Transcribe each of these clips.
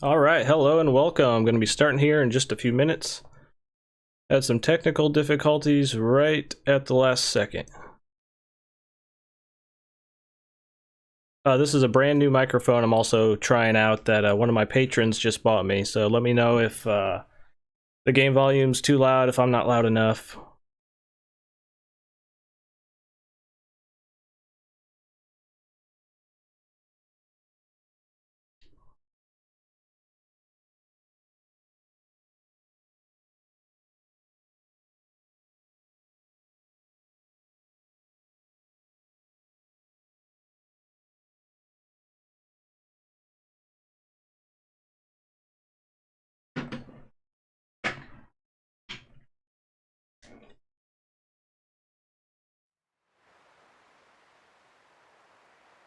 All right, hello and welcome. I'm going to be starting here in just a few minutes. Had some technical difficulties right at the last second. This is a brand new microphone I'm also trying out that one of my patrons just bought me, so let me know if the game volume's too loud, if I'm not loud enough.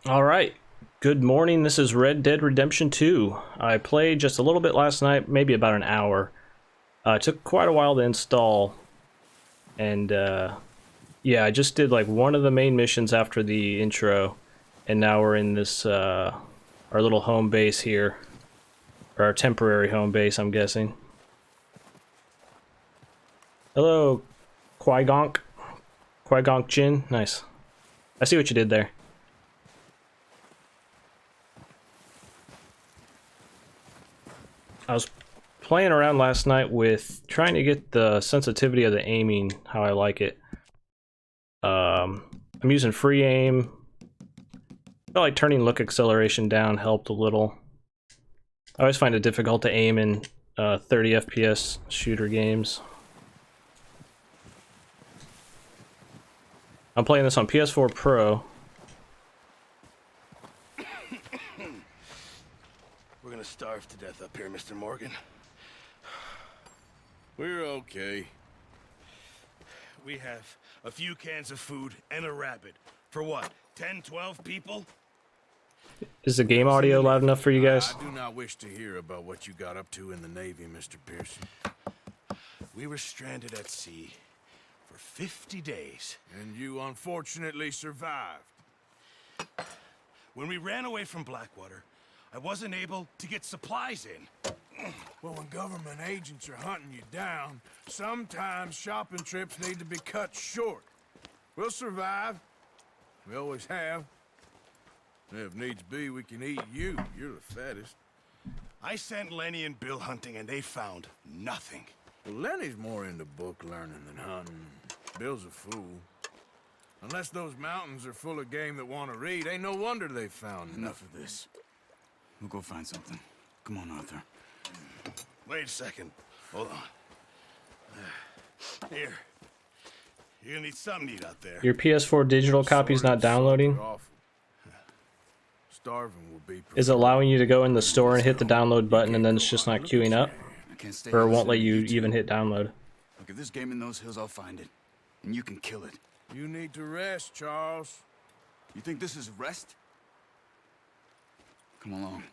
All right, good morning. This is Red Dead Redemption 2. I played just a little bit last night, maybe about an hour. It took quite a while to install, and yeah, I just did like one of the main missions after the intro, and now we're in this our little home base here, or our temporary home base, I'm guessing. Hello, Qui-Gonk. Qui-Gonk Jinn. Nice. I see what you did there. I was playing around last night with trying to get the sensitivity of the aiming how I like it. I'm using free aim. I felt like turning look acceleration down helped a little. I always find it difficult to aim in 30 FPS shooter games. I'm playing this on PS4 Pro. We're gonna starve to death up here, Mr. Morgan. We're okay. We have a few cans of food and a rabbit. For what, 10, 12 people? Is the game audio loud enough for you guys? I do not wish to hear about what you got up to in the Navy, Mr. Pearson. We were stranded at sea for 50 days. And you unfortunately survived. When we ran away from Blackwater, I wasn't able to get supplies in. Well, when government agents are hunting you down, sometimes shopping trips need to be cut short. We'll survive. We always have. If needs be, we can eat you. You're the fattest. I sent Lenny and Bill hunting, and they found nothing. Well, Lenny's more into book learning than hunting. Bill's a fool. Unless those mountains are full of game that want to read, ain't no wonder they found Enough of this. We'll go find something. Come on, Arthur. Wait a second. Hold on. Here. You're gonna need something to eat out there. Your PS4 digital copy's not downloading? Starving will be. Is it allowing you to go in the store and hit the download button and then it's just not queuing up? I can't stay Or it here won't let listening you to two. even hit download? Look, if there's game in those hills, I'll find it. And you can kill it. You need to rest, Charles. You think this is rest? Come along.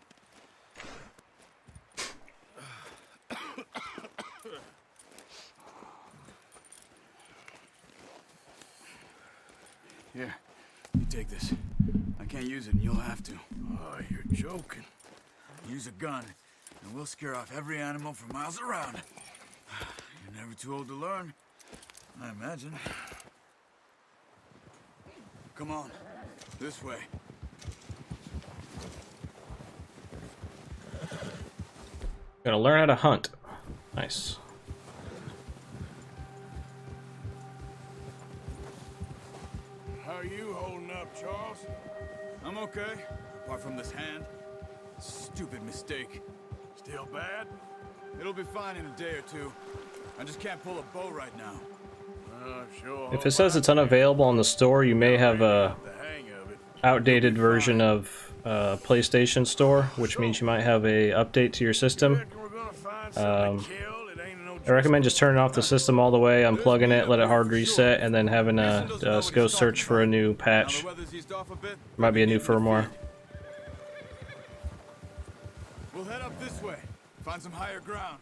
Here, you take this. I can't use it, and you'll have to. Oh, you're joking. Use a gun, and we'll scare off every animal for miles around. You're never too old to learn, I imagine. Come on, this way. Gotta learn how to hunt. Nice. How are you holding up, Charles? I'm okay, apart from this hand. Stupid mistake. Still bad? It'll be fine in a day or two. I just can't pull a bow right now. Sure. If it says it's unavailable in the store, you may have a The hang of it. outdated version of PlayStation Store, which means you might have a update to your system. Reckon we're gonna find something to kill? It ain't no I recommend just turning off the system all the way, unplugging it, let it hard reset, and then having a go search for a new patch. Now the weather's eased off a bit. Might be a new firmware. We'll head up this way. Find some higher ground.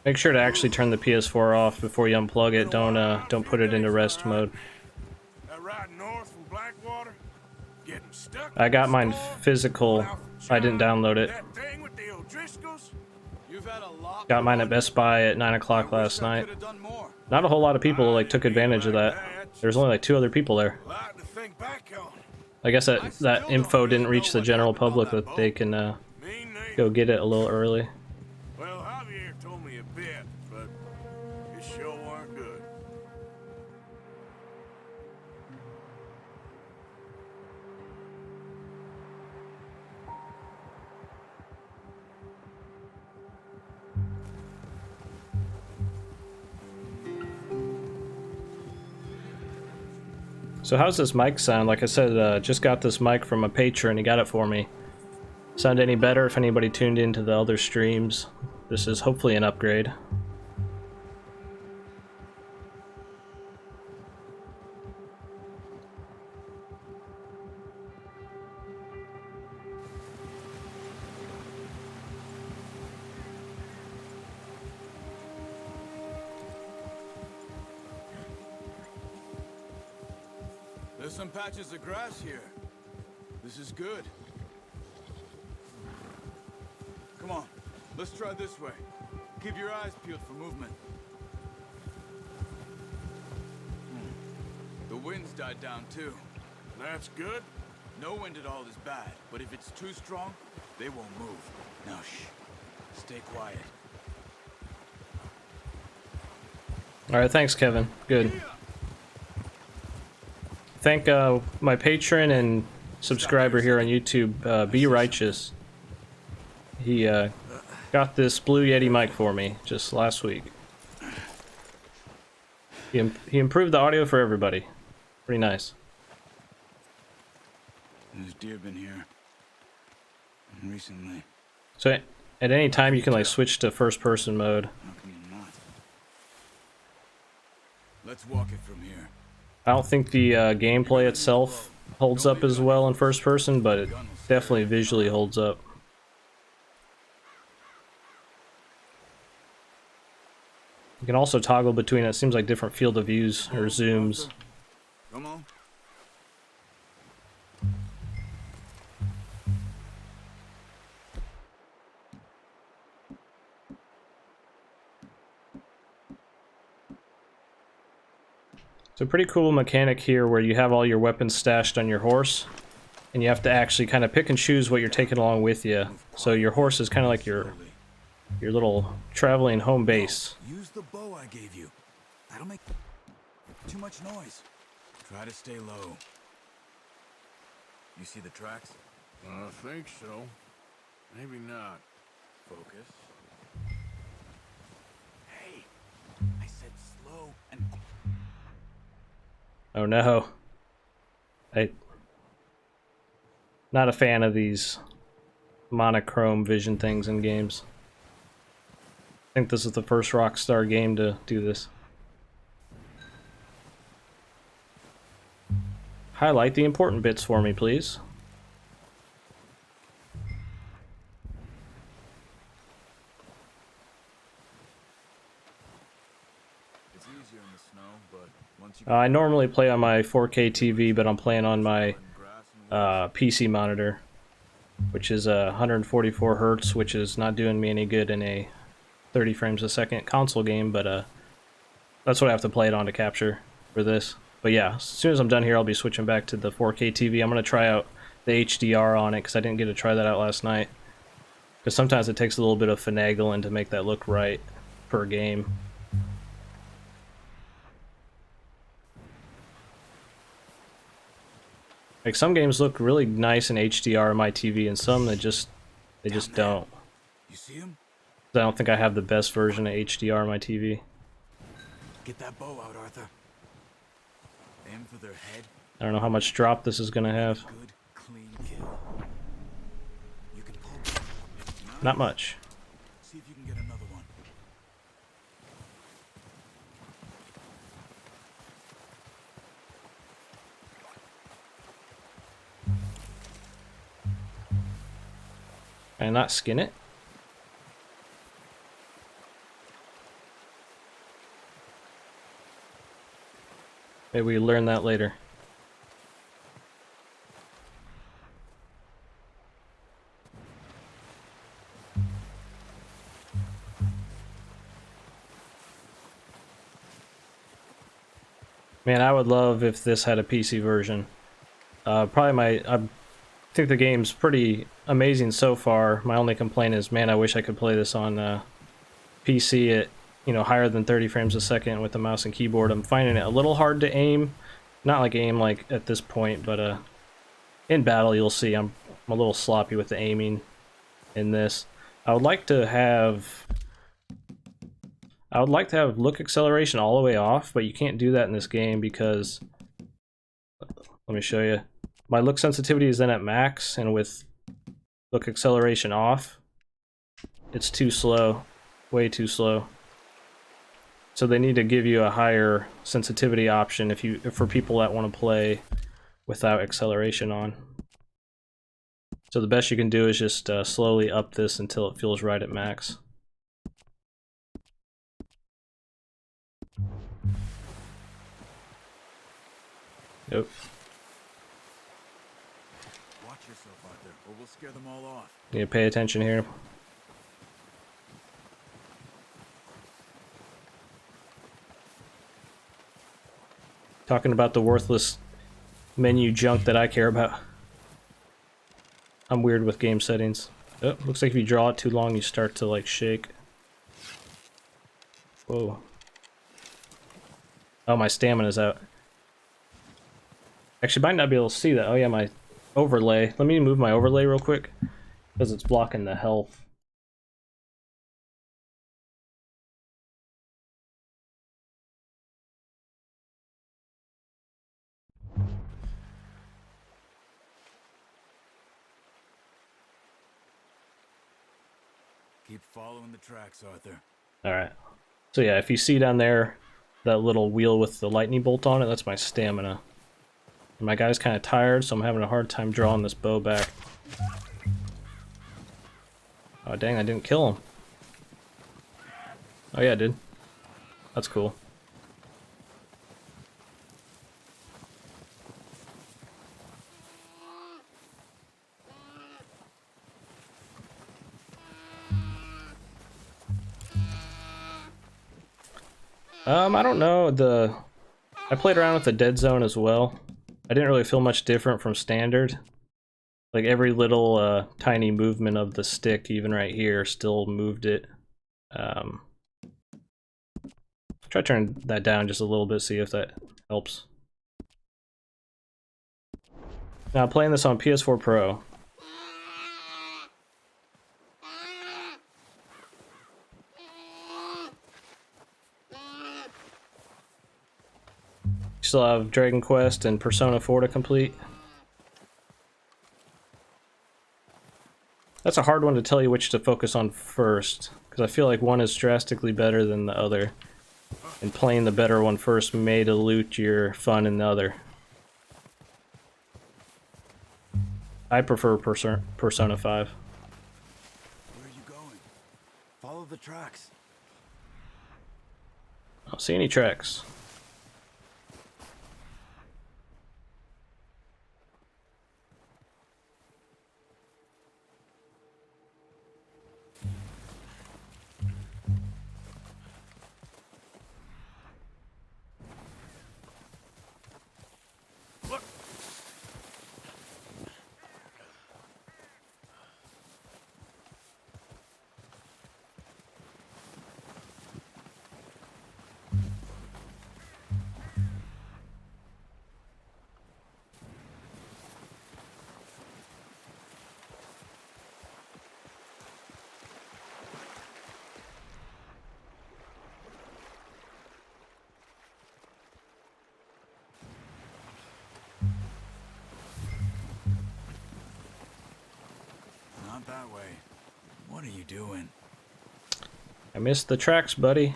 Make sure to actually turn the PS4 off before you unplug it. Don't put it into rest mode. That right north from Blackwater? Getting stuck. I got in the mine storm, physical. going out for I didn't John, download it. That thing with the O'Driscolls? You've had a lot. Got go mine at on Best here. Buy at 9 o'clock I last wish I night. could have done more. Not a whole lot of people I like took didn't mean advantage of like that. There's only like 2 other people there. A lot to think back on. I guess I that still info don't didn't really reach know the what general happened on public that that they boat. can Me neither. go get it a little early. Well, Javier told me a bit, but it sure weren't good. So how's this mic sound? Like I said, just got this mic from a patron. He got it for me. Sound any better if anybody tuned into the other streams? This is hopefully an upgrade. There's some patches of grass here. This is good. Come on, let's try this way. Keep your eyes peeled for movement. The wind's died down too. That's good. No wind at all is bad, but if it's too strong, they won't move. Now shh. Stay quiet. Alright, thanks Kevin. Good. Thank my patron and subscriber here on YouTube, Be Righteous. He got this Blue Yeti mic for me just last week. He improved the audio for everybody. Pretty nice. There's deer been here. Recently. So at any time you can like switch to first person mode. How can you not? Let's walk it from here. I don't think the gameplay itself holds up as well in first person, but it definitely visually holds up. You can also toggle between, it seems like, different field of views or zooms. Come on. It's a pretty cool mechanic here where you have all your weapons stashed on your horse, and you have to actually kind of pick and choose what you're taking along with you. So your horse is kind of like your little traveling home base. Use the bow I gave you. That'll make too much noise. Try to stay low. You see the tracks? I think so. Maybe not. Focus. Hey, I said slow and... Oh no. Not a fan of these monochrome vision things in games. I think this is the first Rockstar game to do this. Highlight the important bits for me, please. It's easier in the snow, but once you... I normally play on my 4K TV, but I'm playing on my PC monitor, which is 144 hertz, which is not doing me any good in a 30 frames a second console game, but that's what I have to play it on to capture for this. But yeah, as soon as I'm done here, I'll be switching back to the 4K TV. I'm going to try out the HDR on it, because I didn't get to try that out last night. Because sometimes it takes a little bit of finagling to make that look right per game. Like some games look really nice in HDR on my TV, and some they just don't. You see him? I don't think I have the best version of HDR on my TV. Get that bow out, Arthur. Aim for their head. I don't know how much drop this is gonna have. Good, clean kill. You can pull. Not much. See if you can get another one. Can I not skin it? Maybe we learn that later. Man, I would love if this had a PC version. I think the game's pretty amazing so far. My only complaint is, man, I wish I could play this on PC at, you know, higher than 30 frames a second with the mouse and keyboard. I'm finding it a little hard to aim. Not like aim like at this point, but in battle you'll see I'm a little sloppy with the aiming in this. I would like to have look acceleration all the way off, but you can't do that in this game because, let me show you. My look sensitivity is then at max, and with look acceleration off, it's too slow, way too slow. So they need to give you a higher sensitivity option for people that want to play without acceleration on. So the best you can do is just slowly up this until it feels right at max. Yep. Watch yourself out there, or we'll scare them all off. Need to pay attention here. Talking about the worthless menu junk that I care about. I'm weird with game settings. Oh, looks like if you draw it too long, you start to like shake. Whoa. Oh, my stamina's out. Actually, might not be able to see that. Oh yeah, my overlay. Let me move my overlay real quick, because it's blocking the health. Keep following the tracks, Arthur. Alright. So yeah, if you see down there, that little wheel with the lightning bolt on it, that's my stamina. And my guy's kind of tired, so I'm having a hard time drawing this bow back. Oh dang, I didn't kill him. Oh yeah, I did. That's cool. I don't know, I played around with the dead zone as well. I didn't really feel much different from standard. Like every little tiny movement of the stick, even right here, still moved it. Try to turn that down just a little bit, see if that helps. Now, playing this on PS4 Pro. Still have Dragon Quest and Persona 4 to complete. That's a hard one to tell you which to focus on first, because I feel like one is drastically better than the other. And playing the better one first may dilute your fun in the other. I prefer Persona 5. Where are you going? Follow the tracks. I don't see any tracks. Not that way. What are you doing? I missed the tracks, buddy.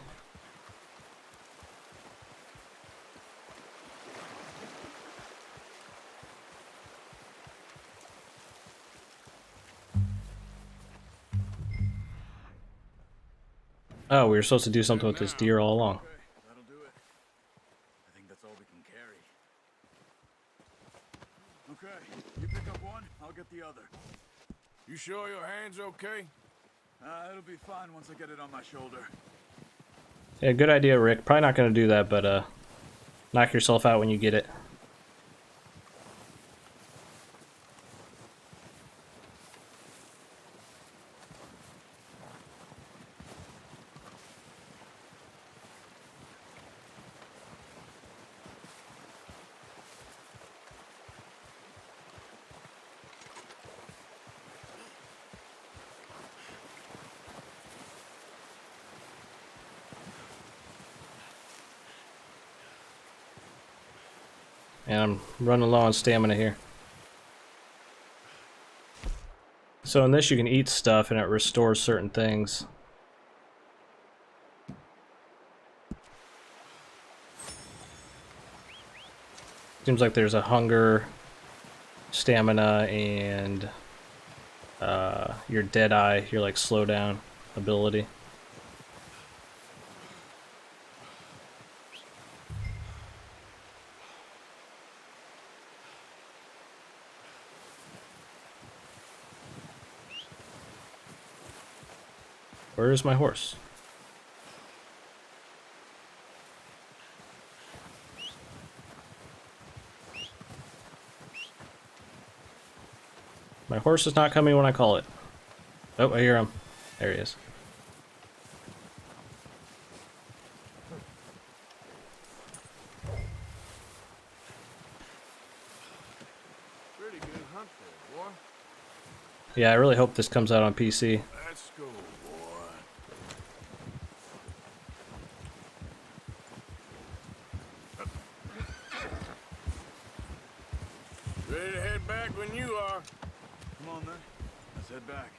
Oh, we were supposed to do something with this deer all along. Okay, that'll do it. I think that's all we can carry. Okay, you pick up one, I'll get the other. You sure your hand's okay? It'll be fine once I get it on my shoulder. Yeah, good idea, Rick. Probably not going to do that, but not knock yourself out when you get it. And I'm running low on stamina here. So in this you can eat stuff and it restores certain things. Seems like there's a hunger, stamina, and your Deadeye, your like slow down ability. Where is my horse? My horse is not coming when I call it. Oh, I hear him. There he is. Pretty good hunt there, boy. Yeah, I really hope this comes out on PC. Let's go, boy. Ready to head back when you are. Come on then. Let's head back.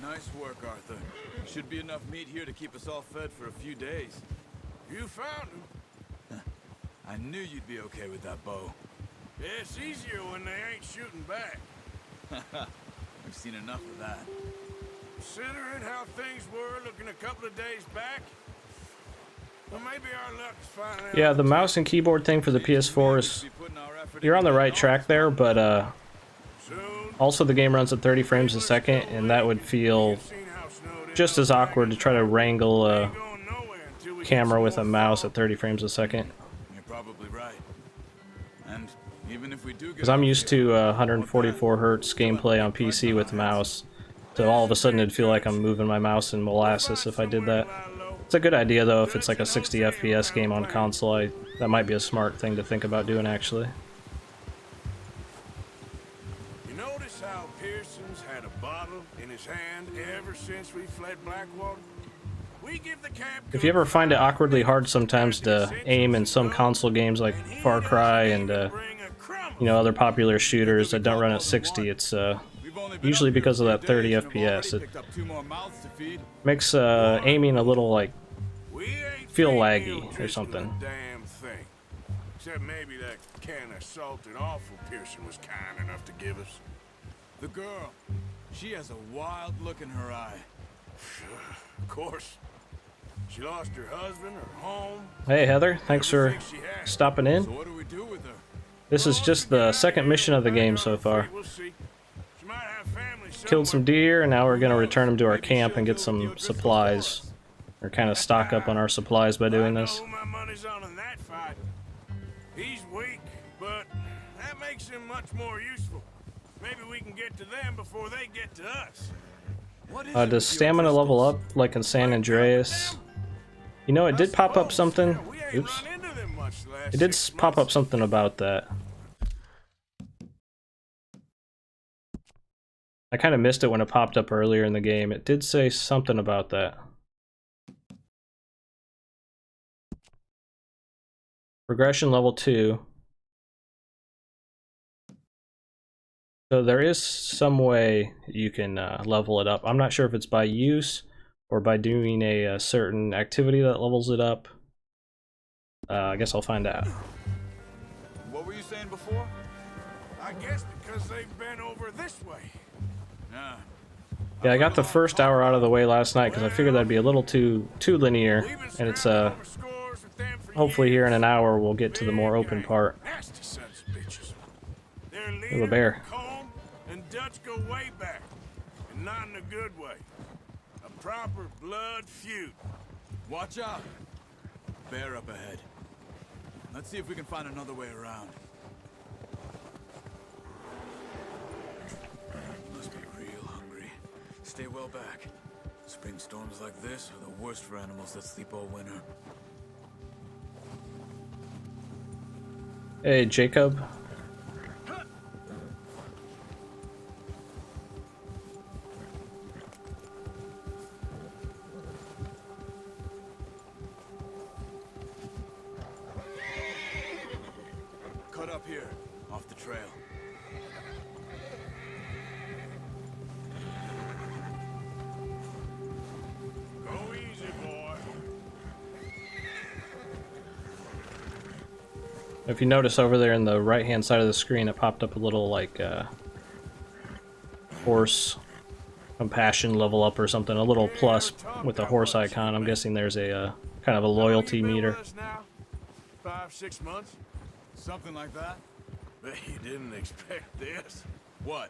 Nice work, Arthur. Should be enough meat here to keep us all fed for a few days. You found him. I knew you'd be okay with that bow. Yeah, it's easier when they ain't shooting back. We've seen enough of that. Considering how things were looking a couple of days back, well, maybe our luck's finally. Yeah, the mouse and keyboard thing for the PS4 is... You're on the right track there, but also the game runs at 30 frames a second, and that would feel just as awkward to try to wrangle a camera with a mouse at 30 frames a second. You're probably right. And even if we do get, Because I'm used to 144 hertz gameplay on PC with the mouse, so all of a sudden it'd feel like I'm moving my mouse in molasses if I did that. It's a good idea though if it's like a 60 FPS game on console. That might be a smart thing to think about doing actually. You notice how Pearson's had a bottle in his hand ever since we fled Blackwater? We give the camp. If you ever find it awkwardly hard sometimes to aim in some console games like Far Cry and you know, other popular shooters that don't run at 60, it's usually because of that 30 FPS. It makes aiming a little like feel laggy or something. Damn thing. Except maybe that can of salted offal Pearson was kind enough to give us. The girl, she has a wild look in her eye. Of course. She lost her husband, her home. Hey Heather, thanks for stopping in. So what do we do with her? This is just the second mission of the game so far. We'll see. She might have family Killed some somewhere. deer, and now we're gonna return them to our camp and get some supplies. Or kind of stock up on our supplies by doing this. I know who my money's on in that fight. He's weak, but that makes him much more useful. Maybe we can get to them before they get to us. What is it Does with your stamina level pistols? up like in San Andreas? You know, it did pop up something. Yeah, we ain't Oops. run into them much the last It did 6 pop up months. something about that. I kind of missed it when it popped up earlier in the game. It did say something about that. Progression level 2. So there is some way you can level it up. I'm not sure if it's by use or by doing a certain activity that levels it up. I guess I'll find out. What were you saying before? I guess because they've been over this way. Nah. Yeah, I got the first hour out of the way last night because I figured that'd be a little too linear, We've been and it's scrapping over scores with them for hopefully here in an years. hour we'll get to the more Big open gang, part. Nasty sons of bitches. Their Ooh, a leader, bear. Combe, and Dutch go way back, and not in a good way. A proper blood feud. Watch out. Bear up ahead. Let's see if we can find another way around. Must be real hungry. Stay well back. Spring storms like this are the worst for animals that sleep all winter. Hey, Jacob. Cut up here, off the trail. Go easy, boy. If you notice over there in the right-hand side of the screen, it popped up a little like horse compassion level up or something, a little plus with a horse icon. I'm guessing there's a kind of a loyalty meter. 5, 6 months? Something like that? Bet you didn't expect this. What?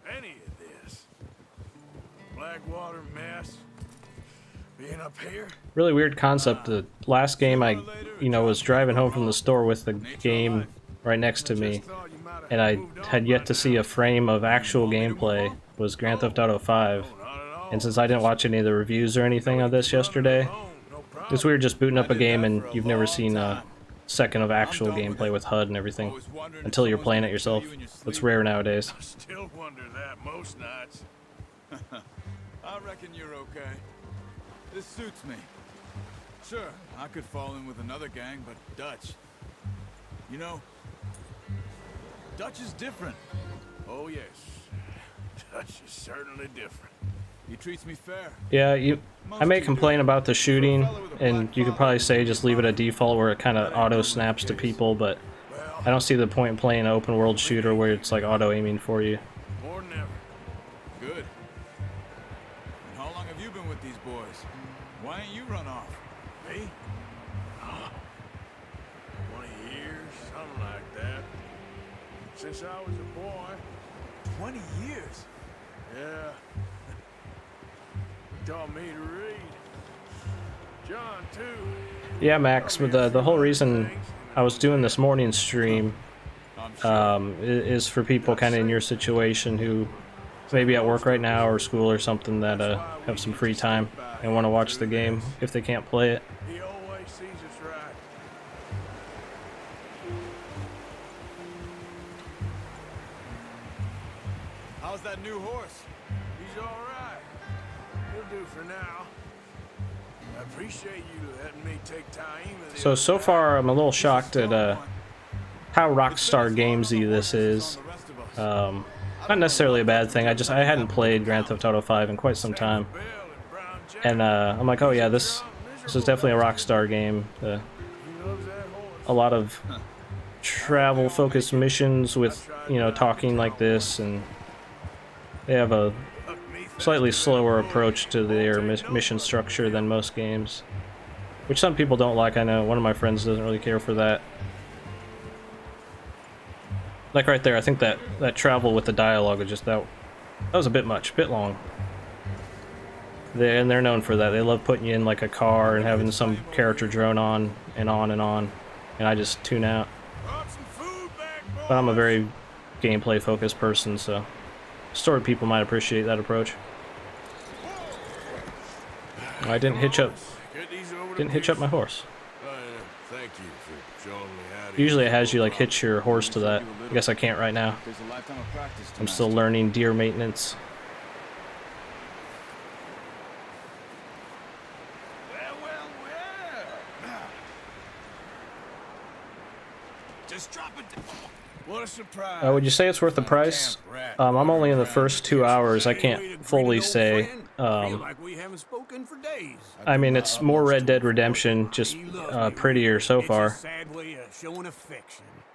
Any of this. Blackwater mess. Being up here? Really weird concept. The last game I, was driving home from the store with the game right next to me, and I had yet to see a frame of actual gameplay, was Grand Theft Auto 5. And since I didn't watch any of the reviews or anything of this yesterday, it's weird just booting up a game and you've never seen a second of actual gameplay with HUD and everything until you're playing it yourself. It's rare nowadays. I still wonder that most nights. I reckon you're okay. This suits me. Sure, I could fall in with another gang, but Dutch. You know, Dutch is different. Oh yes, Dutch is certainly different. He treats me fair. Yeah, I may complain about the shooting, and you could probably say just leave it at default where it kind of auto snaps to people, but I don't see the point in playing an open world shooter where it's like auto aiming for you. More than ever. Good. And how long have you been with these boys? Why ain't you run off? Me? 20 years, something like that. Since I was a boy. 20 years? Yeah. Taught me to read. John, too. Yeah, Max, but the whole reason I was doing this morning stream is for people kind of in your situation who maybe at work right now or school or something that have some free time and want to watch the game if they can't play it. He always sees us right. How's that new horse? He's all right. He'll do for now. I appreciate you letting me take time. So far I'm a little shocked at how Rockstar Gamesy this is. Not necessarily a bad thing. I hadn't played Grand Theft Auto 5 in quite some time, and I'm like, oh yeah, this is definitely a Rockstar game. A lot of travel-focused missions with talking like this, and they have a slightly slower approach to their mission structure than most games, which some people don't like. I know one of my friends doesn't really care for that. Like right there, I think that travel with the dialogue was just that was a bit much, a bit long. They're known for that. They love putting you in like a car and having some character drone on and on and on, and I just tune out. But I'm a very gameplay focused person, so story people might appreciate that approach. I didn't hitch up my horse. Thank you for showing me how to. Usually it has you like hitch your horse to that. I guess I can't right now. I'm still learning deer maintenance. Well. Just drop it. What a surprise. Would you say it's worth the price? I'm only in the first 2 hours. I can't fully say. I mean, it's more Red Dead Redemption, just prettier so far.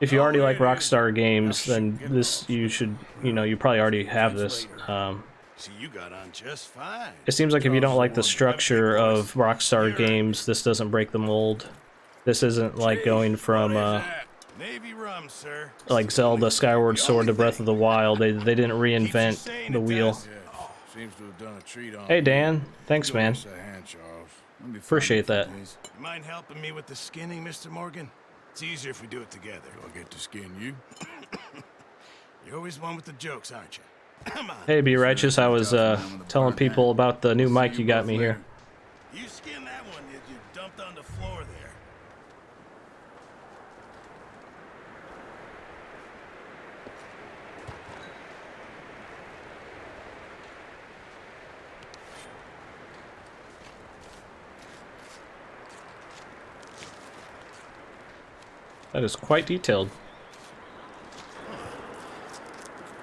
If you already like Rockstar games, then this you should, you probably already have this. You got on just fine. It seems like if you don't like the structure of Rockstar games, this doesn't break the mold. This isn't like going from Navy rum, sir. Like Zelda, Skyward Sword, to Breath of the Wild. They didn't reinvent the wheel. Yeah, seems to have done a treat on Hey me. Dan, thanks Give man. us a hand, Charles. Let me find Appreciate you, that. please. You mind helping me with the skinning, Mr. Morgan? It's easier if we do it together. Do I get to skin you? You're always one with the jokes, aren't you? Come on. Hey Be Righteous, I was telling people about the new mic you got me here. You skinned that one that you dumped on the floor there. That is quite detailed.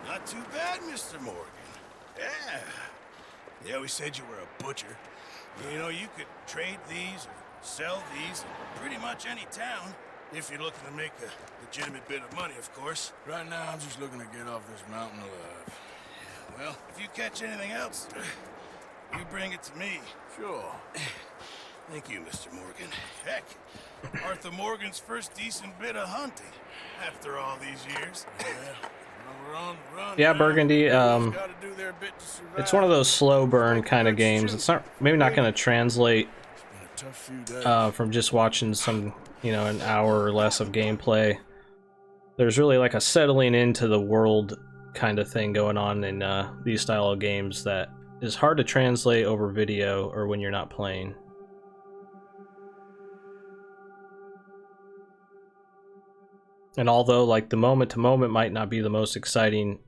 Not too bad, Mr. Morgan. Yeah. They always said you were a butcher. You know, you could trade these or sell these in pretty much any town. If you're looking to make a legitimate bit of money, of course. Right now, I'm just looking to get off this mountain alive. Well, if you catch anything else, you bring it to me. Sure. Thank you, Mr. Morgan. Heck, Arthur Morgan's first decent bit of hunting after all these years. Yeah. We're on the run Yeah, now. Burgundy, Everyone's gotta do their bit to survive. it's one of those slow burn kind of games. It's not maybe not going to translate Been a tough few days. from just watching some, you know, an hour or less of gameplay. There's really like a settling into the world kind of thing going on in these style of games that is hard to translate over video or when you're not playing. And although like the moment to moment might not be the most exciting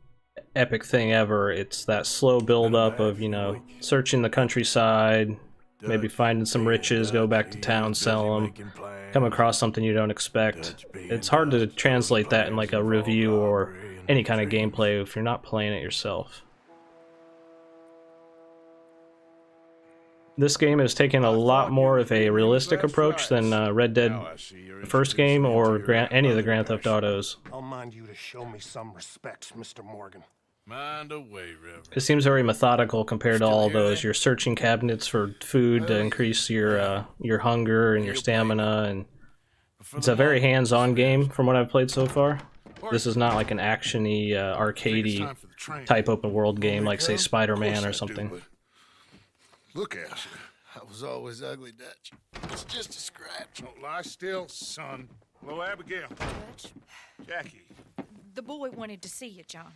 epic thing ever, it's that slow build up of, you know, searching the countryside, maybe finding some riches, go back to town, sell them, come across something you don't expect. It's hard to translate that in like a review or any kind of gameplay if you're not playing it yourself. This game is taking a lot more of a realistic approach than Red Dead, the first game, or any of the Grand Theft Autos. I'll mind you to show me some respect, Mr. Morgan. Mind away, Reverend. It seems very methodical compared to all those. You're searching cabinets for food to increase your hunger and your stamina, and it's a very hands-on game from what I've played so far. This is not like an action-y, arcadey type open world game like, say, Spider-Man or something. Look at you. I was always ugly, Dutch. It's just a scratch. Don't lie still, son. Hello, Abigail. Dutch, Jackie. the boy wanted to see you, John.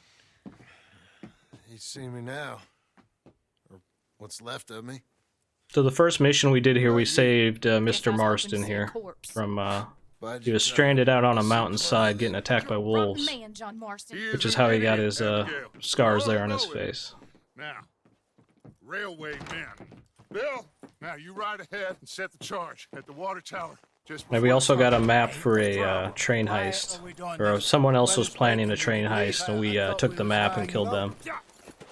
You see me now. Or what's left of me. So the first mission we did here, we saved Guess I Mr. was hoping to Marston see a here corpse. from, Why'd he you was try? stranded out on a mountainside getting attacked by You're a wolves, rotten man, John Marston. which is how he got his scars there on his face. Now, railway men. Bill, now you ride ahead and set the charge at the water tower. Just And we also got a map for a train heist, or someone else was planning a train heist, and we took the map and killed them.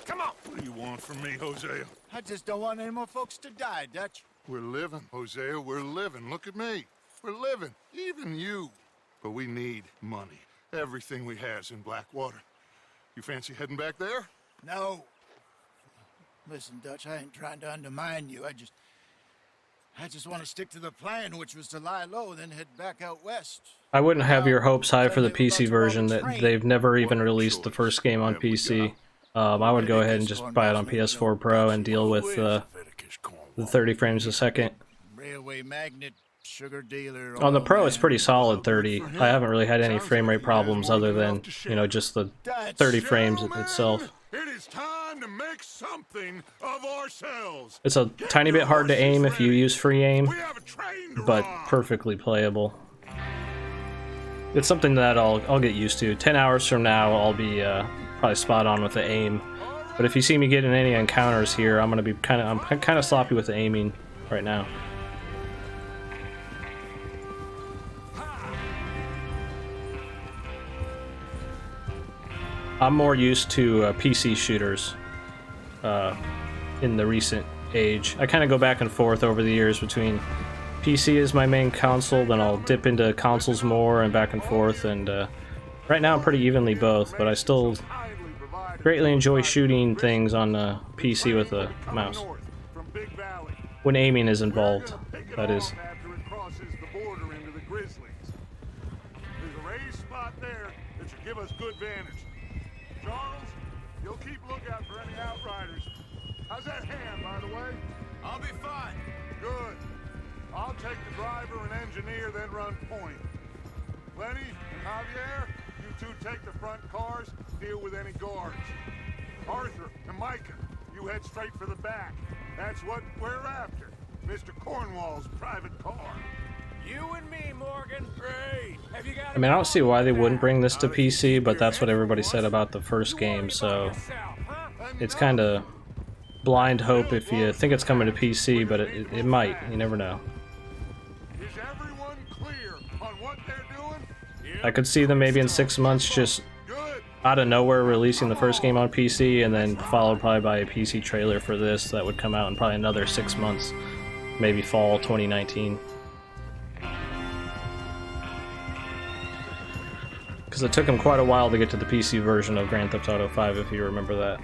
Come on. What do you want from me, Hosea? I just don't want any more folks to die, Dutch. We're living, Hosea. We're living. Look at me. We're living. Even you. But we need money. Everything we has in Blackwater. You fancy heading back there? No. Listen, Dutch, I ain't trying to undermine you. I just want to stick to the plan, which was to lie low, then head back out west. I wouldn't have your hopes high for the PC version. That they've never even released the first game on PC. I would go ahead and just buy it on PS4 Pro and deal with the 30 frames a second. Railway magnate, sugar dealer. On the oil Pro, it's man. pretty solid 30. I haven't really had any frame rate problems other than, you know, just the 30 frames itself. It is time to make something of ourselves. It's a tiny bit hard to aim if you use free aim, We have a train to but rob. perfectly playable. It's something that I'll get used to. 10 hours from now, I'll be probably spot on with the aim. But if you see me getting any encounters here, I'm kind of sloppy with the aiming right now. I'm more used to PC shooters in the recent age. I kind of go back and forth over the years between PC is my main console, then I'll dip into consoles more and back and forth, and right now I'm pretty evenly both, but I still greatly enjoy shooting things on the PC with a mouse. When aiming is involved, that is. After it crosses the border into the Grizzlies. There's a raised give us good vantage. Charles, you'll keep lookout for any outriders. How's that hand, by the way? I'll be fine. Good. I'll take the driver and engineer, then run point. Lenny and Javier, you two take the front cars, deal with any guards. Arthur and Micah, you head straight for the back. That's what we're after. Mr. Cornwall's private car. You and me, Morgan. Great. Have you got I mean, I don't see why they wouldn't bring this to PC, but that's what everybody said about the first game, so it's kind of blind hope if you think it's coming to PC, but it might. You never know. Is everyone clear on what they're doing? I could see them maybe in 6 months just Good. out of nowhere releasing the first game on PC, and then followed probably by a PC trailer for this that would come out in probably another 6 months, maybe fall 2019. Because it took them quite a while to get to the PC version of Grand Theft Auto 5, if you remember that.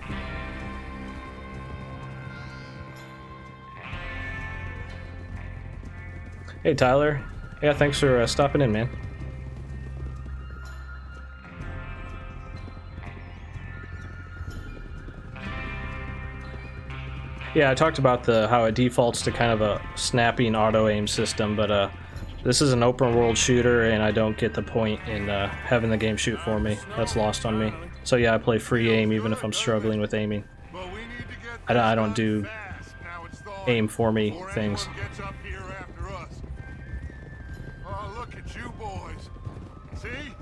Hey Tyler, yeah, thanks for stopping in, man. Yeah, I talked about how it defaults to kind of a snapping auto-aim system, but this is an open-world shooter, and I don't get the point in having the game shoot for me. That's lost on me. So yeah, I play free aim even if I'm struggling with aiming. But we need to get I don't do fast. Now it's thawing aim for me before things. anyone gets up here after us. Oh, look at you boys. See?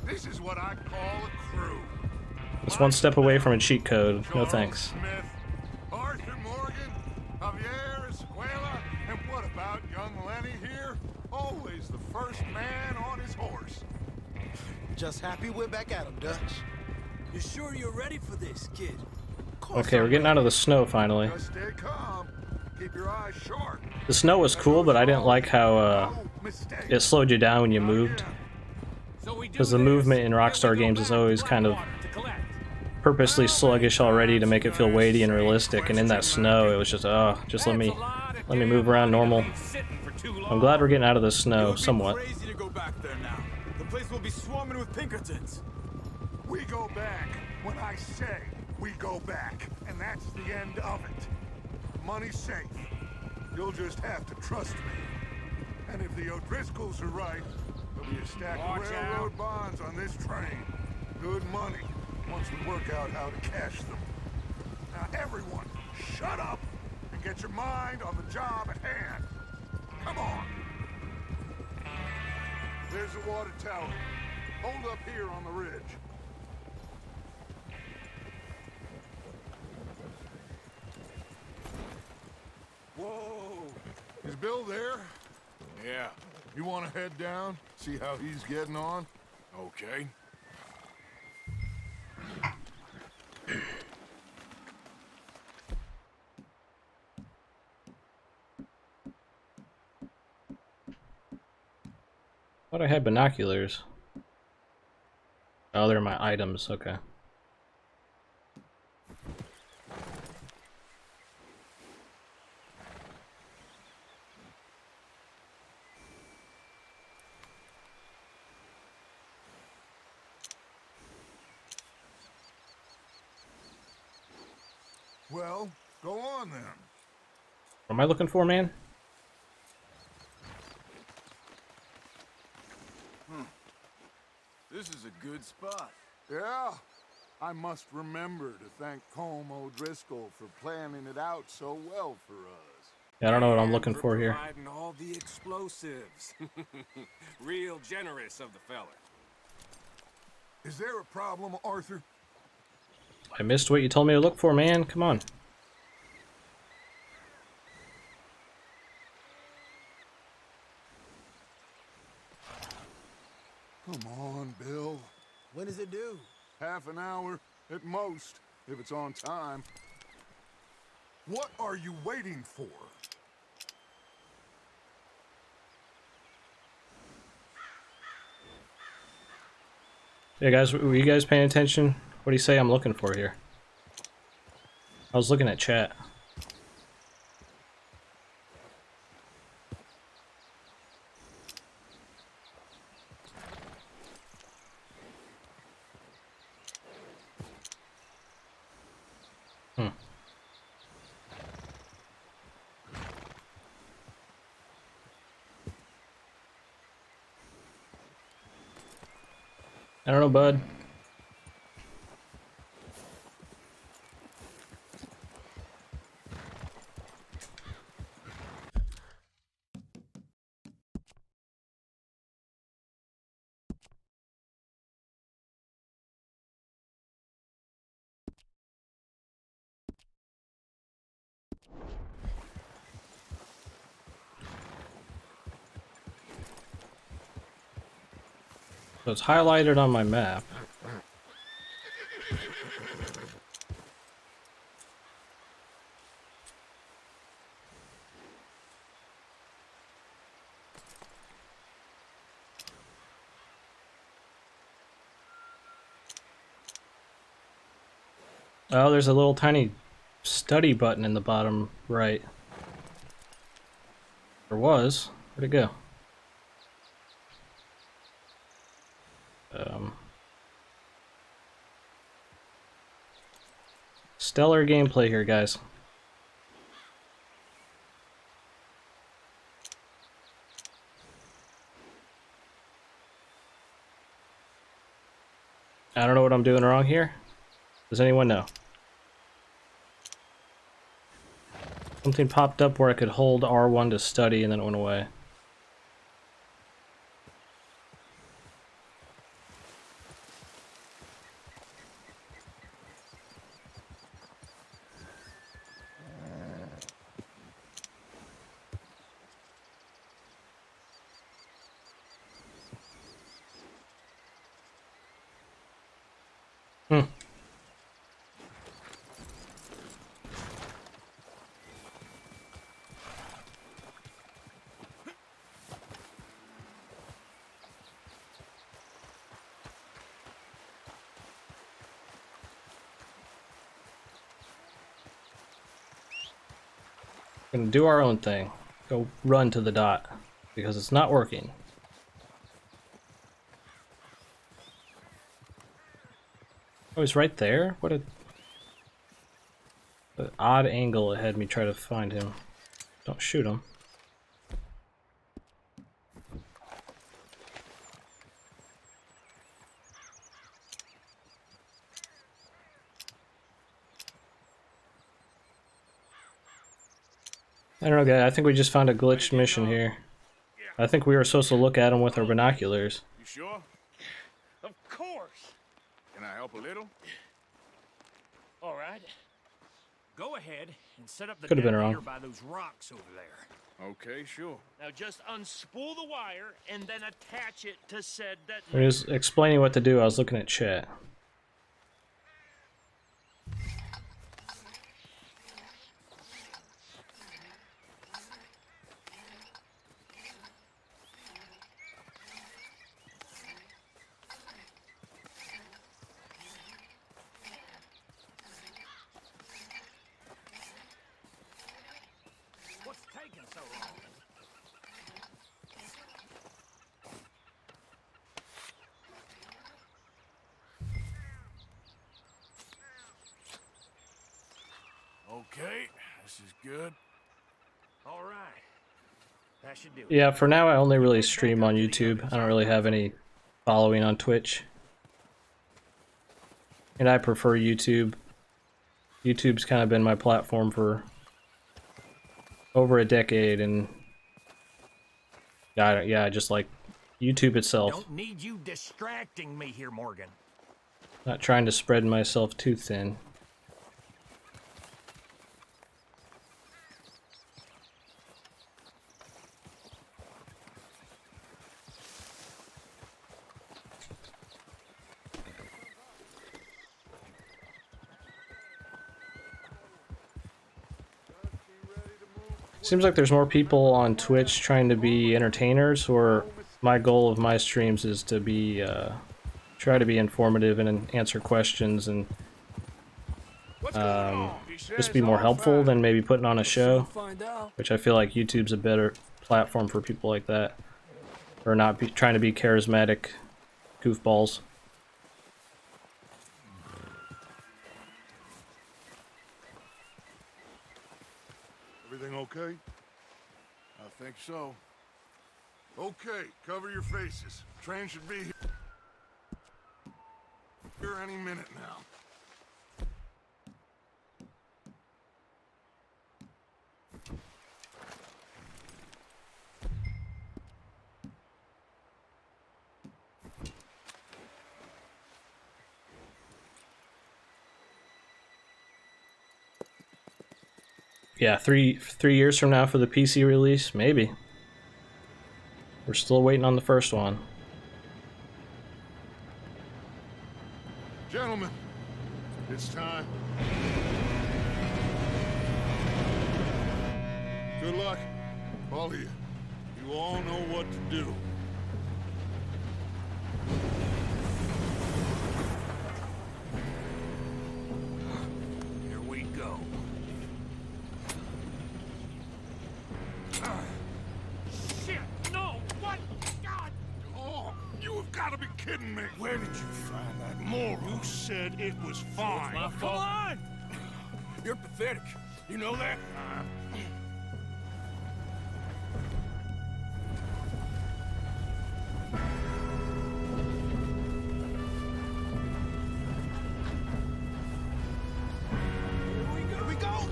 This is what I call a crew. It's one step away from a cheat code. No Charles thanks. Smith, Arthur Morgan, Javier Escuela, and what about young Lenny here? Always the first man on his horse. Just happy we're back at him, Dutch. You sure you're ready for this, kid? Okay, we're getting out of the snow finally. Just stay calm. Keep your eyes sharp. The snow was cool, but I didn't like how No mistakes. it slowed you down when you moved. Because the movement in Rockstar games is always kind of purposely sluggish already to make it feel weighty and realistic, and in that snow it was just just let me move around normal. I'm glad we're getting out of the It snow would be somewhat. crazy to go back there now. The place will be swarming with Pinkertons. We go back when I say we go back, and that's the end of it. Money's safe. You'll just have to trust me. And if the O'Driscolls are right, there'll be a stack of railroad bonds on this train. Good money, once we work out how to cash them. Now everyone, shut up and get your mind on the job at hand. Come on. There's the water tower. Hold up here on the ridge. Whoa! Is Bill there? Yeah. You want to head down, see how he's getting on? Okay. Thought I had binoculars. Oh, they're my items. Okay. Well, go on then. What am I looking for, man? This is a good spot. Yeah, I must remember to thank Colm O'Driscoll for planning it out so well for us. Yeah, I don't know what I'm looking for here. Providing all the explosives. Real generous of the fella. Is there a problem, Arthur? I missed what you told me to look for, man. Come on. Come on, Bill. When does it due? Half an hour at most, if it's on time. What are you waiting for? Yeah, guys, were you guys paying attention? What do you say I'm looking for here? I was looking at chat. I don't know, bud. So it's highlighted on my map. Oh, there's a little tiny study button in the bottom right. There was. Where'd it go? Stellar gameplay here, guys. I don't know what I'm doing wrong here. Does anyone know? Something popped up where I could hold R1 to study and then it went away. Hmm. Gonna do our own thing. Go run to the dot because it's not working. Oh, he's right there? What a an odd angle it had me try to find him. Don't shoot him. I don't know, guys. I think we just found a glitched mission here. I think we were supposed to look at him with our binoculars. You sure? Of course. Can I help a little? All right. Go ahead and set up the Could have been detonator wrong. by those rocks over there. Okay, sure. Now just unspool the wire and then attach it to said When he detonator. was explaining what to do, I was looking at chat. What's taking so long? Okay, this is good. All right. That should do it. Yeah, for now I only really stream on YouTube. I don't really have any following on Twitch. And I prefer YouTube. YouTube's kind of been my platform for over a decade, and yeah, I just like YouTube itself. Don't need you distracting me here, Morgan. Not trying to spread myself too thin. Seems like there's more people on Twitch trying to be entertainers, or my goal of my streams is to be try to be informative and answer questions and just be more helpful than maybe putting on a show, which I feel like YouTube's a better platform for people like that, or not be trying to be charismatic goofballs. Everything okay? I think so. Okay, cover your faces. Train should be here. here any minute now. Yeah, three years from now for the PC release, maybe. We're still waiting on the first one. Gentlemen, it's time. Good luck, all of you. You all know what to do. Here we go. Shit! No! What? God! Oh, you have got to be kidding me. Where did you find that moral? You said it was fine. Come on! You're pathetic. You know that? Here we go!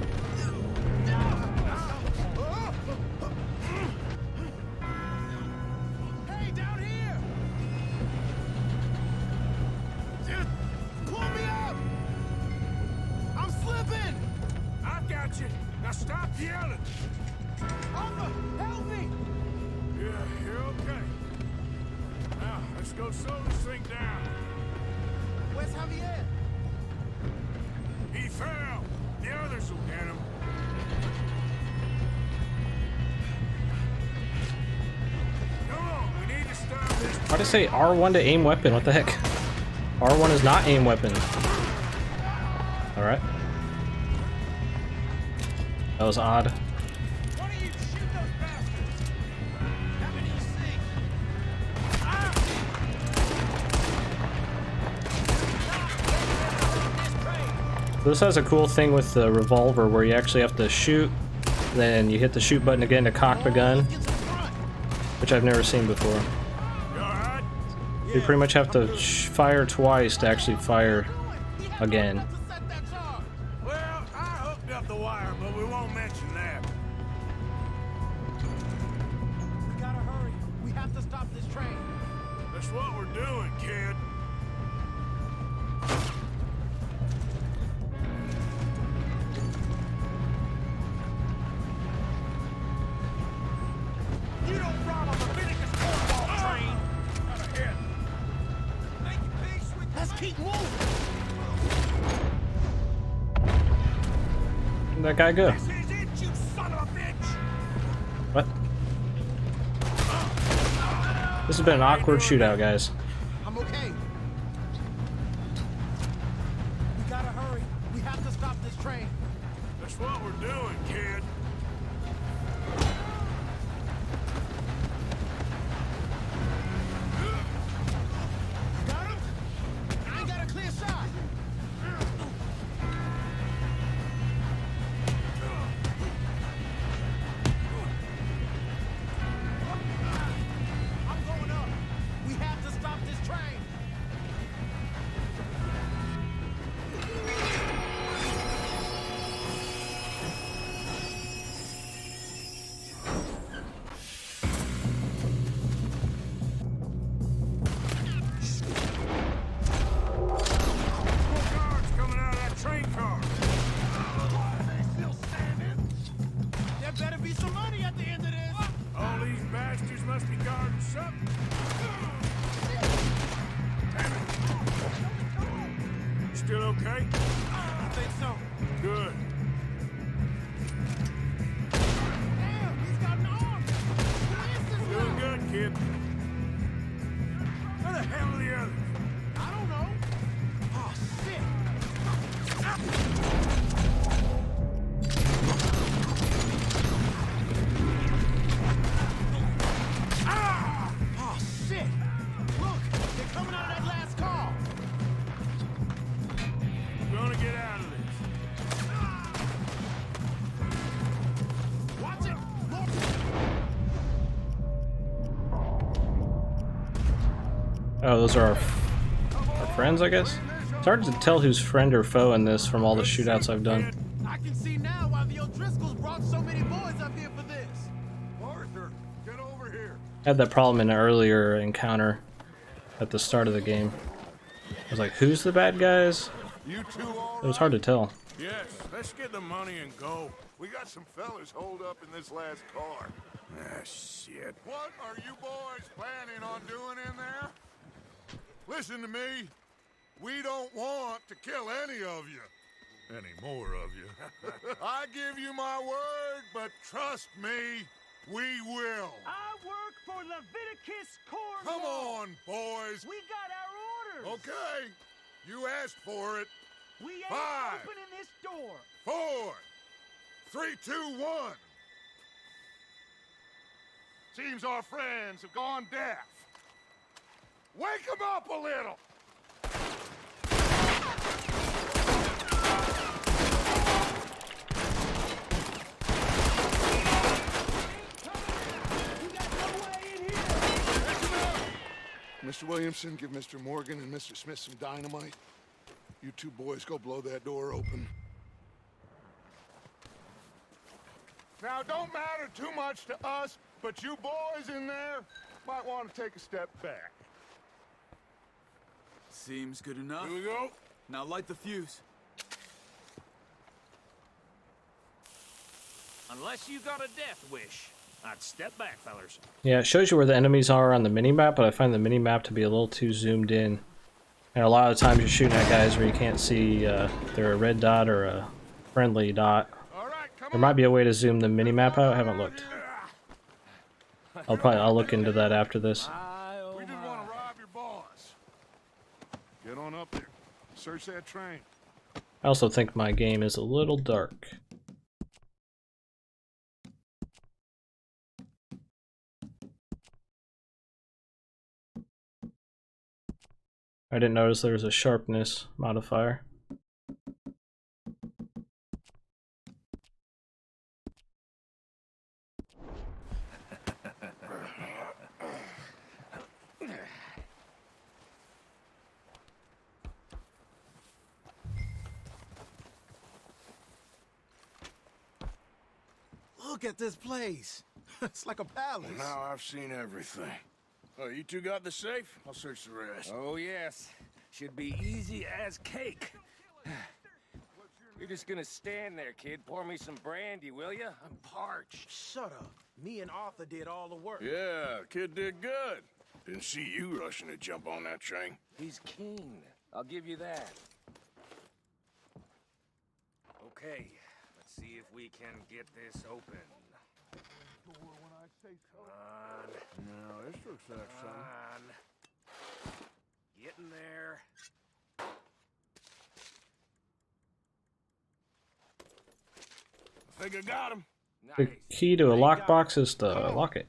Hey, down here! Just pull me up! I'm slipping! I got you. Now stop yelling. Alpha, help me! Yeah, you're okay. Now, let's go slow this thing down. Where's Javier? He fell. The others will get him. Come on, we need to stop this. Why'd I say R1 to aim weapon? What the heck? R1 is not aim weapon. Alright. That was odd. Why don't you shoot those bastards? How many you see? This has a cool thing with the revolver where you actually have to shoot, then you hit the shoot button again to cock the gun, which I've never seen before. You alright? You pretty much have to fire twice to actually fire again. Well, I hooked up the wire, but we won't mention that. We gotta hurry. We have to stop this train. That's what we're doing, kid. You don't rob a Leviticus cornball train. Not ahead. Make your peace with Let's keep moving. Where'd that guy go? This is it, you son of a bitch! What? This has been an awkward shootout, guys. I'm okay. We gotta hurry. We have to stop this train. That's what we're doing, kid. Got him? I ain't got a clear shot. I'm going up. We have to stop this train. More guards coming out of that train car. There better be some money at the end of this. All these bastards must be guarding something. Damn it. You still okay? I think so. Good. Damn, he's got an arm. Who is this Doing guy? good, kid. Where the hell are the others? I don't know. Oh, shit. Oh, shit. Look, they're coming out of that last car. We're gonna get out of this. Watch it. Look. Oh, those are our friends, I guess? Bring this It's hard to tell who's friend or foe in this from all the shootouts I've done. I can see now why the O'Driscolls brought so many boys up here for this. Arthur, get over here. I had that problem in an earlier encounter at the start of the game. I was like, who's the bad guys? You two all It was hard to tell. Yes, let's get the money and go. We got some fellas holed up in this last car. Ah, shit. What are you boys planning on doing in there? Listen to me. We don't want to kill any of you. Any more of you. I give you my word, but trust me, we will. I work for Leviticus Cornwall. Come on, boys. We got our orders. Okay. You asked for it. We ain't 5, opening this door. 4, 3, 2, 1. Seems our friends have gone deaf. Wake them up a little. Mr. Williamson, give Mr. Morgan and Mr. Smith some dynamite. You two boys go blow that door open. Now, don't matter too much to us, but you boys in there might want to take a step back. Seems good enough. Here we go. Now light the fuse. Unless you got a death wish, I'd step back, fellers. Yeah, it shows you where the enemies are on the minimap, but I find the minimap to be a little too zoomed in. And a lot of times you're shooting at guys where you can't see they're a red dot or a friendly dot. All right, come There might be a way to zoom the minimap out. I haven't looked. I'll look into that after this. We just want to rob your boss. Get on up there. Search that train. I also think my game is a little dark. I didn't notice there was a sharpness modifier. Look at this place. It's like a palace. Now I've seen everything. Oh, you two got the safe? I'll search the rest. Oh, yes. Should be easy as cake. You're just gonna stand there, kid. Pour me some brandy, will ya? I'm parched. Shut up. Me and Arthur did all the work. Yeah, kid did good. Didn't see you rushing to jump on that train. He's keen. I'll give you that. Okay, let's see if we can get this open. Come on. No, this looks like Come on. Get in there. I think I got him. The Nice. key to a lockbox is to lock it.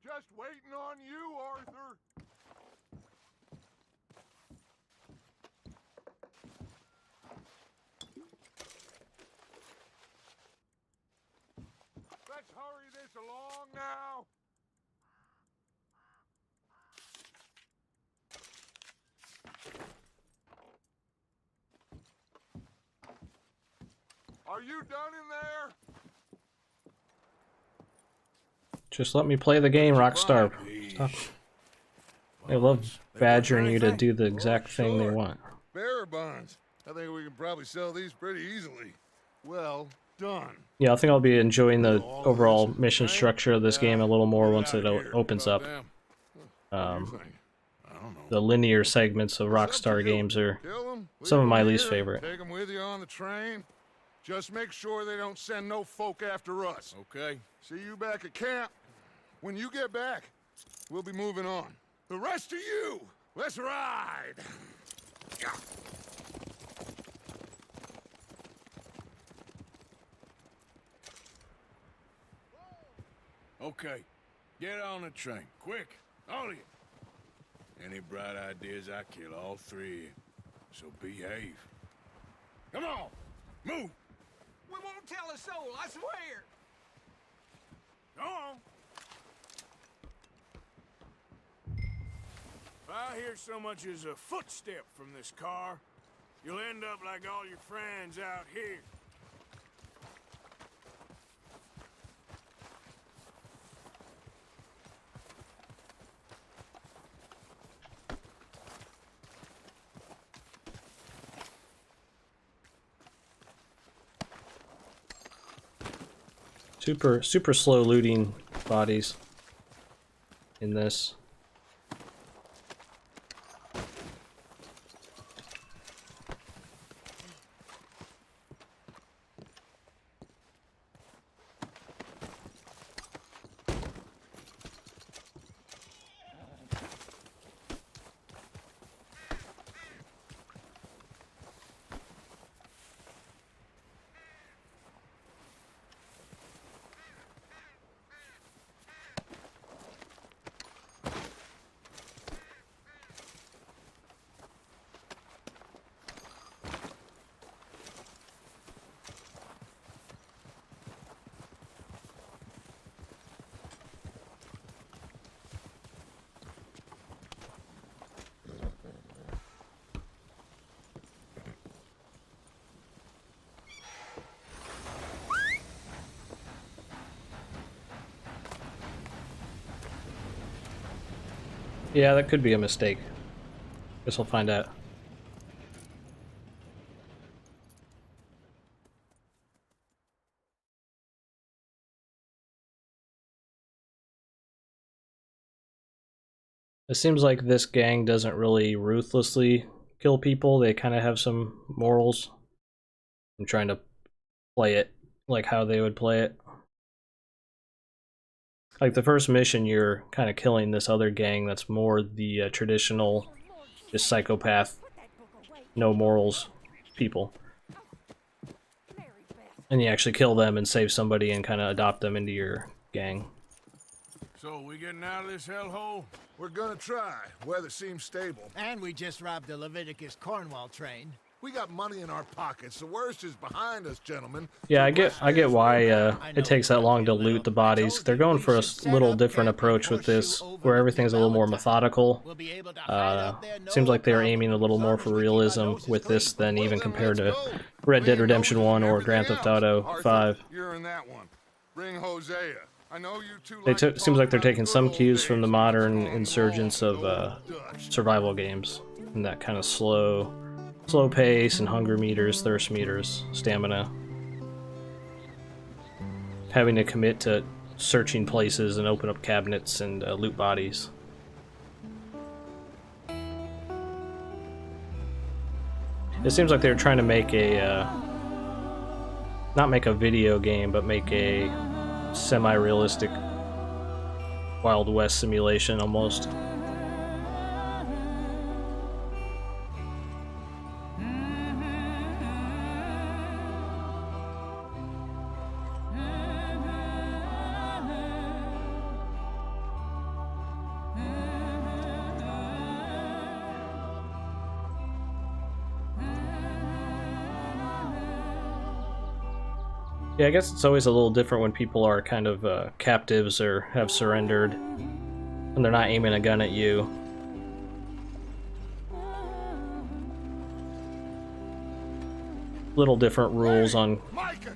Just waiting on you, Arthur. Let's hurry this along now. Are you done in there? Just let me play the game, Rockstar. Stop. They love badgering you to do the exact thing they want. Bearer bonds. I think we can probably sell these pretty easily. Well done. Yeah, I think I'll be enjoying the overall mission structure of this game a little more once it opens up. The linear segments of Rockstar games are some of my least favorite. Take them with you on the train. Just make sure they don't send no folk after us. Okay. See you back at camp. When you get back, we'll be moving on. The rest of you, let's ride. Okay. Get on the train. Quick. All of you. Any bright ideas, I kill all three. So behave. Come on, move. We won't tell a soul, I swear. Go on. If I hear so much as a footstep from this car, you'll end up like all your friends out here. Super slow looting bodies in this. Yeah, that could be a mistake. Guess we'll find out. It seems like this gang doesn't really ruthlessly kill people. They kind of have some morals. I'm trying to play it like how they would play it. Like the first mission, you're kind of killing this other gang that's more the traditional, just psychopath, no morals people. And you actually kill them and save somebody and kind of adopt them into your gang. So, we getting out of this hellhole? We're gonna try. Weather seems stable. And we just robbed the Leviticus Cornwall train. We got money in our pockets. The worst is behind us, gentlemen. Yeah, I get why it takes that long to loot the bodies. They're going for a little different approach with this, where everything's a little more methodical. Seems like they're aiming a little more for realism with this than even compared to Red Dead Redemption 1 or Grand Theft Auto 5. You're in that one. Bring Hosea. I know you two Seems like they're taking some cues from the modern insurgents of survival games, and that kind of slow pace and hunger meters, thirst meters, stamina. Having to commit to searching places and open up cabinets and loot bodies. It seems like they're trying to make a, not make a video game, but make a semi-realistic Wild West simulation almost. Yeah, I guess it's always a little different when people are kind of captives or have surrendered, and they're not aiming a gun at you. Little different rules on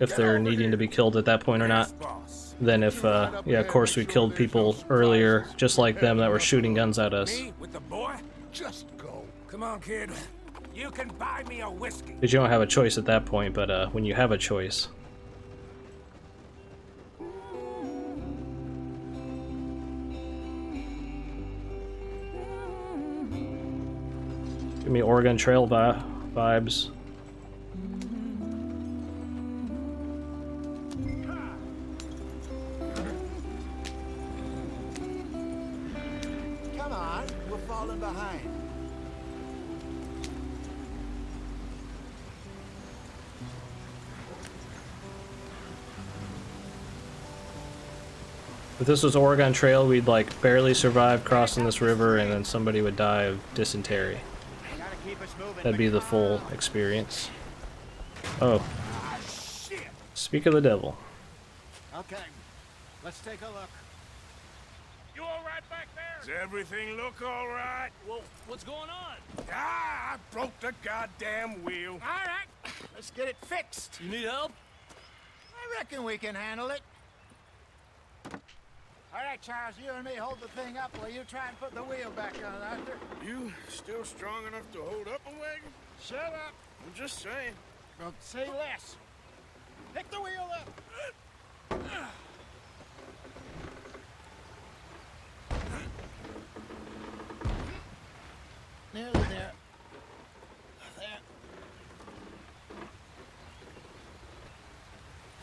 if they're needing to be killed at that point or not, than if, yeah, of course we killed people earlier, just like them that were shooting guns at us. With the boy? Just go. Come on, kid. You can buy me a whiskey. Because you don't have a choice at that point, but when you have a choice... Give me Oregon Trail vibes. Come on, we're falling behind. If this was Oregon Trail, we'd like barely survive crossing this river and then somebody would die of dysentery. Gotta keep us moving. That'd be the full experience. Oh, Ah, shit. speak of the devil. Okay, let's take a look. You all right back there? Does everything look all right? Well, what's going on? Ah, I broke the goddamn wheel. All right, let's get it fixed. You need help? I reckon we can handle it. All right, Charles, you and me hold the thing up while you try and put the wheel back on, Arthur. You still strong enough to hold up a wagon? Shut up. I'm just saying. Well, say less. Pick the wheel up. Nearly there. There.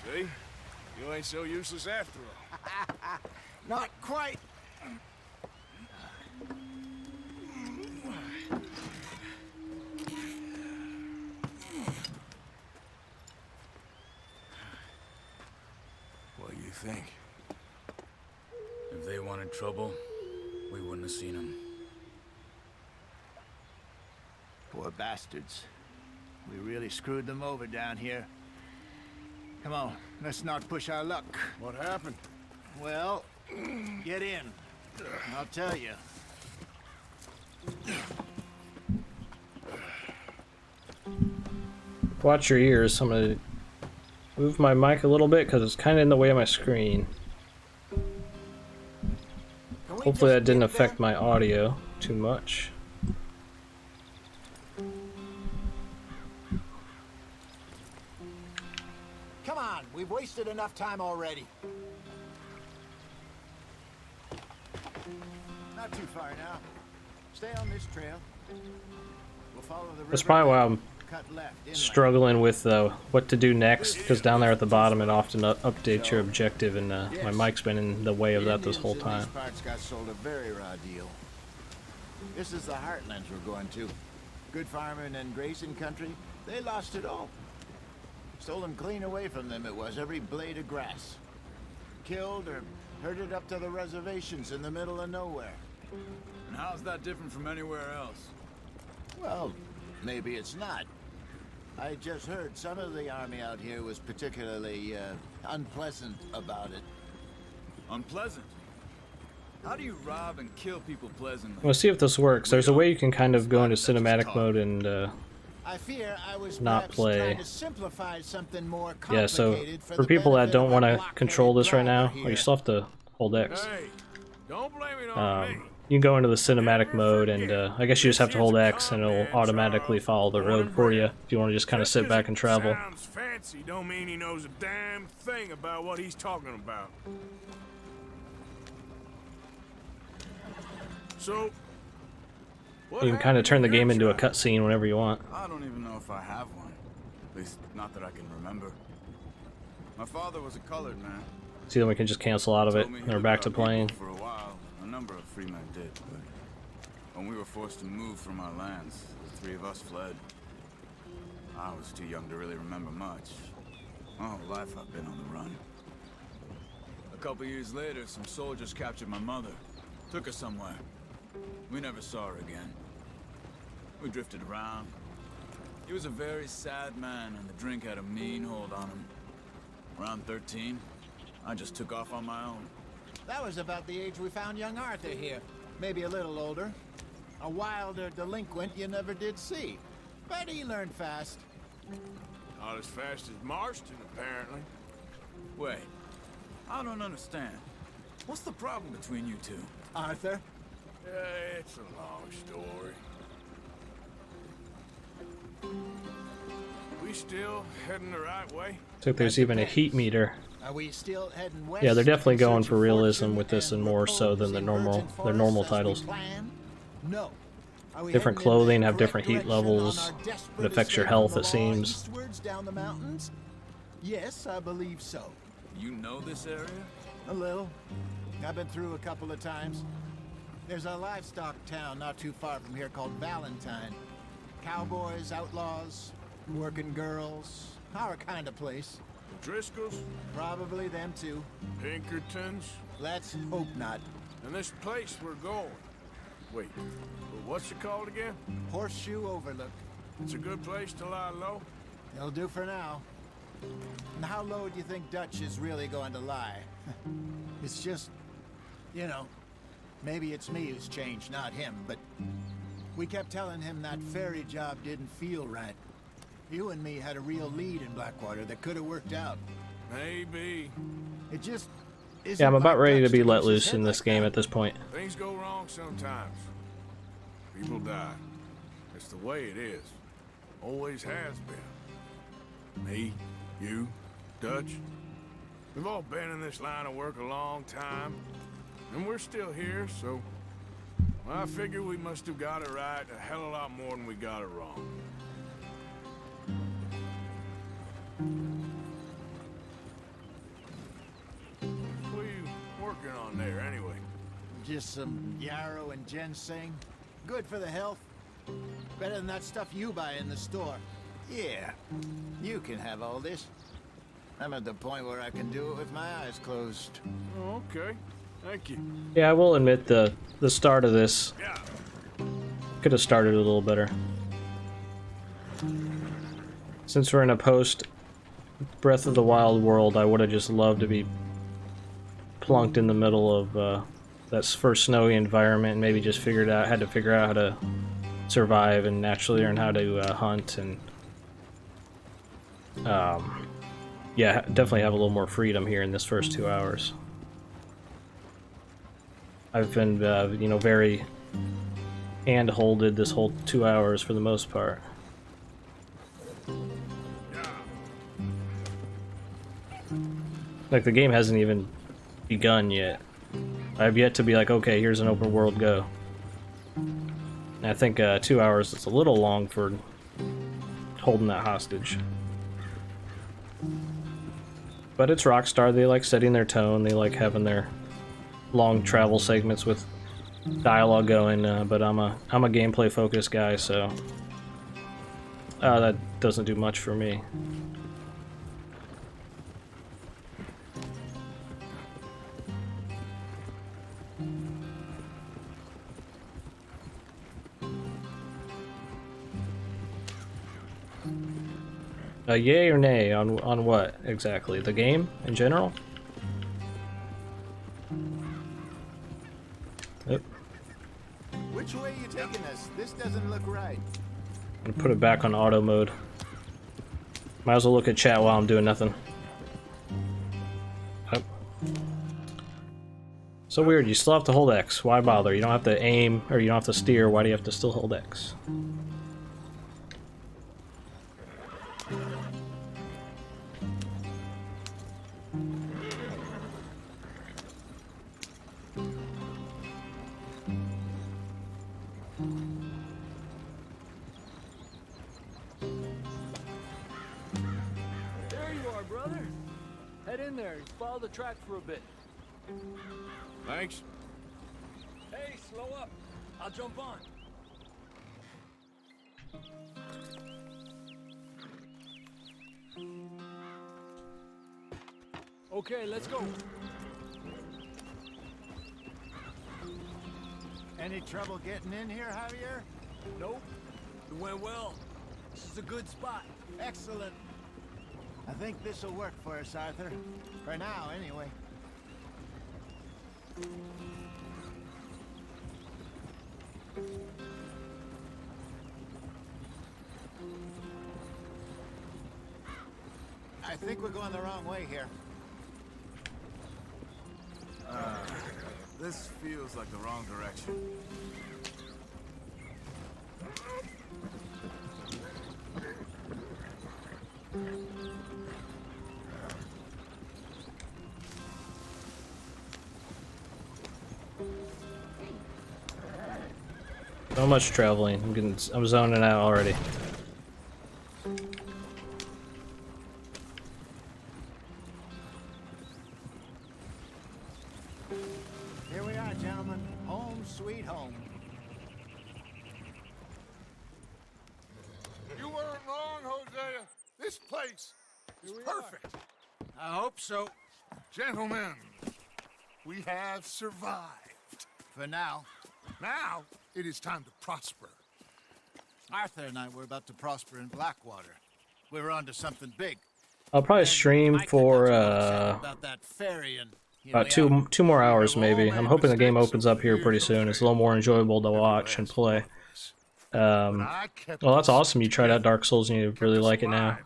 See? You ain't so useless after all. Not quite. What do you think? If they wanted trouble, we wouldn't have seen them. Poor bastards. We really screwed them over down here. Come on, let's not push our luck. What happened? Well, get in. I'll tell you. Watch your ears. I'm gonna move my mic a little bit because it's kind of in the way of my screen. Hopefully that didn't affect my audio too much. Come on, we've wasted enough time already. Not too far now. Stay on this trail. We'll follow the river. That's probably why I'm Cut left, inland. struggling with what to do next, because down there at the bottom it often updates your objective, and my mic's been in the way of that this whole time. These parts got sold a very raw deal. This is the heartlands we're going to. Good farming and grazing country. They lost it all. Stolen clean away from them it was, every blade of grass. Killed or herded up to the reservations in the middle of nowhere. And how's that different from anywhere else? Well, maybe it's not. I just heard some of the army out here was particularly unpleasant about it. Unpleasant? How do you rob and kill people pleasantly? We'll see if this works. There's a way you can kind of go into cinematic mode and I fear I was not perhaps play. trying to simplify something more yeah, so complicated for the people that benefit don't of want our to control this right now, blockheaded well, you driver still have to hold X. Hey, don't blame it on me. You can go into the cinematic mode, and I guess you just have to hold X, and it'll automatically follow the road for you if you want to just kind of sit back and travel. Sounds fancy, don't mean he knows a damn thing about what he's talking about. So, what You can kind of happened turn the in your game into a trial? cutscene whenever you want. I don't even know if I have one. At least, not that I can remember. My father was a colored man. See, then we can just cancel out of it, Told me he and we're looked back at to our people playing. For a while, a number of free men did, but when we were forced to move from our lands, the three of us fled. I was too young to really remember much. My whole life I've been on the run. A couple years later, some soldiers captured my mother, took her somewhere. We never saw her again. We drifted around. He was a very sad man, and the drink had a mean hold on him. Around 13, I just took off on my own. That was about the age we found young Arthur here. Maybe a little older. A wilder delinquent you never did see. But he learned fast. Not as fast as Marston, apparently. Wait, I don't understand. What's the problem between you two? Arthur? It's a long story. We still heading the right way? So there's even a heat meter. Are we still heading west? Yeah, they're definitely in going search for of realism fortune with this, and and more so than the repose in normal virgin their normal forests as we titles. planned? No. Are we Different heading in the clothing have correct different heat direction on levels. our desperate It affects your escape health, from it the law seems. eastwards down the mountains? Yes, I believe so. You know this area? A little. I've been through a couple of times. There's a livestock town not too far from here called Valentine. Cowboys, outlaws, working girls, our kind of place. Driscolls, Probably them too. Pinkertons, Let's hope not. and this place we're going. Wait, what's it called again? Horseshoe Overlook. It's a good place to lie low. It'll do for now. And how low do you think Dutch is really going to lie? It's just, you know, maybe it's me who's changed, not him, but we kept telling him that ferry job didn't feel right. You and me had a real lead in Blackwater that could have worked out. Maybe. It just isn't. Yeah, I'm about like ready to Dutch be lose let his loose head in this like game that. at this point. Things go wrong sometimes. People die. It's the way it is. Always has been. Me, you, Dutch. We've all been in this line of work a long time. And we're still here, so... well, I figure we must have got it right a hell of a lot more than we got it wrong. What are you working on there, anyway? Just some yarrow and ginseng. Good for the health. Better than that stuff you buy in the store. Yeah, you can have all this. I'm at the point where I can do it with my eyes closed. Oh, okay. Thank you. Yeah, I will admit the start of this Yeah. could have started a little better. Since we're in a post Breath of the Wild world, I would have just loved to be plunked in the middle of that first snowy environment and maybe just had to figure out how to survive and naturally learn how to hunt and yeah, definitely have a little more freedom here in this first 2 hours. I've been you know, very hand-holded this whole 2 hours for the most part. Like, the game hasn't even begun yet. I've yet to be like, okay, here's an open world, go. And I think 2 hours is a little long for holding that hostage. But it's Rockstar, they like setting their tone, they like having their long travel segments with dialogue going, but I'm a gameplay focused guy, so that doesn't do much for me. Yay or nay on what exactly? The game in general? Yep. Which way are you taking us? This doesn't look right. I'm gonna put it back on auto mode. Might as well look at chat while I'm doing nothing. Oh. So weird, you still have to hold X. Why bother? You don't have to aim, or you don't have to steer. Why do you have to still hold X? There you are, brother. Head in there. Follow the track for a bit. Thanks. Hey, slow up. I'll jump on. Okay, let's go. Any trouble getting in here, Javier? Nope. It went well. This is a good spot. Excellent. I think this will work for us, Arthur. For now, anyway. I think we're going the wrong way here. This feels like the wrong direction. So much traveling. I'm zoning out already. Here we are, gentlemen. Home sweet home. You weren't wrong, Hosea. This place is perfect. I hope so. Gentlemen, we have survived. For now. Now, it is time to prosper. Arthur and I were about to prosper in Blackwater. We were onto something big. I'll probably stream for About that ferry and about two more hours maybe. I'm hoping the game opens up here pretty soon. It's a little more enjoyable to watch and play. Well, that's awesome. You tried out Dark Souls and you really like it now.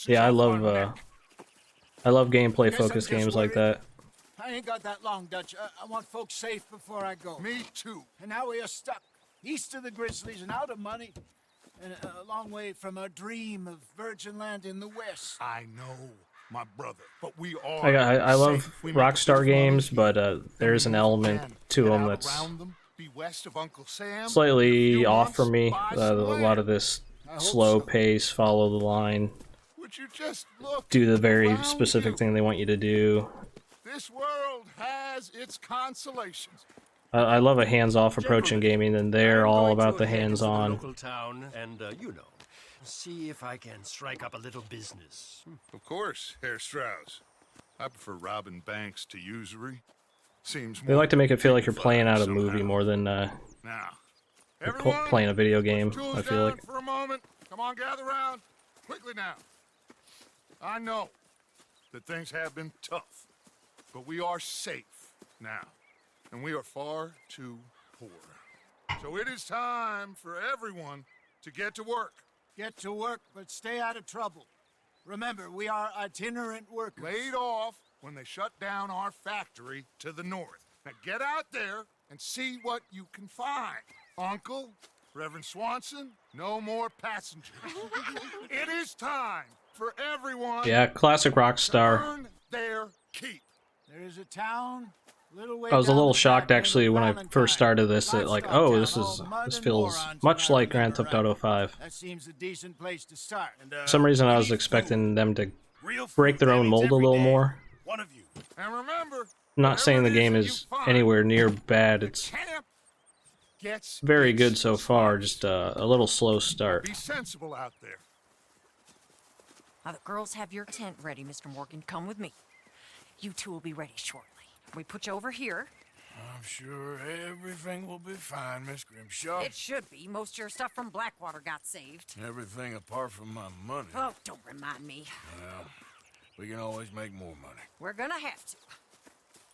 Yeah, I love gameplay focused games like that. I ain't got that long, Dutch. I want folks safe before I go. Me too. And now we are stuck east of the Grizzlies and out of money, and a long way from our dream of virgin land in the west. I know, my brother, but we are. I love Rockstar games, but there's an element to them that's slightly off for me. A lot of this slow pace, follow the line, do the very specific thing they want you to do. This world has its consolations. I love a hands-off approach in gaming, and they're all about the hands-on. Local town and, see if I can strike up a little business. Of course, Herr Strauss. I prefer robbing banks to usury. Seems They like to make it feel like you're playing out a movie more than now, playing a video game, I feel like. For a moment. Come on, gather round. Quickly now. I know that things have been tough, but we are safe now, and we are far too poor. So it is time for everyone to get to work. Get to work, but stay out of trouble. Remember, we are itinerant workers. Laid off when they shut down our factory to the north. Now get out there and see what you can find. Uncle, Reverend Swanson, no more passengers. It is time for everyone. Yeah, classic Rockstar. To earn their keep. There is a town, little way I was a down little the shocked track actually named when I Valentine. first started this. That like, Livestock oh, town. this Mud feels and morons much when I like Grand remember Theft Auto right. 5. That seems a decent place to start. And, For some reason, I was expecting them to break their own mold a little more. One of you. And remember, I'm not saying the game is anywhere near bad. It's camp gets very good so far. Just a little slow start. Be sensible out there. Now the girls have your tent ready, Mr. Morgan. Come with me. You two will be ready shortly. We put you over here. I'm sure everything will be fine, Miss Grimshaw. It should be. Most of your stuff from Blackwater got saved. Everything apart from my money. Oh, don't remind me. Well, we can always make more money. We're gonna have to.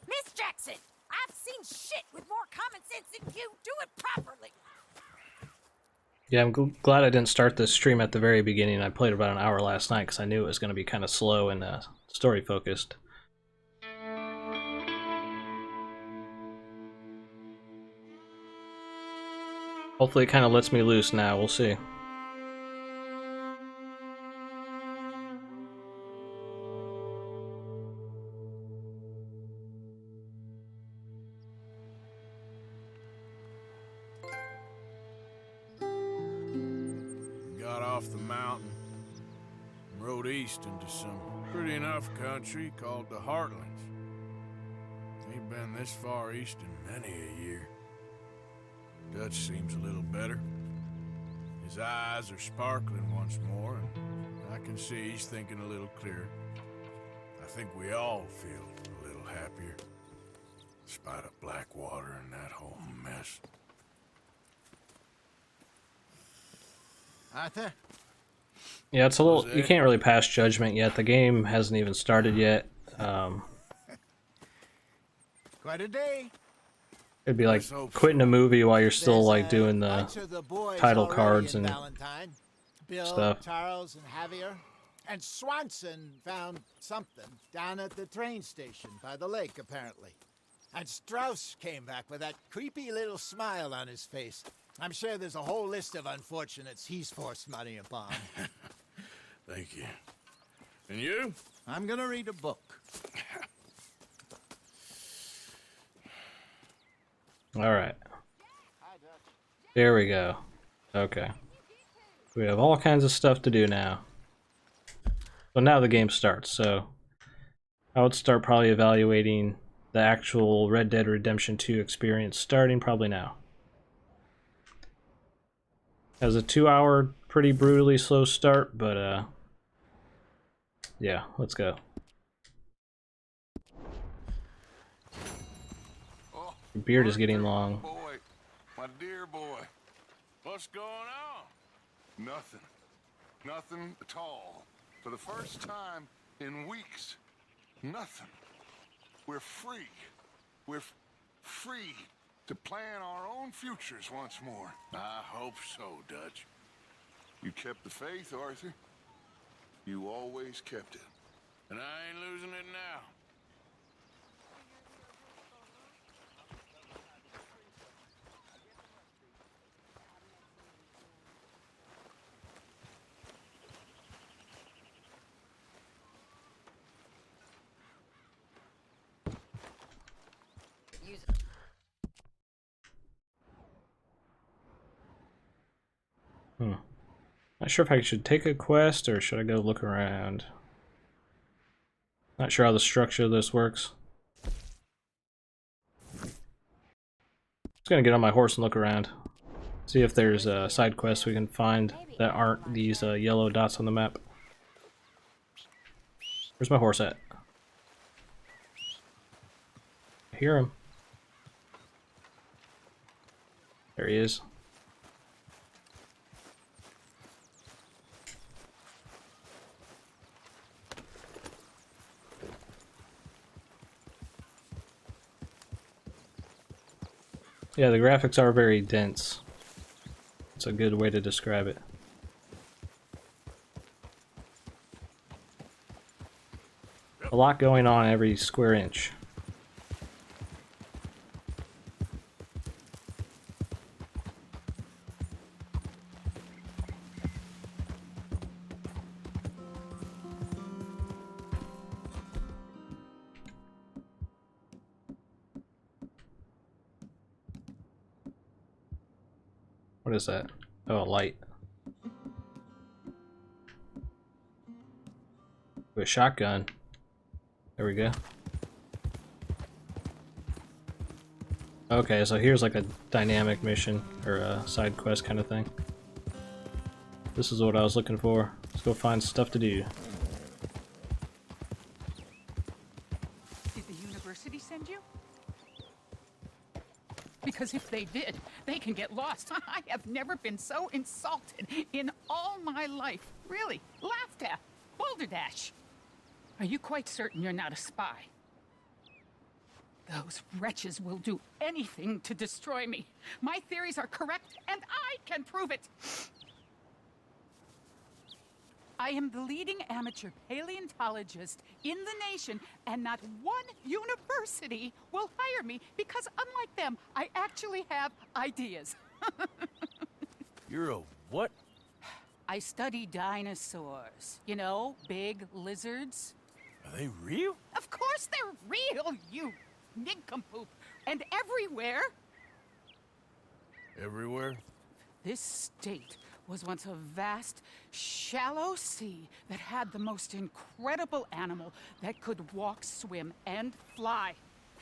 Miss Jackson, I've seen shit with more common sense than you. Do it properly. Yeah, I'm glad I didn't start this stream at the very beginning. I played about an hour last night because I knew it was going to be kind of slow and story focused. Hopefully it kind of lets me loose now, we'll see. Got off the mountain, rode east into some pretty enough country called the Heartlands. Ain't been this far east in many a year. Dutch seems a little better. His eyes are sparkling once more, and I can see he's thinking a little clearer. I think we all feel a little happier, in spite of Blackwater and that whole mess. Arthur? Yeah, it's a little. You can't really pass judgment yet. The game hasn't even started yet. Quite a day. It'd be like quitting a movie while you're still like doing the title cards and Bill, stuff. Charles, and Javier. And Swanson found something down at the train station by the lake, apparently. And Strauss came back with that creepy little smile on his face. I'm sure there's a whole list of unfortunates he's forced money upon. Thank you. And you? I'm gonna read a book. Alright. There we go. Okay. We have all kinds of stuff to do now. So now the game starts, so I would start probably evaluating the actual Red Dead Redemption 2 experience starting probably now. Has a 2-hour pretty brutally slow start, but yeah, let's go. Your beard is getting long. Boy, my dear boy. What's going on? Nothing. Nothing at all. For the first time in weeks. Nothing. We're free. We're free to plan our own futures once more. I hope so, Dutch. You kept the faith, Arthur. You always kept it. And I ain't losing it now. Not sure if I should take a quest or should I go look around. Not sure how the structure of this works. Just gonna get on my horse and look around. See if there's side quests we can find that aren't these yellow dots on the map. Where's my horse at? I hear him. There he is. Yeah, the graphics are very dense. It's a good way to describe it. A lot going on every square inch. What is that? Oh, a light. With a shotgun. There we go. Okay, so here's like a dynamic mission or a side quest kind of thing. This is what I was looking for. Let's go find stuff to do. Did the university send you? Because if they did, they can get lost. I have never been so insulted in all my life. Really, laughed at. Balderdash. Are you quite certain you're not a spy? Those wretches will do anything to destroy me. My theories are correct, and I can prove it. I am the leading amateur paleontologist in the nation, and not one university will hire me because, unlike them, I actually have ideas. You're a what? I study dinosaurs. You know, big lizards. Are they real? Of course they're real, you nincompoop. And everywhere. Everywhere? This state was once a vast, shallow sea that had the most incredible animal that could walk, swim, and fly.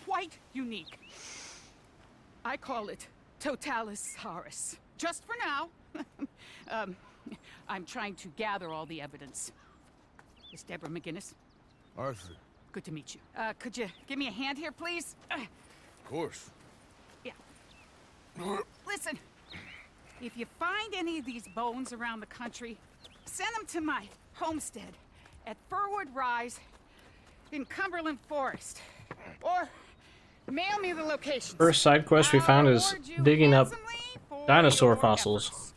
Quite unique. I call it Totalisaurus. Just for now. I'm trying to gather all the evidence. Miss Deborah McGinnis. Arthur. Good to meet you. Could you give me a hand here, please? Of course. Yeah. Listen. If you find any of these bones around the country, send them to my homestead at Furwood Rise in Cumberland Forest. Or mail me the location. First side quest we found is digging up dinosaur fossils.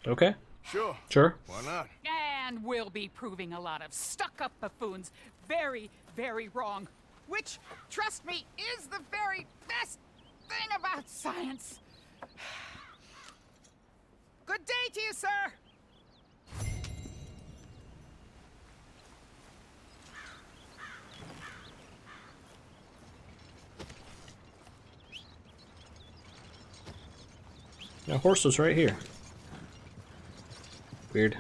Okay? Sure. Sure. Why not? And we'll be proving a lot of stuck-up buffoons very, very wrong. Which, trust me, is the very best thing about science. Good day to you, sir! The horse was right here. Weird.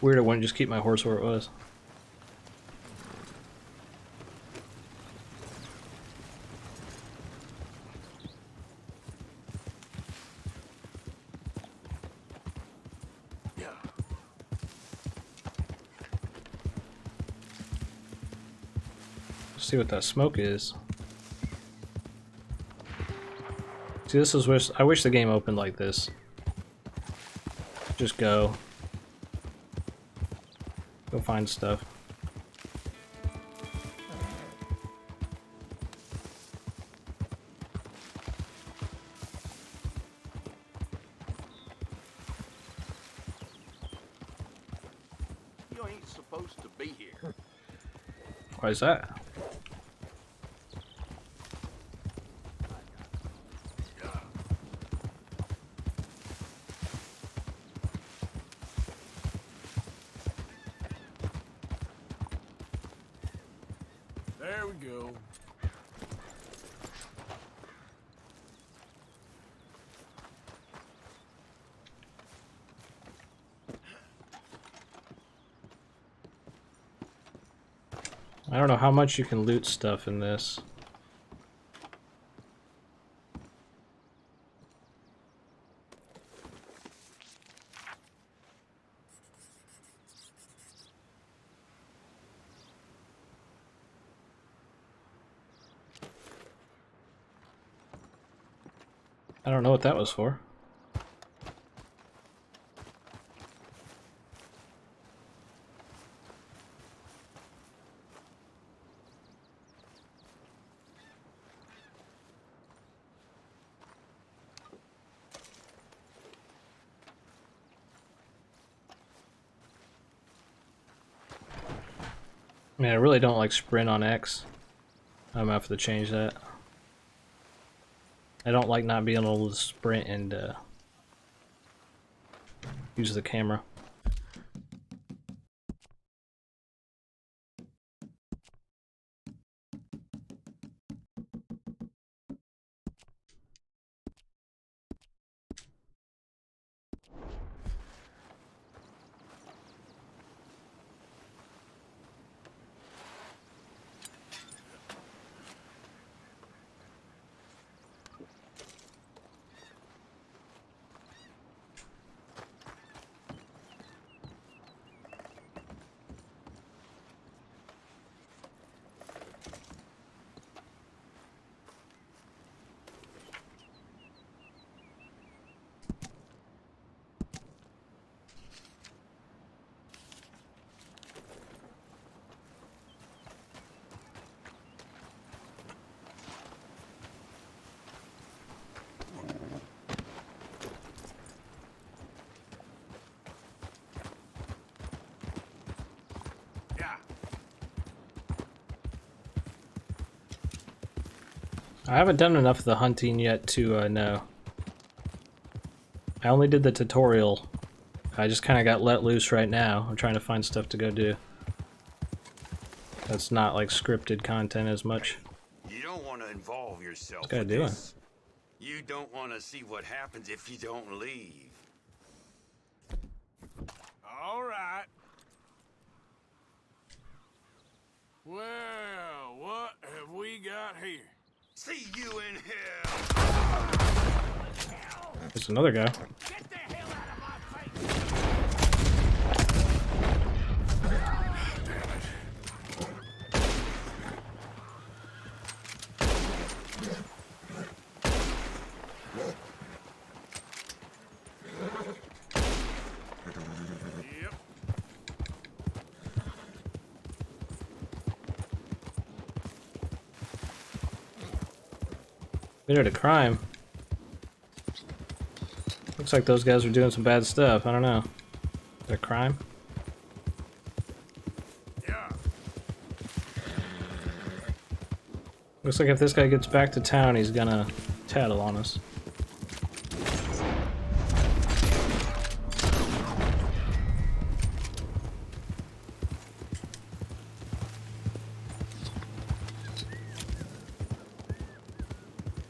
Weird I wouldn't just keep my horse where it was. See what that smoke is. See, this is I wish the game opened like this. Just go. Go find stuff. You ain't supposed to be here. Why is that? There we go. I don't know how much you can loot stuff in this. I don't know what that was for. Man, I really don't like sprint on X. I'm gonna have to change that. I don't like not being able to sprint and use the camera. I haven't done enough of the hunting yet to know. I only did the tutorial. I just kind of got let loose right now. I'm trying to find stuff to go do. That's not like scripted content as much. You don't want to involve yourself What's this guy with doing? this. You don't want to see what happens if you don't leave. All right. Well, what have we got here? See you in hell. There's another guy. Get the hell out of my face! Yep. Committed a crime. Looks like those guys were doing some bad stuff. I don't know. Is that a crime? Yeah. Looks like if this guy gets back to town, he's gonna tattle on us.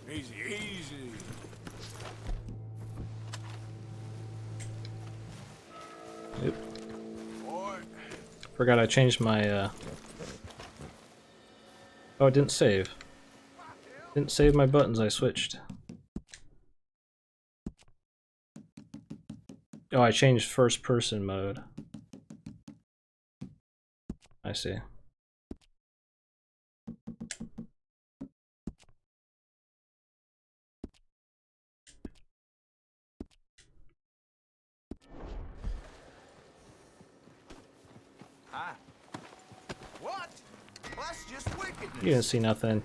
Easy, easy. Yep. Boy. Forgot I changed my Oh, it didn't save. Didn't save my buttons, I switched. Oh, I changed first person mode. I see. That's just wickedness. You didn't see nothing.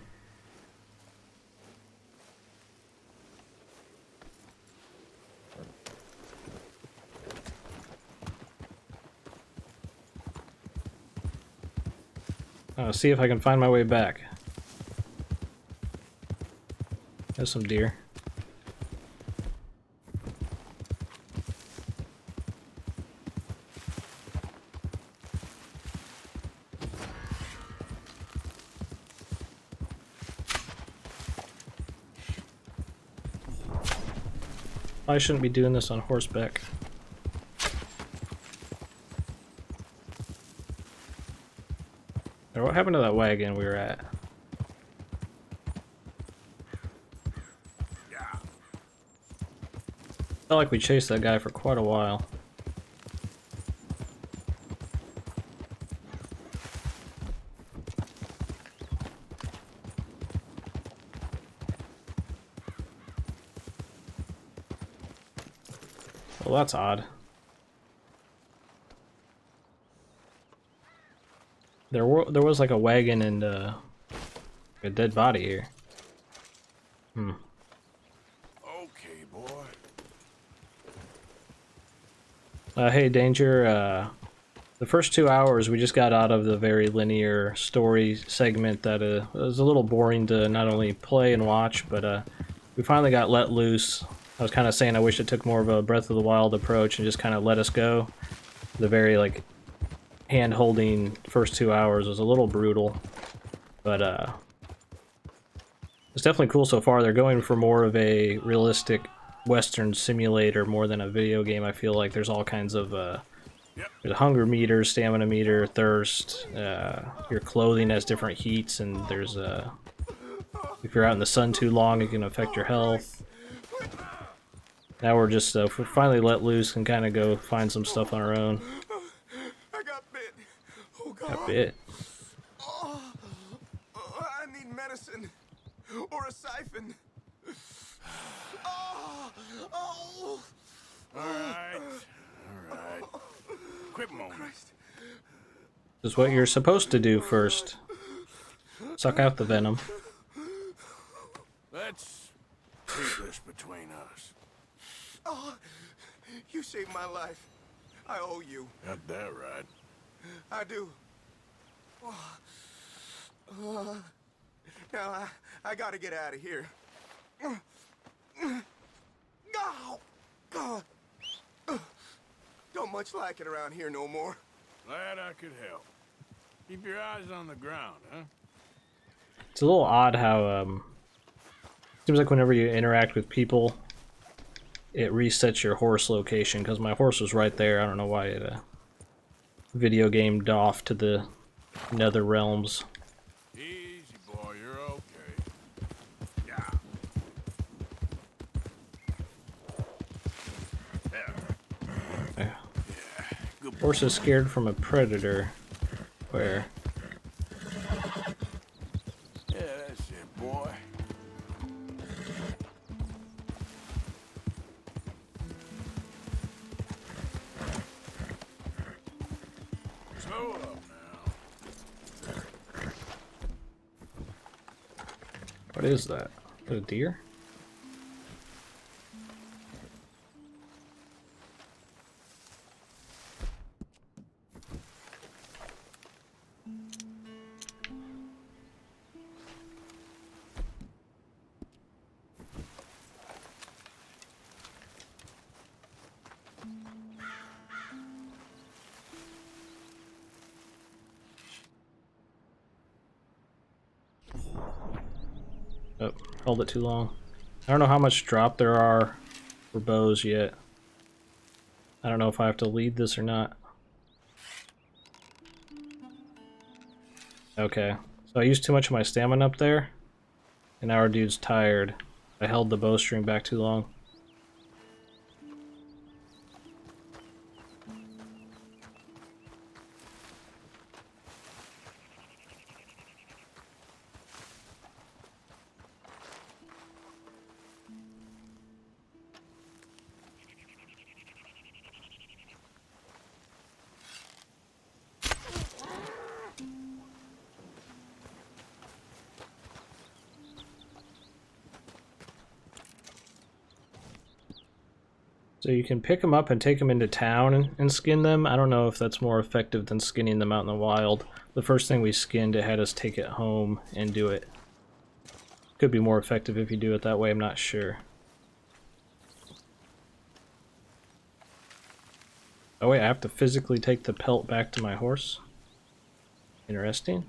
See if I can find my way back. There's some deer. I shouldn't be doing this on horseback. What happened to that wagon we were at? Felt like we chased that guy for quite a while. Well, that's odd. There was like a wagon and a dead body here. Okay, boy. Hey, Danger. The first 2 hours we just got out of the very linear story segment that was a little boring to not only play and watch, but we finally got let loose. I was kind of saying I wish it took more of a Breath of the Wild approach and just kind of let us go. The very like hand-holding first 2 hours was a little brutal, but it's definitely cool so far. They're going for more of a realistic Western simulator more than a video game. I feel like there's all kinds of there's a hunger meter, stamina meter, thirst. Your clothing has different heats, and there's if you're out in the sun too long, it can affect your health. Now we're just finally let loose and kind of go find some stuff on our own. I got bit. Oh God. Got bit. I need medicine or a siphon. All right. Quit moaning. This is what you're supposed to do first. Suck out the venom. Let's keep this between us. Oh, you saved my life. I owe you. Got that right. I do. Now I gotta get out of here. No! God. Don't much like it around here no more. Glad I could help. Keep your eyes on the ground, huh? It's a little odd how seems like whenever you interact with people, it resets your horse location, because my horse was right there. I don't know why it video gamed off to the nether realms. Easy, boy. You're okay. Yeah. There. Good boy. Horse is scared from a predator. Where? Yeah, that's it, boy. Slow up now. What is that? Is that a deer? Oh, held it too long. I don't know how much drop there are for bows yet. I don't know if I have to lead this or not. Okay, so I used too much of my stamina up there, and now our dude's tired. I held the bowstring back too long. So you can pick them up and take them into town and skin them. I don't know if that's more effective than skinning them out in the wild. The first thing we skinned, it had us take it home and do it. Could be more effective if you do it that way, I'm not sure. Oh wait, I have to physically take the pelt back to my horse? Interesting.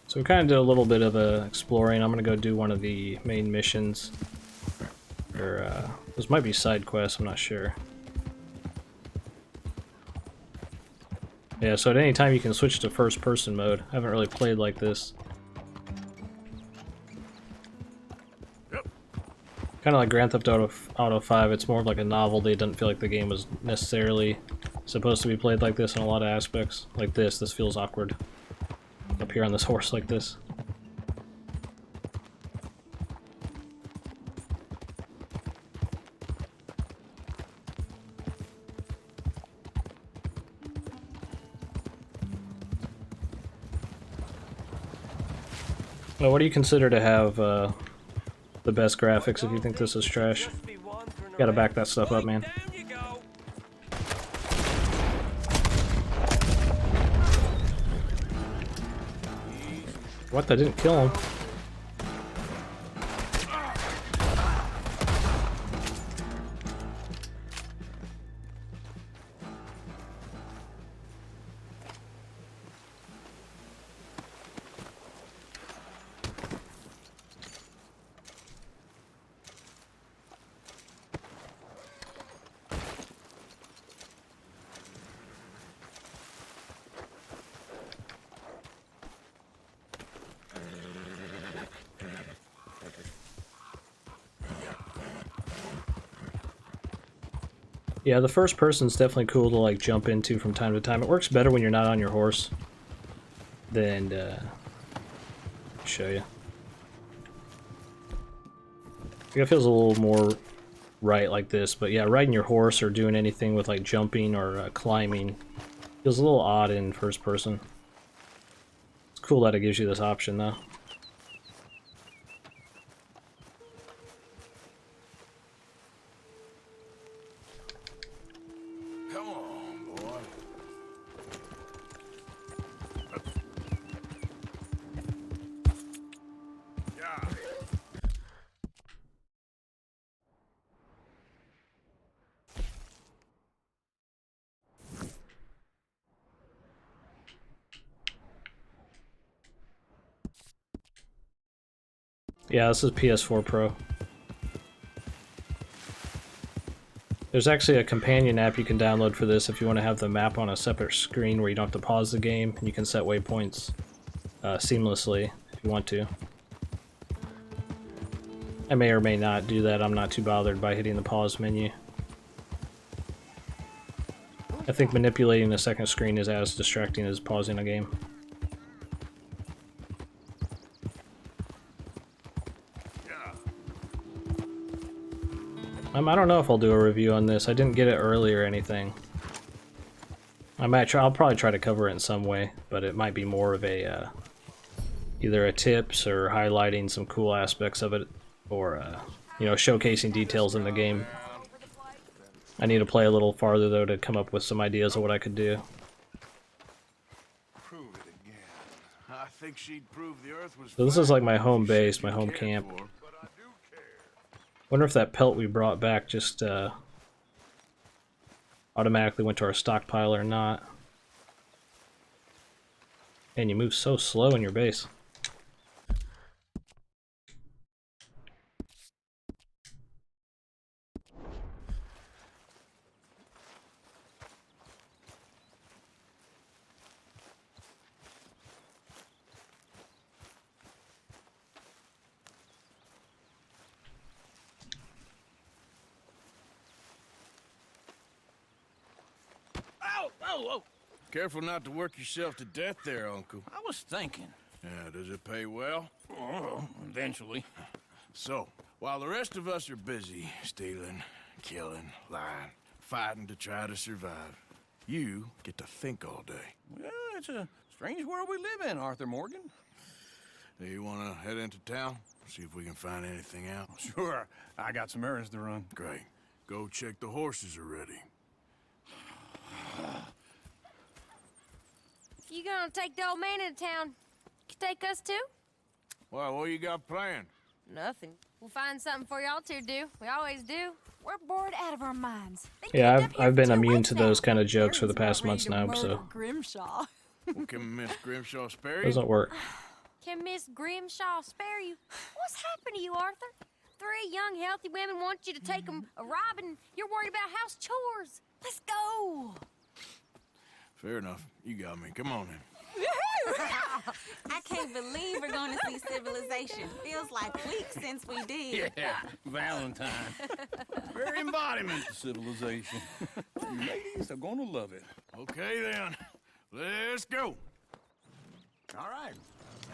So we kind of did a little bit of exploring. I'm going to go do one of the main missions. Or, this might be side quests, I'm not sure. Yeah, so at any time you can switch to first person mode. I haven't really played like this. Kind of like Grand Theft Auto 5, it's more of like a novelty. It doesn't feel like the game was necessarily supposed to be played like this in a lot of aspects. Like this feels awkward. Up here on this horse like this. Well, what do you consider to have the best graphics if you think this is trash? Gotta back that stuff up, man. What? That didn't kill him. Yeah, the first person's definitely cool to like jump into from time to time. It works better when you're not on your horse. Then show you. I think it feels a little more right like this, but yeah, riding your horse or doing anything with like jumping or climbing feels a little odd in first person. It's cool that it gives you this option though. Yeah, this is PS4 Pro. There's actually a companion app you can download for this if you want to have the map on a separate screen where you don't have to pause the game, and you can set waypoints seamlessly if you want to. I may or may not do that. I'm not too bothered by hitting the pause menu. I think manipulating the second screen is as distracting as pausing a game. I don't know if I'll do a review on this. I didn't get it early or anything. I'll probably try to cover it in some way, but it might be more of a either a tips or highlighting some cool aspects of it, or you know, showcasing details in the game. I need to play a little farther though to come up with some ideas of what I could do. Prove it again. I think she'd prove the Earth was So this is like my home base, my home camp. Wonder if that pelt we brought back just automatically went to our stockpile or not. And you move so slow in your base. whoa. Careful not to work yourself to death there, Uncle. I was thinking. Yeah, does it pay well? Oh, eventually. So, while the rest of us are busy stealing, killing, lying, fighting to try to survive, you get to think all day. Well, it's a strange world we live in, Arthur Morgan. Do you want to head into town? See if we can find anything out? Sure. I got some errands to run. Great. Go check the horses are ready. If you gonna take the old man into town, you can take us too? Well, what you got planned? Nothing. We'll find something for y'all to do. We always do. We're bored out of our minds. Yeah, I've been immune to those kind of jokes for the past months now, so Grimshaw. Well, can Miss Grimshaw spare you? doesn't work. Can Miss Grimshaw spare you? What's happened to you, Arthur? 3 young, healthy women want you to take them a robbing. You're worried about house chores. Let's go. Fair enough. You got me. Come on then. I can't believe we're going to see civilization. Feels like weeks since we did. Yeah, Valentine. Very embodiment of civilization. You ladies are going to love it. Okay then. Let's go. All right.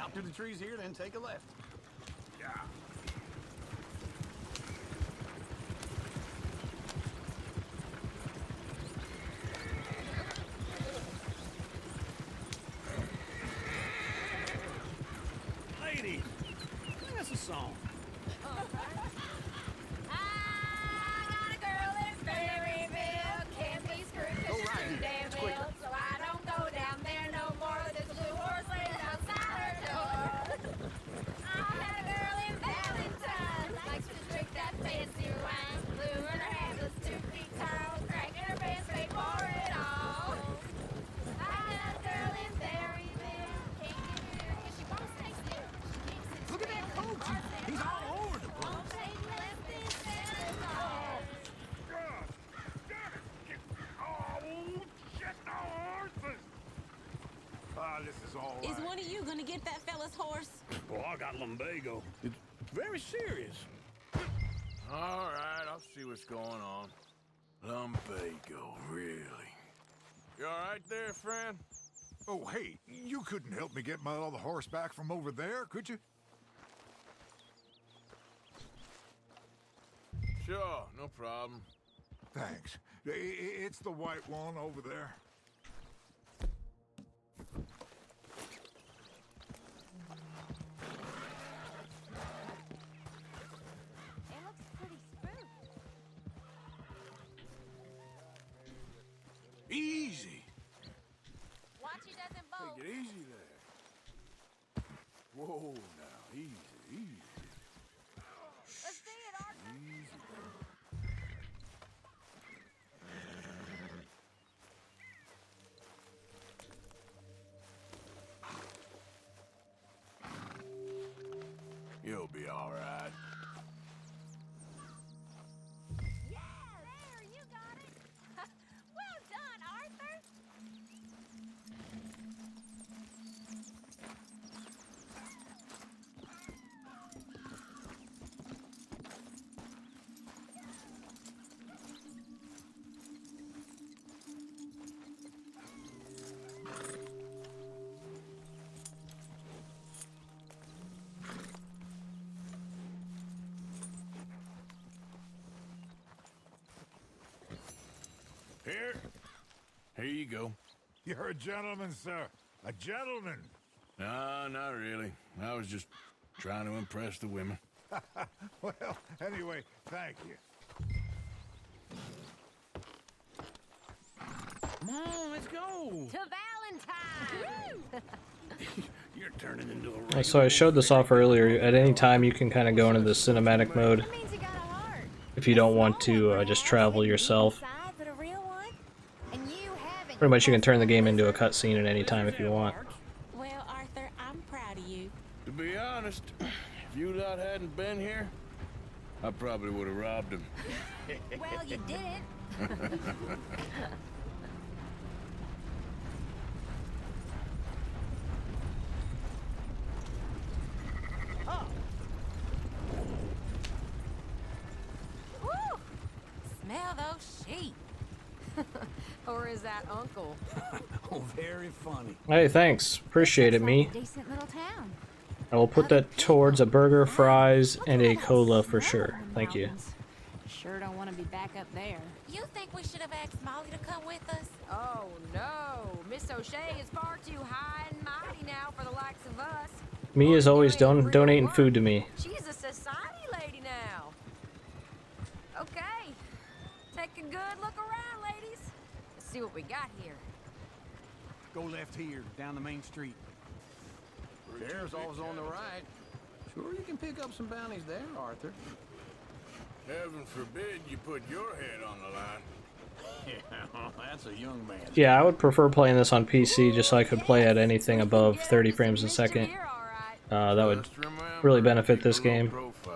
Out to the trees here, then take a left. Yeah. Ladies, sing us a song. This is all Is one of you going to get that fella's horse? Well, I got lumbago. It's very serious. All right, I'll see what's going on. Lumbago, really? You all right there, friend? Oh, hey, you couldn't help me get my other horse back from over there, could you? Sure, no problem. Thanks. It's the white one over there. Easy. Watch he doesn't bolt. Take it easy there. Whoa, now, easy, easy. Let's see it, Arthur. Easy. You'll be all right. Here you go. You're a gentleman, sir. A gentleman. No, not really. I was just trying to impress the women. Well, anyway, thank you. Come on, let's go. To Valentine. You're turning into a So I showed this off earlier. At any time, you can kind of go into the cinematic mode if you don't want to just travel yourself. Pretty much, you can turn the game into a cutscene at any time if you want. Well, Arthur, I'm proud of you. To be honest, if you lot hadn't been here, I probably would have robbed him. Well, you didn't. Smell those sheep. Or is that Uncle? Oh, very funny. Hey, thanks. Appreciate it, me. Decent little town. I will put that towards a burger, fries, and a cola for sure. Thank you. Sure don't want to be back up there. You think we should have asked Molly to come with us? Oh, no. Miss O'Shea is far too high and mighty now for the likes of us. Me is always donating food to me. She's a society lady now. Okay. Take a good look around, ladies. Let's see what we got here. Go left here, down the main street. Sheriff's always on the right. Sure, you can pick up some bounties there, Arthur. Heaven forbid you put your head on the line. Yeah, that's a young man. Yeah, I would prefer playing this on PC just so I could play at anything above 30 frames a second. That would really benefit this game.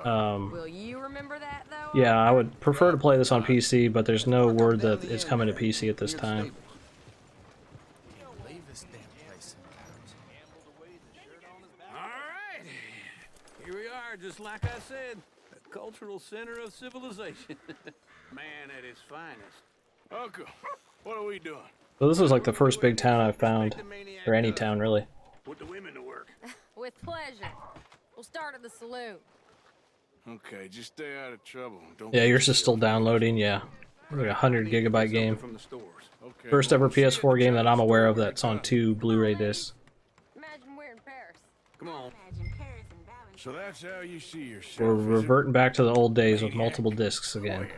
Will you remember that, though? Yeah, I would prefer to play this on PC, but there's no word that it's coming to PC at this time. Alright, here we are, just like I said. A cultural center of civilization. Man at his finest. Uncle, what are we doing? So this is like the first big town I've found, or any town really. Put the women to work. With pleasure. We'll start at the saloon. Okay, just stay out of trouble. Don't Yeah, yours is still downloading, yeah. Like a 100 GB game. Okay, First ever PS4 game that I'm aware of that's on 2 Blu-ray discs. Imagine we're in Paris. Come on. So that's how you see yourself. We're is it? reverting back to the old days with multiple discs again.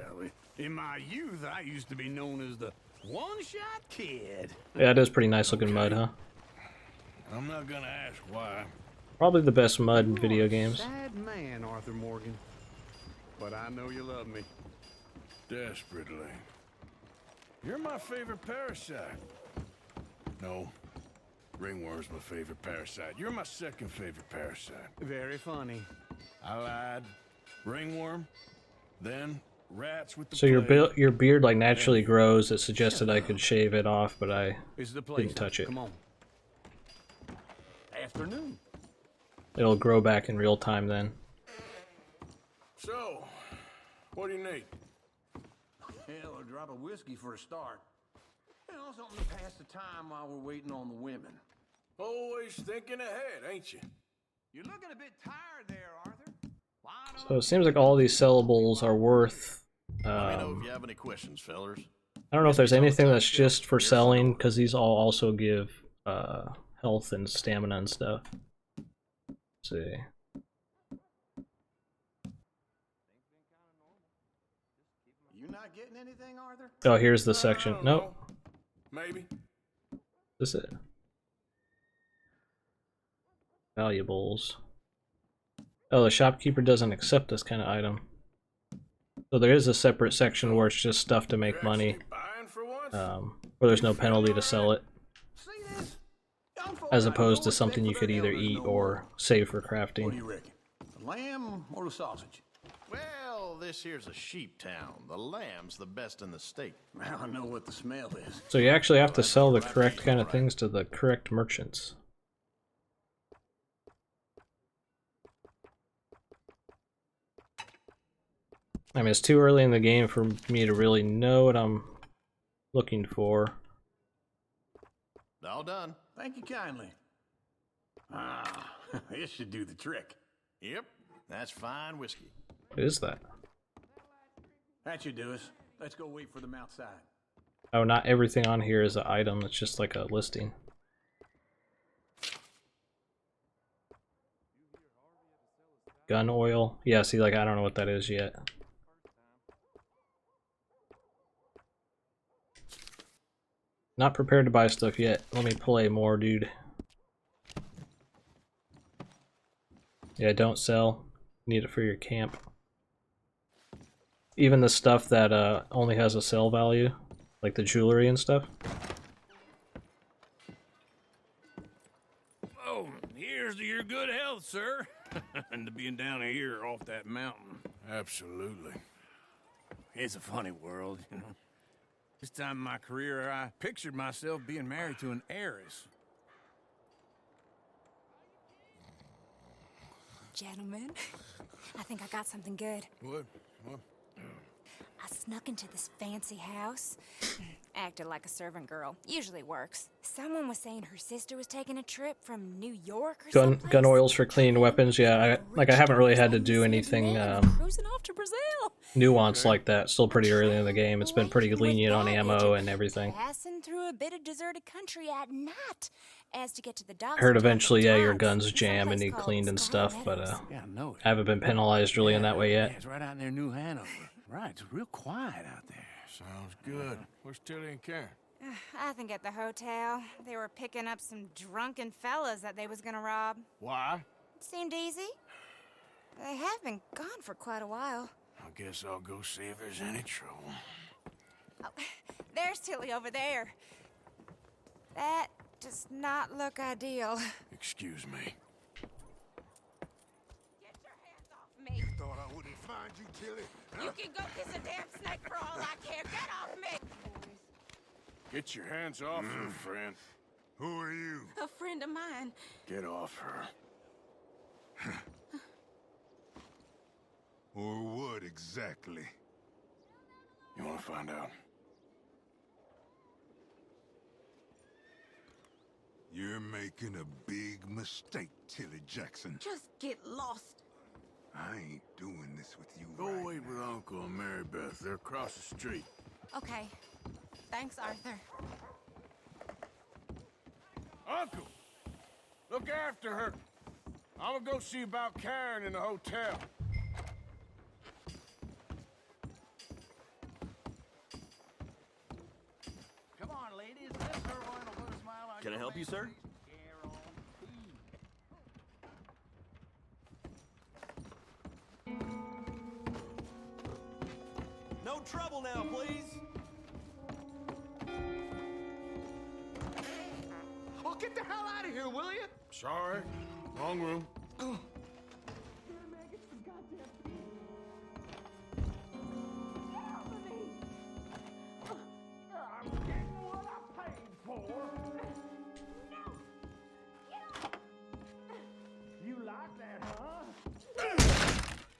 In my youth, I used to be known as the one-shot kid. Yeah, it is pretty nice looking mud, huh? I'm not gonna ask why. Probably the best mud in video games. Sad man, Arthur Morgan. But I know you love me. Desperately. You're my favorite parasite. No. Ringworm's my favorite parasite. You're my second favorite parasite. Very funny. I lied. Ringworm. Then rats with the So plague. your beard like naturally grows. It suggested I could shave it off, but I Is the place. didn't touch it. Come on. Afternoon. It'll grow back in real time then. So, what do you need? Hell, a drop of whiskey for a start. You know, something to pass the time while we're waiting on the women. Always thinking ahead, ain't you? You're looking a bit tired there, Arthur. So it seems like all these sellables are worth. Let me know if you have any questions, fellers. I don't know if there's anything that's just for selling, because these all also give health and stamina and stuff. Let's see. You not getting anything, Arthur? Oh, here's the section. Nope. Maybe. This is it. Valuables. Oh, the shopkeeper doesn't accept this kind of item. So there is a separate section where it's just stuff to make money. Where there's no penalty to sell it. As opposed to something you could either eat or save for crafting. What do you reckon? The lamb or the sausage? Well, this here's a sheep town. The lamb's the best in the state. I know what the smell is. So you actually have to sell the correct kind of things to the correct merchants. I mean, it's too early in the game for me to really know what I'm looking for. All done. Thank you kindly. Ah, this should do the trick. Yep, that's fine whiskey. What is that? That should do us. Let's go wait for them outside. Oh, not everything on here is an item. It's just like a listing. Gun oil. Yeah, see, like, I don't know what that is yet. Not prepared to buy stuff yet. Let me play more, dude. Yeah, don't sell. Need it for your camp. Even the stuff that only has a sell value, like the jewelry and stuff. Oh, here's to your good health, sir. And to being down here off that mountain. Absolutely. It's a funny world, you know. This time in my career, I pictured myself being married to an heiress. Gentlemen, I think I got something good. What? I snuck into this fancy house. Acted like a servant girl. Usually works. Someone was saying her sister was taking a trip from New York or something. Gun oils for cleaning weapons. Yeah, I haven't really had to do anything Cruising off to Brazil. nuanced like that. Still pretty early in the game. It's been pretty lenient on ammo and everything. Passing through a bit of deserted country at night. As to get to the docks. I heard eventually, yeah, your guns jam and need cleaned and stuff, but Yeah, I know it. I haven't been penalized really in that way Yeah, yet. it's right out near New Hanover. Right, it's real quiet out there. Sounds good. Where's Tilly and Karen? I think at the hotel. They were picking up some drunken fellas that they was gonna rob. Why? Seemed easy. They have been gone for quite a while. I guess I'll go see if there's any trouble. Oh, there's Tilly over there. That does not look ideal. Excuse me. Me. Thought I wouldn't find you, Tilly. You can go kiss a damn snake for all I care. Get off me! Get your hands off her, friend. Who are you? A friend of mine. Get off her. Or what exactly? You want to find out? You're making a big mistake, Tilly Jackson. Just get lost. I ain't doing this with you. Go wait with Uncle and Mary Beth. They're across the street. Okay. Thanks, Arthur. Uncle! Look after her. I'm gonna go see about Karen in the hotel. Come on, ladies. Let's her one to put a smile on Can I help you, sir? No trouble now, please. Oh, get the hell out of here, will you? Sorry. Wrong room.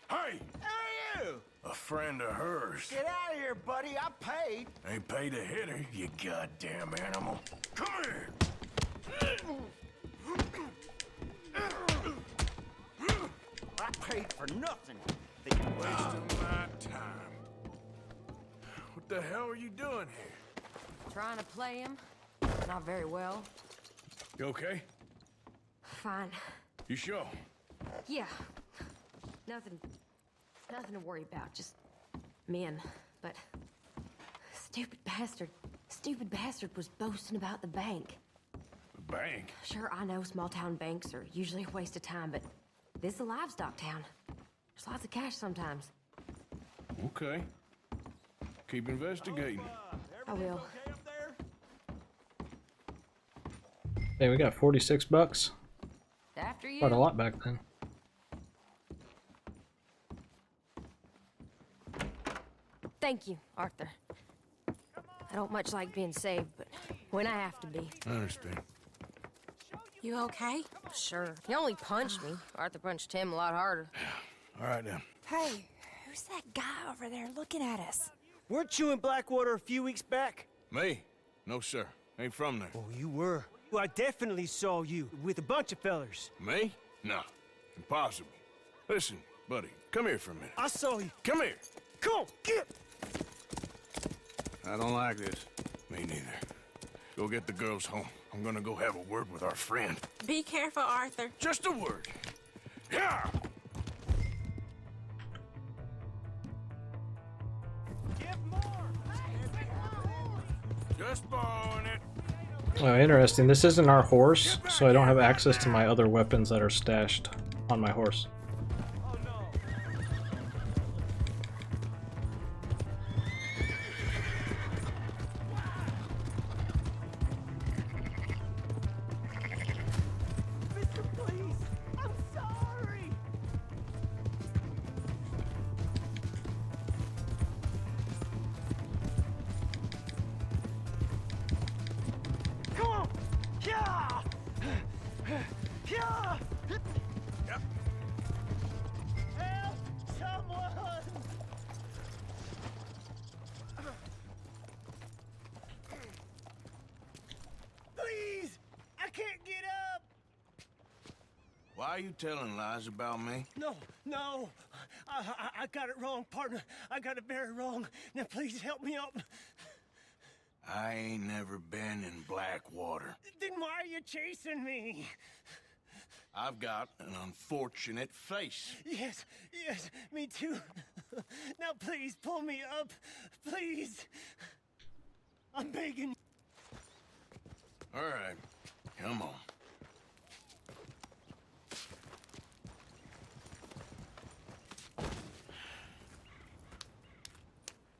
Hey! Who are you? A friend of hers. Get out of here, buddy. I paid. Ain't paid to hit her, you goddamn animal. Come here! I paid for nothing. Wasting my time. What the hell are you doing here? Trying to play him. Not very well. You okay? Fine. You sure? Yeah. Nothing to worry about. Just men. But stupid bastard was boasting about the bank. The bank? Sure, I know small town banks are usually a waste of time, but this is a livestock town. There's lots of cash sometimes. Okay. Keep investigating. I will. Hey, we got 46 bucks. After you. Quite a lot back then. Thank you, Arthur. I don't much like being saved, but when I have to be. I understand. You okay? Sure. He only punched me. Arthur punched him a lot harder. All right, then. Hey, who's that guy over there looking at us? Weren't you in Blackwater a few weeks back? Me? No, sir. Ain't from there. Oh, you were. Well, I definitely saw you with a bunch of fellers. Me? No. Impossible. Listen, buddy, come here for a minute. I saw you. Come here. Come on, get! I don't like this. Me neither. Go get the girls home. I'm gonna go have a word with our friend. Be careful, Arthur. Just a word. Yeah! Just borrowing it. Oh, interesting. This isn't our horse, so I don't have access to my other weapons that are stashed on my horse. Why are you telling lies about me? No, no. I got it wrong, partner. I got it very wrong. Now please help me up. I ain't never been in Blackwater. Then why are you chasing me? I've got an unfortunate face. Yes, me too. Now please pull me up. Please. I'm begging. All right, come on.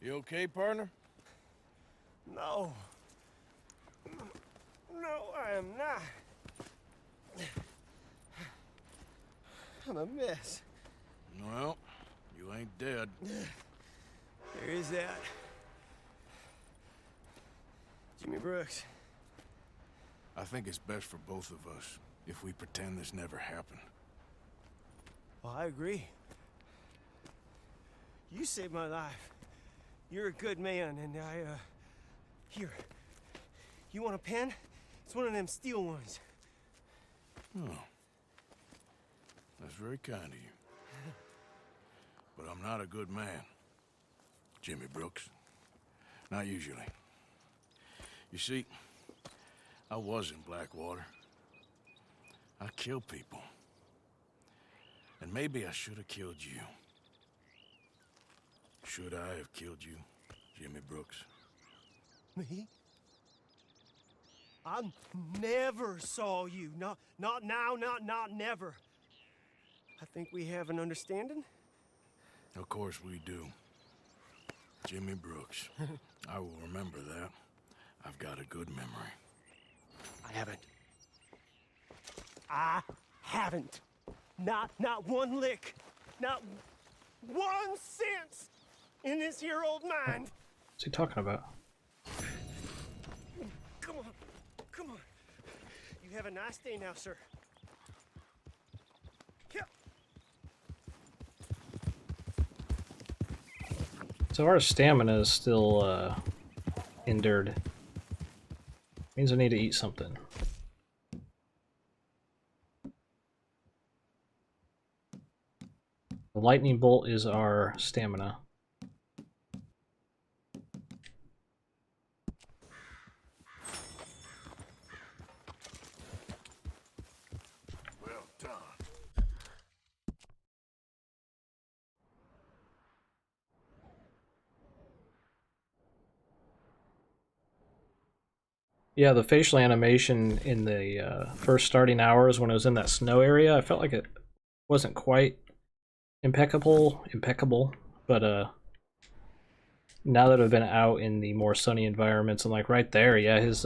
You okay, partner? No. No, I am not. I'm a mess. Well, you ain't dead. There is that. Jimmy Brooks. I think it's best for both of us if we pretend this never happened. Well, I agree. You saved my life. You're a good man, and here. You want a pen? It's one of them steel ones. Oh. That's very kind of you. But I'm not a good man, Jimmy Brooks. Not usually. You see, I was in Blackwater. I killed people. And maybe I should have killed you. Should I have killed you, Jimmy Brooks? Me? I never saw you. Not now, not never. I think we have an understanding. Of course we do. Jimmy Brooks. I will remember that. I've got a good memory. I haven't. Not one lick. Not 1 cent in this here old mind. What's he talking about? Come on. You have a nice day now, sir. Yeah. So our stamina is still hindered. Means I need to eat something. The lightning bolt is our stamina. Well done. Yeah, the facial animation in the first starting hours when it was in that snow area, I felt like it wasn't quite impeccable, but now that I've been out in the more sunny environments and like right there, yeah, his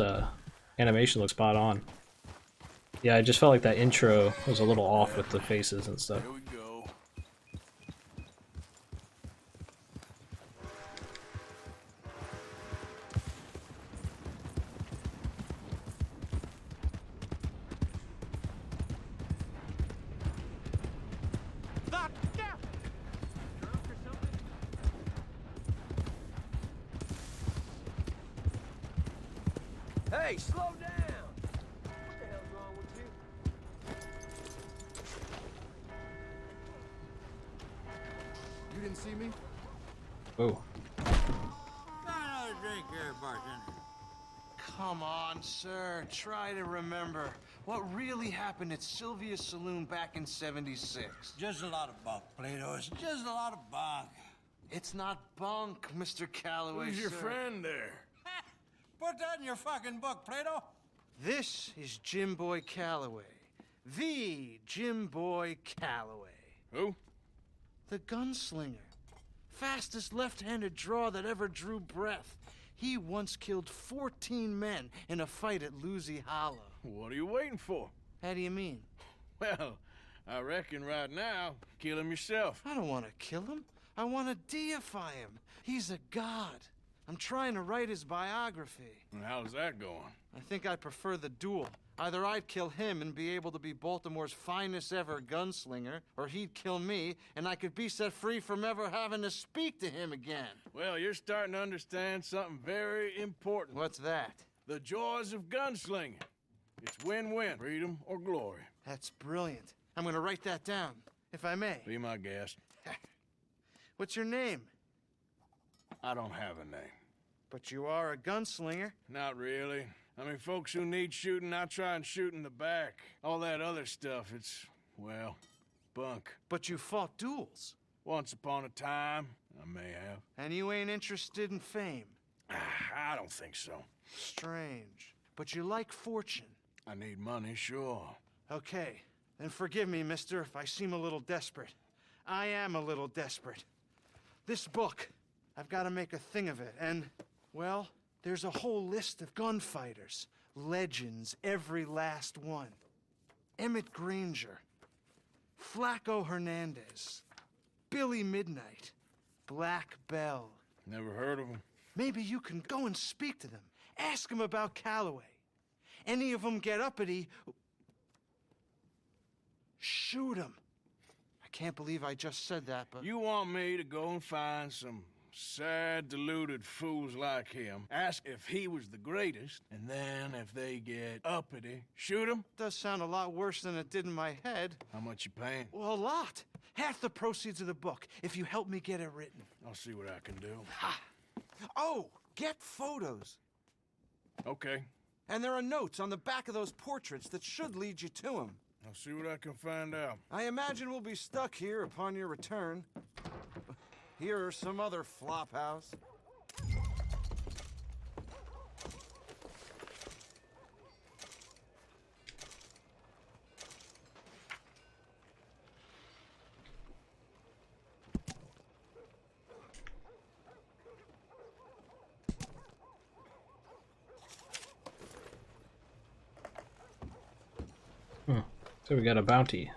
animation looks spot on. Yeah, I just felt like that intro was a little off with the faces and stuff. Here we go. Hey, slow down! What the hell's wrong with you? You didn't see me? Oh. Another drink here, bartender. Come on, sir. Try to remember what really happened at Sylvia's Saloon back in '76. Just a lot of bunk, Plato. It's just a lot of bunk. It's not bunk, Mr. Calloway, Who's your sir. friend there? Put that in your fucking book, Plato. This is Jim Boy Calloway. The Jim Boy Calloway. Who? The gunslinger. Fastest left-handed draw that ever drew breath. He once killed 14 men in a fight at Lucy Hollow. What are you waiting for? How do you mean? Well, I reckon right now, kill him yourself. I don't want to kill him. I want to deify him. He's a god. I'm trying to write his biography. And how's that going? I think I prefer the duel. Either I'd kill him and be able to be Baltimore's finest ever gunslinger, or he'd kill me and I could be set free from ever having to speak to him again. Well, you're starting to understand something very important. What's that? The joys of gunslinging. It's win-win, freedom or glory. That's brilliant. I'm gonna write that down, if I may. Be my guest. What's your name? I don't have a name. But you are a gunslinger. Not really. I mean, folks who need shooting, I try and shoot in the back. All that other stuff, it's, well, bunk. But you fought duels. Once upon a time, I may have. And you ain't interested in fame. I don't think so. Strange. But you like fortune. I need money, sure. Okay, then forgive me, mister, if I seem a little desperate. I am a little desperate. This book, I've got to make a thing of it, and, well, there's a whole list of gunfighters. Legends, every last one. Emmett Granger, Flaco Hernandez, Billy Midnight, Black Bell. Never heard of them. Maybe you can go and speak to them. Ask them about Calloway. Any of them get uppity, shoot them. I can't believe I just said that, but... You want me to go and find some sad, deluded fools like him, ask if he was the greatest, and then if they get uppity, shoot him? Does sound a lot worse than it did in my head. How much you paying? Well, a lot. Half the proceeds of the book, if you help me get it written. I'll see what I can do. Ha! Oh, get photos. Okay. And there are notes on the back of those portraits that should lead you to him. I'll see what I can find out. I imagine we'll be stuck here upon your return. Here are some other flophouse. So we got a bounty.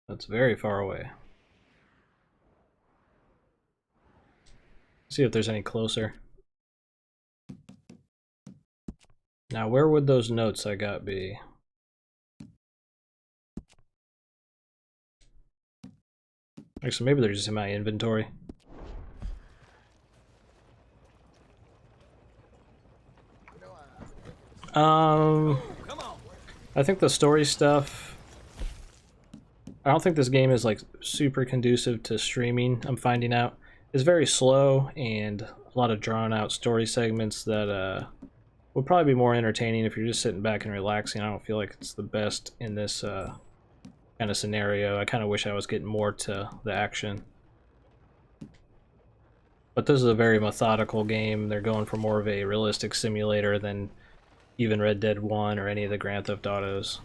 That's very far away. See if there's any closer. Now, where would those notes I got be? Actually, maybe they're just in my inventory. I think the story stuff, I don't think this game is like super conducive to streaming. I'm finding out it's very slow and a lot of drawn out story segments that would probably be more entertaining if you're just sitting back and relaxing. I don't feel like it's the best in this kind of scenario. I kind of wish I was getting more to the action. But this is a very methodical game. They're going for more of a realistic simulator than even Red Dead 1 or any of the Grand Theft Autos.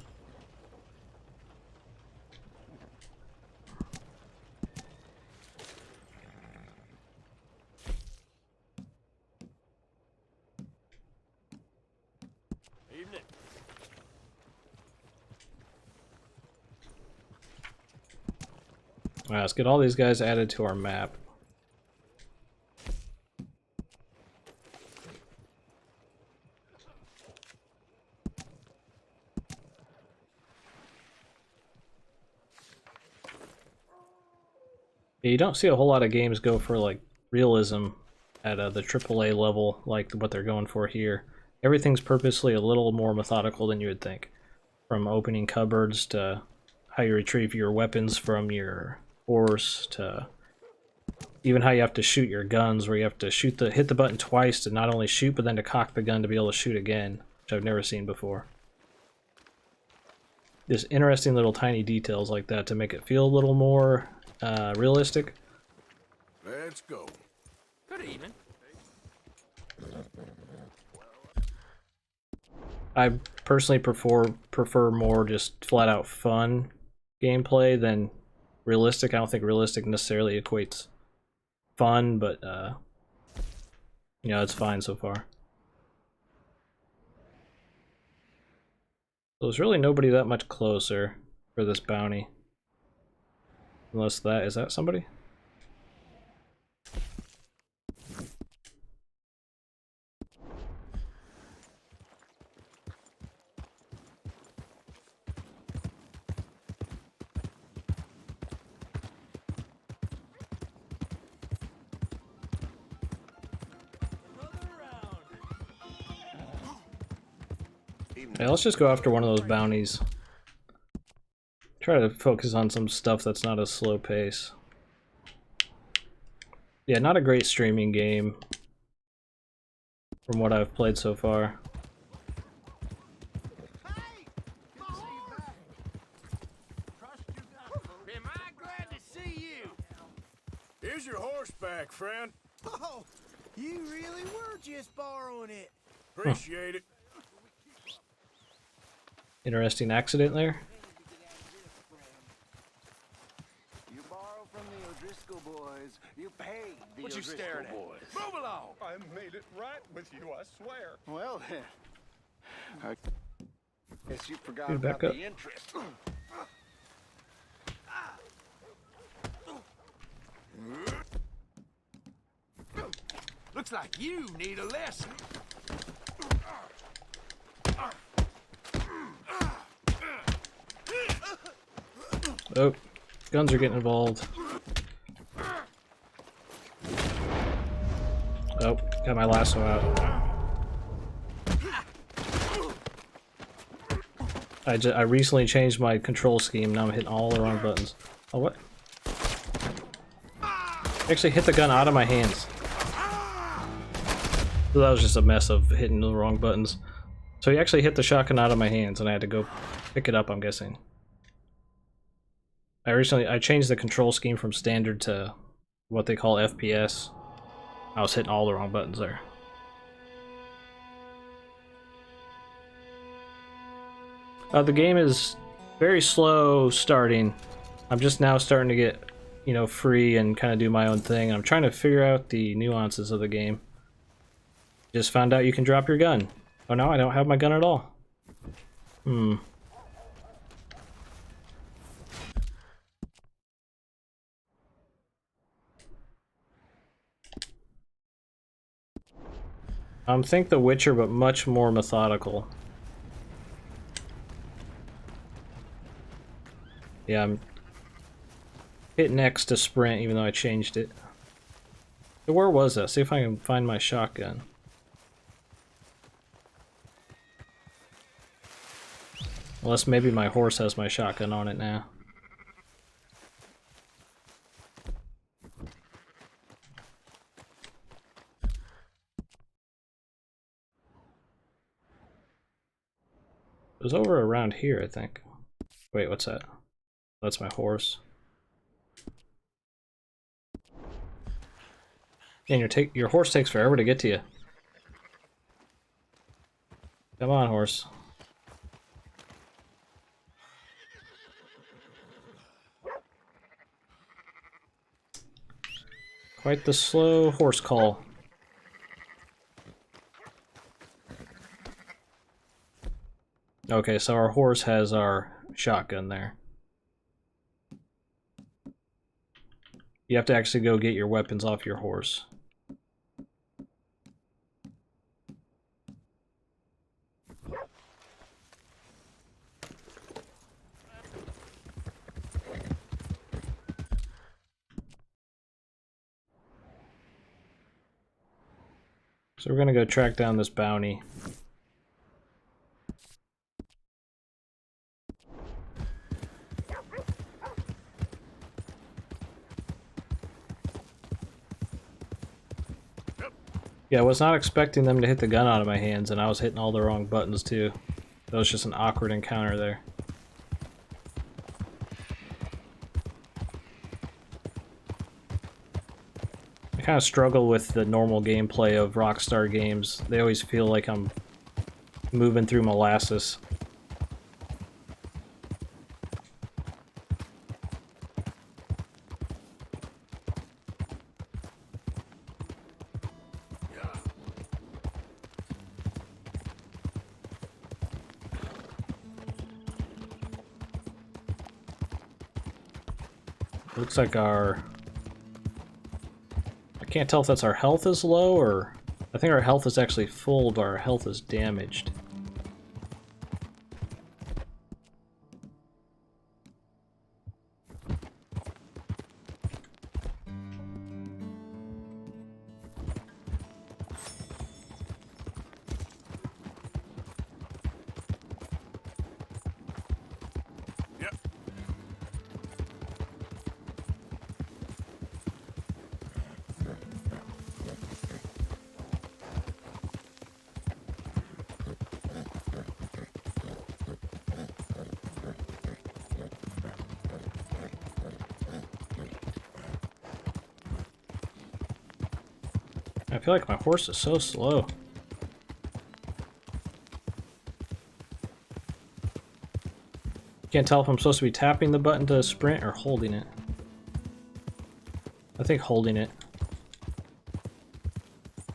Evening. Alright, let's get all these guys added to our map. You don't see a whole lot of games go for like realism at the AAA level like what they're going for here. Everything's purposely a little more methodical than you would think. From opening cupboards to how you retrieve your weapons from your horse to even how you have to shoot your guns, where you have to hit the button twice to not only shoot but then to cock the gun to be able to shoot again, which I've never seen before. Just interesting little tiny details like that to make it feel a little more realistic. Let's go. Good evening. I personally prefer more just flat out fun gameplay than realistic. I don't think realistic necessarily equates fun, but you know, it's fine so far. So there's really nobody that much closer for this bounty. Unless is that somebody? Yeah, let's just go after one of those bounties. Try to focus on some stuff that's not a slow pace. Yeah, not a great streaming game from what I've played so far. Am I glad to see you? Here's your horseback, friend. Oh, you really were just borrowing it. Appreciate it. Interesting accident there. You borrow from the O'Driscoll boys. You pay the What you O'Driscoll staring at? boys. Move along. I made it right with you, I swear. Well, then, I guess you forgot Dude, back about up. the interest. Looks like you need a lesson. Oh, guns are getting involved. Oh, got my lasso out. I recently changed my control scheme. Now I'm hitting all the wrong buttons. Oh, what? Actually hit the gun out of my hands. So that was just a mess of hitting the wrong buttons. So he actually hit the shotgun out of my hands and I had to go pick it up, I'm guessing. I changed the control scheme from standard to what they call FPS. I was hitting all the wrong buttons there. The game is very slow starting. I'm just now starting to get, you know, free and kind of do my own thing. I'm trying to figure out the nuances of the game. Just found out you can drop your gun. Oh no, I don't have my gun at all. Think The Witcher, but much more methodical. Yeah, I'm hitting X to sprint, even though I changed it. So where was that? See if I can find my shotgun. Unless maybe my horse has my shotgun on it now. It was over around here, I think. Wait, what's that? That's my horse. And your horse takes forever to get to you. Come on, horse. Quite the slow horse call. Okay, so our horse has our shotgun there. You have to actually go get your weapons off your horse. So we're gonna go track down this bounty. Yeah, I was not expecting them to hit the gun out of my hands, and I was hitting all the wrong buttons too. That was just an awkward encounter there. I kind of struggle with the normal gameplay of Rockstar games. They always feel like I'm moving through molasses. Looks like our... I can't tell if that's our health is low or... I think our health is actually full, but our health is damaged. I feel like my horse is so slow. Can't tell if I'm supposed to be tapping the button to sprint or holding it. I think holding it.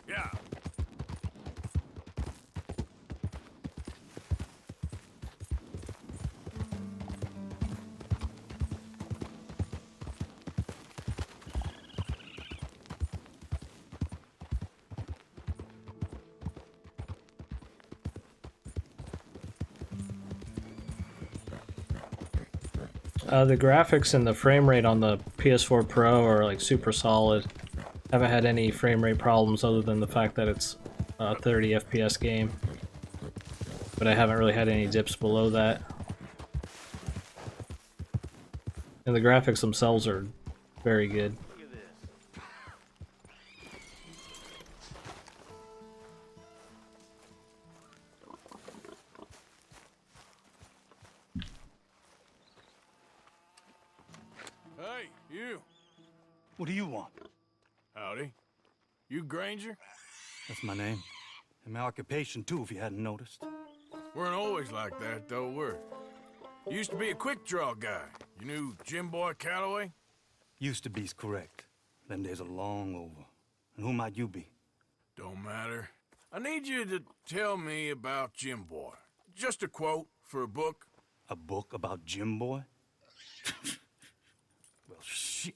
Yeah. The graphics and the frame rate on the PS4 Pro are like super solid. Haven't had any frame rate problems other than the fact that it's a 30 FPS game. But I haven't really had any dips below that. And the graphics themselves are very good. Hey, you. What do you want? Howdy. You Granger? That's my name. And my occupation, too, if you hadn't noticed. Weren't always like that, though, were you? Used to be a quick draw guy. You knew Jim Boy Calloway? Used to be's correct. Them days are long over. And who might you be? Don't matter. I need you to tell me about Jim Boy. Just a quote for a book. A book about Jim Boy? Well, shit.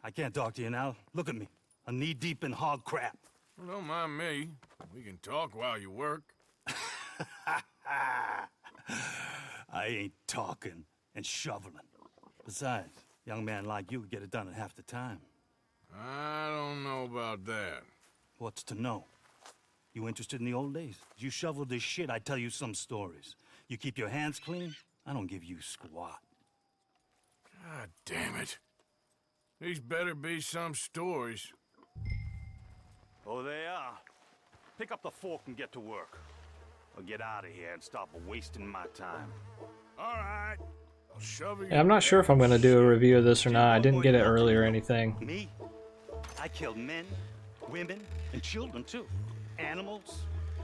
I can't talk to you now. Look at me. I'm knee-deep in hog crap. Well, don't mind me. We can talk while you work. I ain't talking and shoveling. Besides, young man like you could get it done in half the time. I don't know about that. What's to know? You interested in the old days? You shoveled this shit, I tell you some stories. You keep your hands clean, I don't give you squat. God damn it. These better be some stories. Oh, they are. Pick up the fork and get to work. Or get out of here and stop wasting my time. All right. I'll shove you. Yeah, I'm not sure if I'm going to do a review of this or not. I didn't get it early or anything. Me? I killed men, women, and children, too. Animals.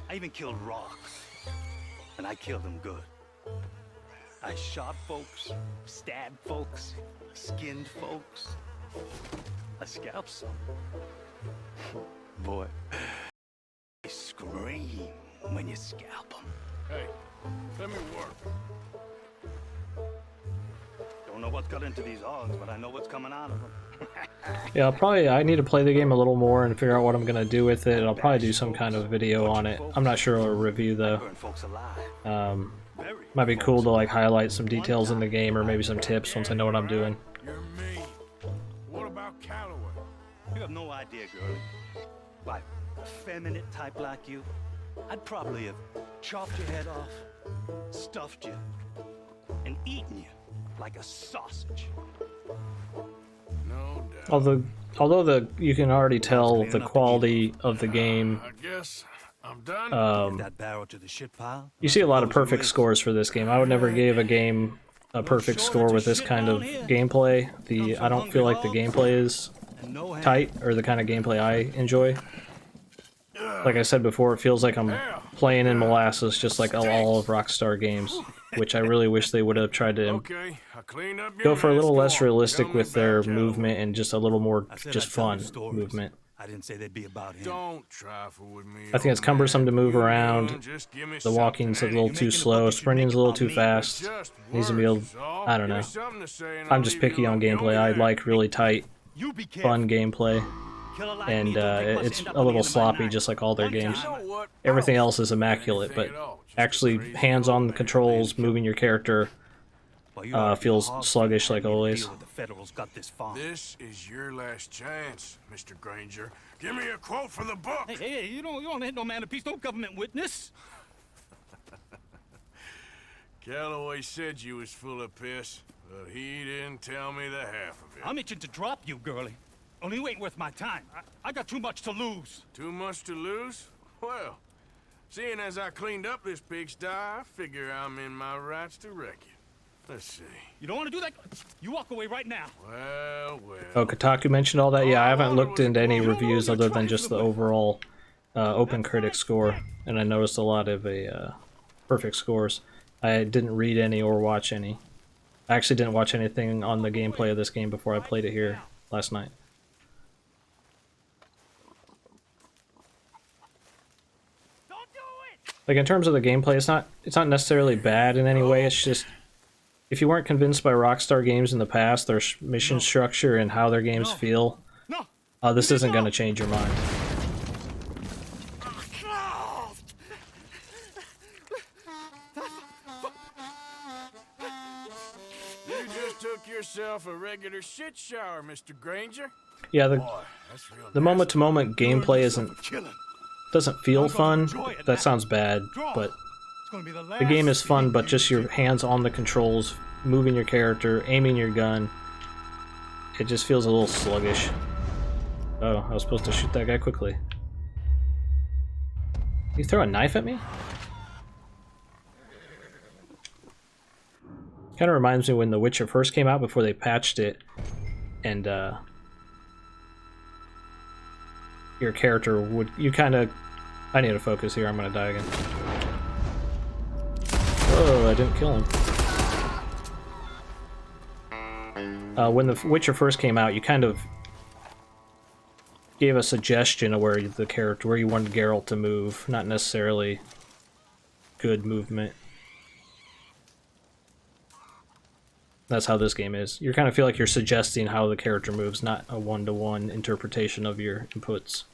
I even killed rocks. And I killed them good. I shot folks, stabbed folks, skinned folks. I scalped some. Boy, they scream when you scalp them. Hey, let me work. Don't know what's got into these hogs, but I know what's coming out of them. Yeah, I need to play the game a little more and figure out what I'm going to do with it. I'll probably do some kind of video on it. I'm not sure a review though. Might be cool to like highlight some details in the game or maybe some tips once I know what I'm doing. You're me. What about Calloway? You have no idea, girlie. Why, a feminine type like you, I'd probably have chopped your head off, stuffed you, and eaten you like a sausage. No doubt. Although you can already tell the quality of the game. I guess I'm done. That barrel to the shit pile. You see a lot of perfect scores for this game. I would never give a game a perfect score with this kind of gameplay. I don't feel like the gameplay is tight or the kind of gameplay I enjoy. Like I said before, it feels like I'm playing in molasses, just like all of Rockstar games, which I really wish they would have tried to go for a little less realistic with their movement and just a little more just fun movement. I didn't say they'd be about him. Don't trifle with me. I think it's cumbersome to move around. The walking's a little too slow. Sprinting's a little too fast. Needs to be I don't know. I'm just picky on gameplay. I like really tight, fun gameplay. And it's a little sloppy, just like all their games. Everything else is immaculate, but actually hands-on controls, moving your character, feels sluggish like always. This is your last chance, Mr. Granger. Give me a quote from the book. Hey, you don't hit no man of peace, no government witness. Calloway said you was full of piss, but he didn't tell me the half of it. I'm itching to drop you, girlie. Only you ain't worth my time. I got too much to lose. Too much to lose? Well, seeing as I cleaned up this pigsty, I figure I'm in my rights to wreck it. Let's see. You don't want to do that? You walk away right now. Well. Oh, Kotaku mentioned all that? Yeah, I haven't looked into any reviews other than just the overall Open Critic score, and I noticed a lot of perfect scores. I didn't read any or watch any. I actually didn't watch anything on the gameplay of this game before I played it here last night. Like, in terms of the gameplay, it's not necessarily bad in any way. It's just, if you weren't convinced by Rockstar games in the past, their mission structure and how their games feel, this isn't going to change your mind. You just took yourself a regular shit shower, Mr. Granger. Yeah, Boy, that's real the moment-to-moment gameplay doesn't feel fun. That sounds bad, but the game is fun, but just your hands on the controls, moving your character, aiming your gun, it just feels a little sluggish. Oh, I was supposed to shoot that guy quickly. You throw a knife at me? Kind of reminds me when The Witcher first came out before they patched it, and your character would, I need to focus here, I'm gonna die again. Oh, I didn't kill him. When The Witcher first came out, you kind of gave a suggestion of where where you wanted Geralt to move, not necessarily good movement. That's how this game is. You kind of feel like you're suggesting how the character moves, not a one-to-one interpretation of your inputs.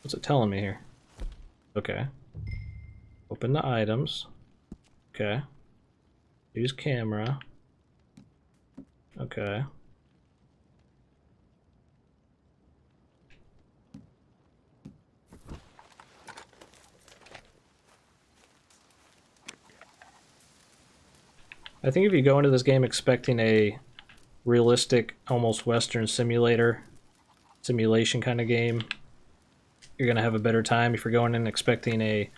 What's it telling me here? Okay. Open the items. Okay. Use camera. Okay. I think if you go into this game expecting a realistic, almost Western simulation kind of game, you're going to have a better time. If you're going in expecting a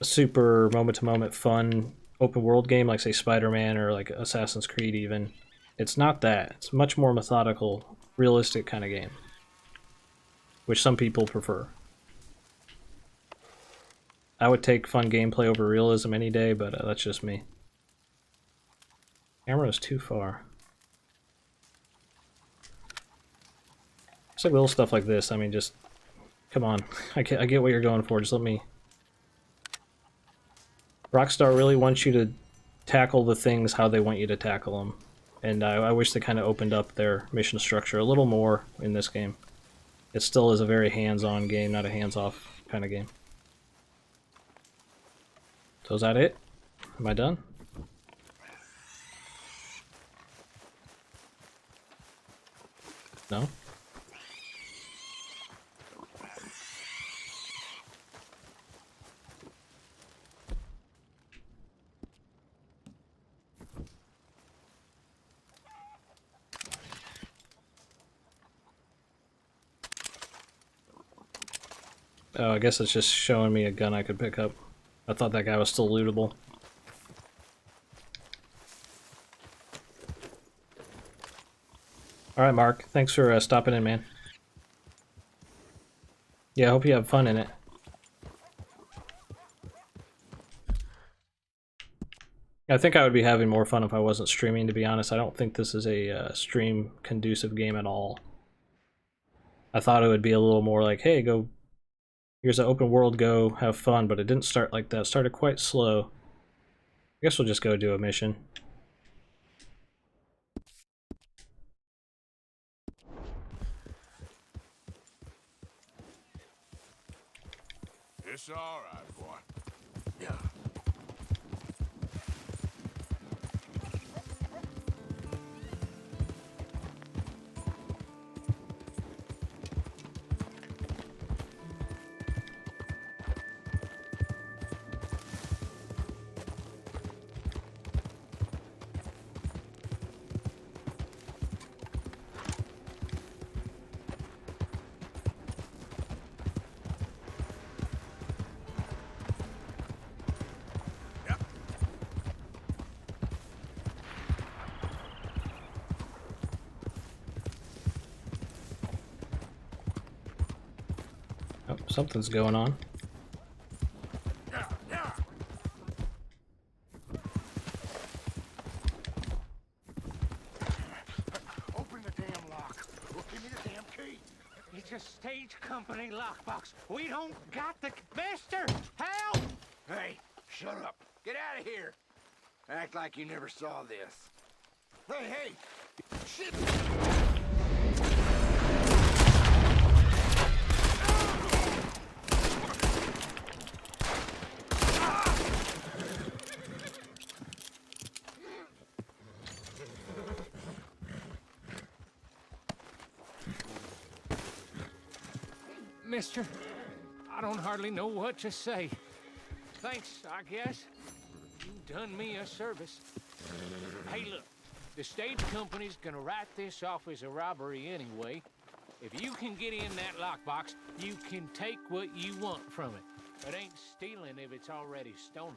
super moment-to-moment fun open world game like, say, Spider-Man or like Assassin's Creed even, it's not that. It's a much more methodical, realistic kind of game, which some people prefer. I would take fun gameplay over realism any day, but that's just me. Camera is too far. It's like little stuff like this. I mean, just come on. I get what you're going for. Just let me. Rockstar really wants you to tackle the things how they want you to tackle them, and I wish they kind of opened up their mission structure a little more in this game. It still is a very hands-on game, not a hands-off kind of game. So is that it? Am I done? No? Oh, I guess it's just showing me a gun I could pick up. I thought that guy was still lootable. Alright, Mark. Thanks for stopping in, man. Yeah, I hope you have fun in it. I think I would be having more fun if I wasn't streaming, to be honest. I don't think this is a stream-conducive game at all. I thought it would be a little more like, hey, go... Here's an open world, go have fun, but it didn't start like that. It started quite slow. I guess we'll just go do a mission. It's all right, boy. Yeah. Something's going on. Open the damn lock. Or give me the damn key. It's a stage company lockbox. We don't got the... Mister! Help! Hey, shut up. Get out of here. Act like you never saw this. Hey, hey! Shit! Mister, I don't hardly know what to say. Thanks, I guess. You done me a service. Hey, look. The stage company's gonna write this off as a robbery anyway. If you can get in that lockbox, you can take what you want from it. It ain't stealing if it's already stolen.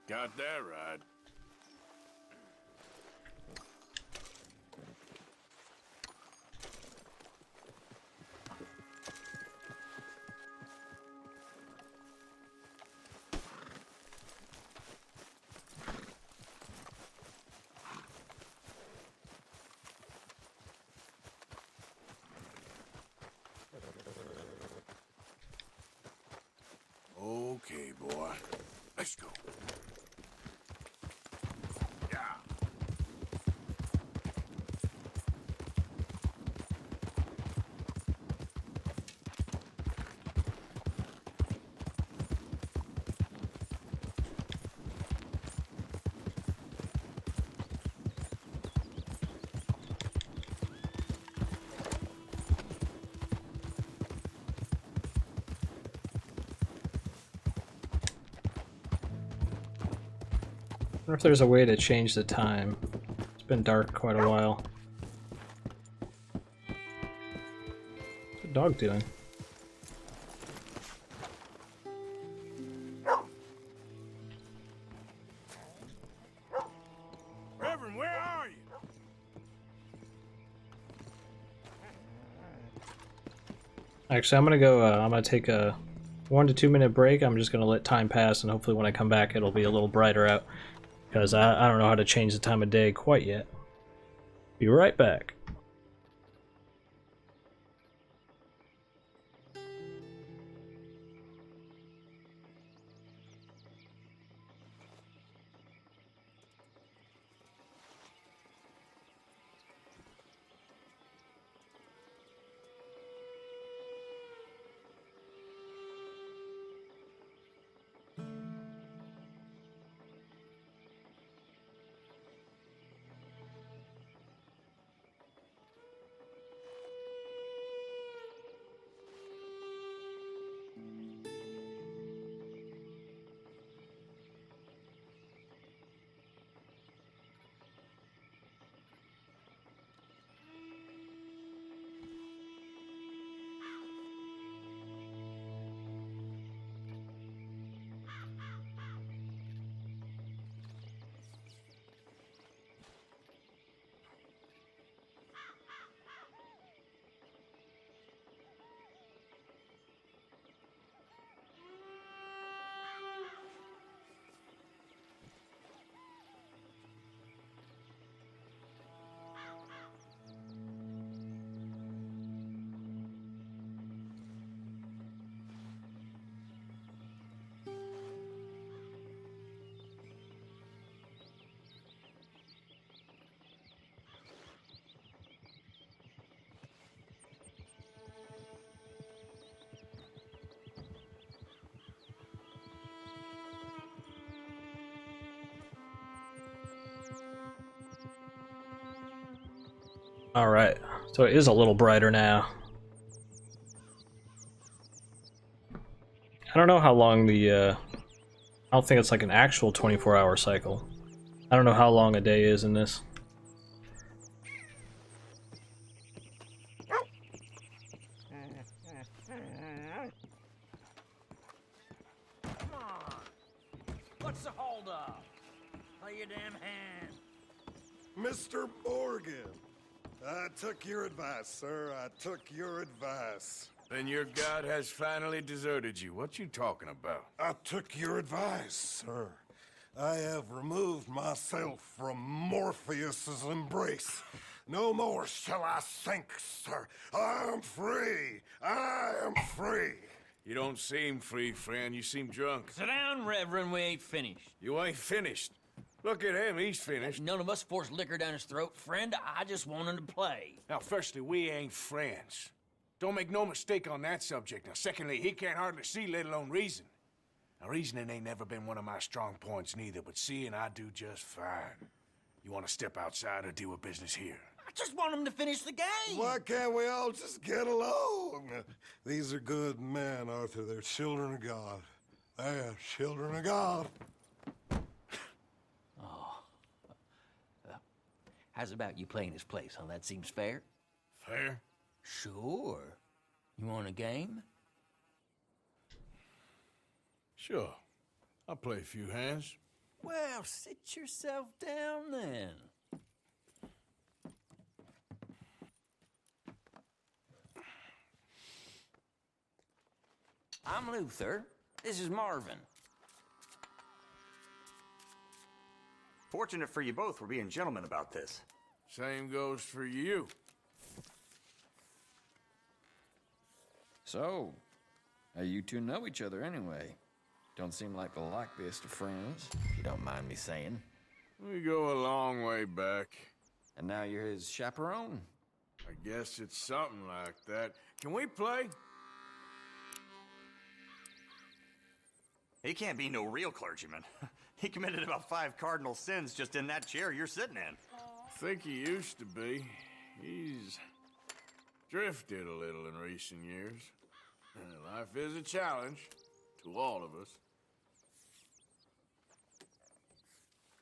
Got that right. Okay, boy. Let's go. Yeah. I wonder if there's a way to change the time. It's been dark quite a while. What's the dog doing? Reverend, where are you? Actually, I'm gonna go. I'm gonna take a 1 to 2 minute break. I'm just gonna let time pass, and hopefully, when I come back, it'll be a little brighter out. Because I don't know how to change the time of day quite yet. Be right back. Alright, so it is a little brighter now. I don't know how long the, I don't think it's like an actual 24-hour cycle. I don't know how long a day is in this. Come on. What's the holdup? Play your damn hand. Mr. Morgan, I took your advice, sir. I took your advice. Then your god has finally deserted you. What you talking about? I took your advice, sir. I have removed myself from Morpheus's embrace. No more shall I sink, sir. I am free. I am free. You don't seem free, friend. You seem drunk. Sit down, Reverend. We ain't finished. You ain't finished. Look at him. He's finished. None of us forced liquor down his throat. Friend, I just want him to play. Now, firstly, we ain't friends. Don't make no mistake on that subject. Now, secondly, he can't hardly see, let alone reason. Now, reasoning ain't never been one of my strong points neither, but seeing I do just fine. You want to step outside or deal with business here? I just want him to finish the game. Why can't we all just get along? These are good men, Arthur. They're children of God. They're children of God. How's about you playing his place, huh? That seems fair? Fair? Sure. You want a game? Sure. I'll play a few hands. Well, sit yourself down then. I'm Luther. This is Marvin. Fortunate for you both, we're being gentlemen about this. Same goes for you. So, how you two know each other anyway? Don't seem like the likeliest of friends, if you don't mind me saying. We go a long way back. And now you're his chaperone? I guess it's something like that. Can we play? He can't be no real clergyman. He committed about 5 cardinal sins just in that chair you're sitting in. I think he used to be. He's drifted a little in recent years. Life is a challenge to all of us.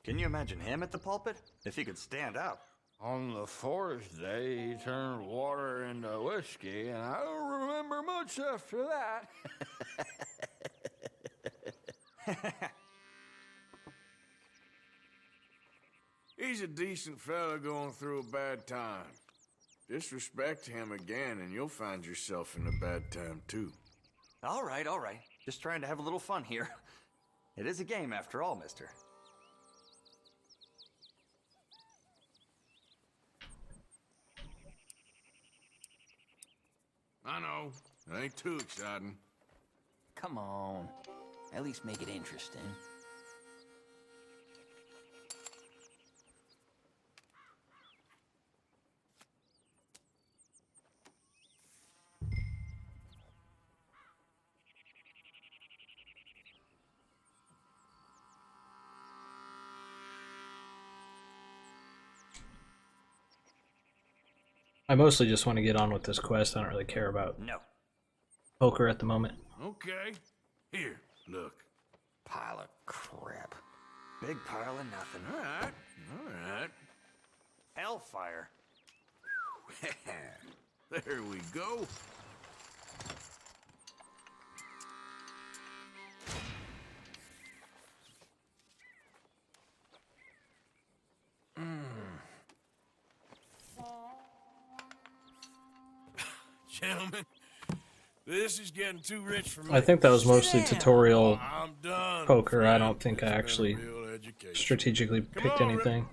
Can you imagine him at the pulpit? If he could stand out. On the 4th day, he turned water into whiskey, and I don't remember much after that. He's a decent fella going through a bad time. Disrespect him again, and you'll find yourself in a bad time, too. All right, all right. Just trying to have a little fun here. It is a game, after all, mister. I know. It ain't too exciting. Come on. At least make it interesting. I mostly just want to get on with this quest. I don't really care about poker at the moment. Okay. Here, look. Pile of crap. Big pile of nothing. All right, all right. Hellfire. There we go. Gentlemen, this is getting too rich for me. I think that was mostly tutorial I'm done, poker. friend. I don't think I actually strategically picked anything.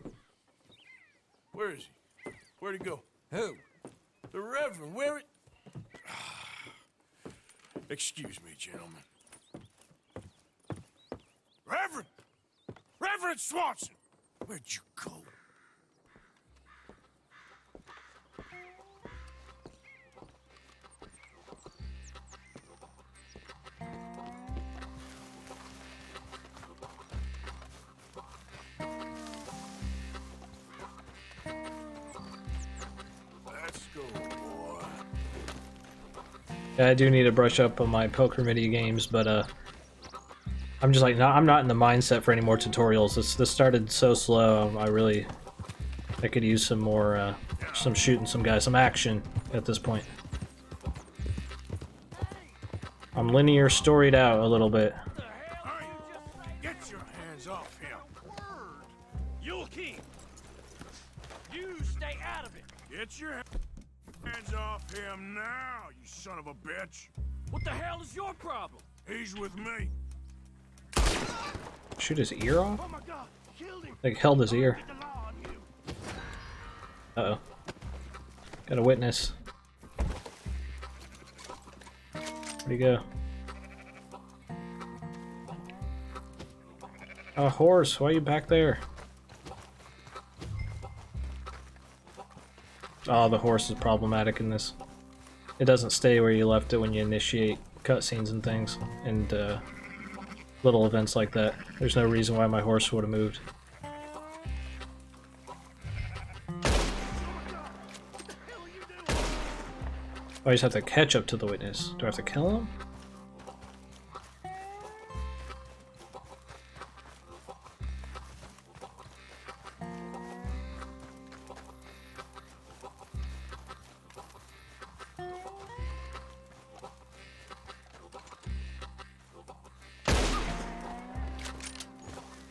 Where is he? Where'd he go? Who? The Reverend. Where it? Excuse me, gentlemen. Reverend! Reverend Swanson! Where'd you go? Let's go, boy. Yeah, I do need to brush up on my poker mini games, but I'm just like, I'm not in the mindset for any more tutorials. This started so slow. I could use some more, some shooting some guys, some action at this point. I'm linear storied out a little bit. Get your hands off him. Word. You'll keep. You stay out of it. Get your hands hands off him now, you son of a bitch. What the hell is your problem? He's with me. Shoot his ear off? Oh my God, killed him. Like held his ear. Uh-oh. Got a witness. Where'd he go? Oh, horse, why are you back there? Oh, the horse is problematic in this. It doesn't stay where you left it when you initiate cutscenes and things, and little events like that. There's no reason why my horse would have moved. I just have to catch up to the witness. Do I have to kill him?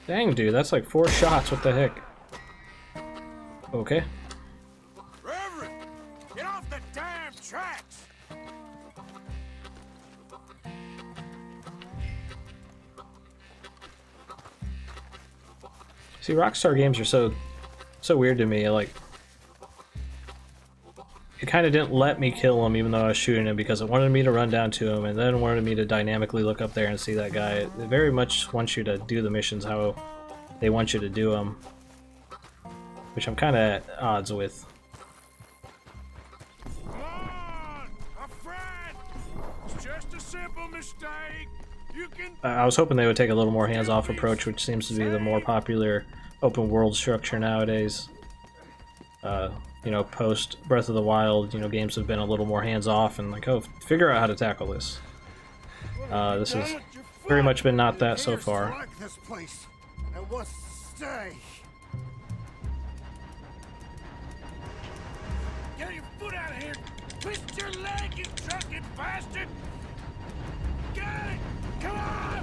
Dang, dude, that's like 4 shots. What the heck? Okay. Reverend, get off the damn tracks! See, Rockstar games are so weird to me. Like, it kind of didn't let me kill him even though I was shooting him because it wanted me to run down to him and then wanted me to dynamically look up there and see that guy. It very much wants you to do the missions how they want you to do them, which I'm kind of at odds with. Come on, my friend! It's just a simple mistake. You can... I was hoping they would take a little more hands-off approach, which seems to be the more popular open world structure nowadays. You know, post Breath of the Wild, you know, games have been a little more hands-off and like, oh, figure out how to tackle this. This has very much been not that so far. Like this place, and we'll stay. Get your foot out of here! Twist your leg, you drunken bastard! Get it! Come on!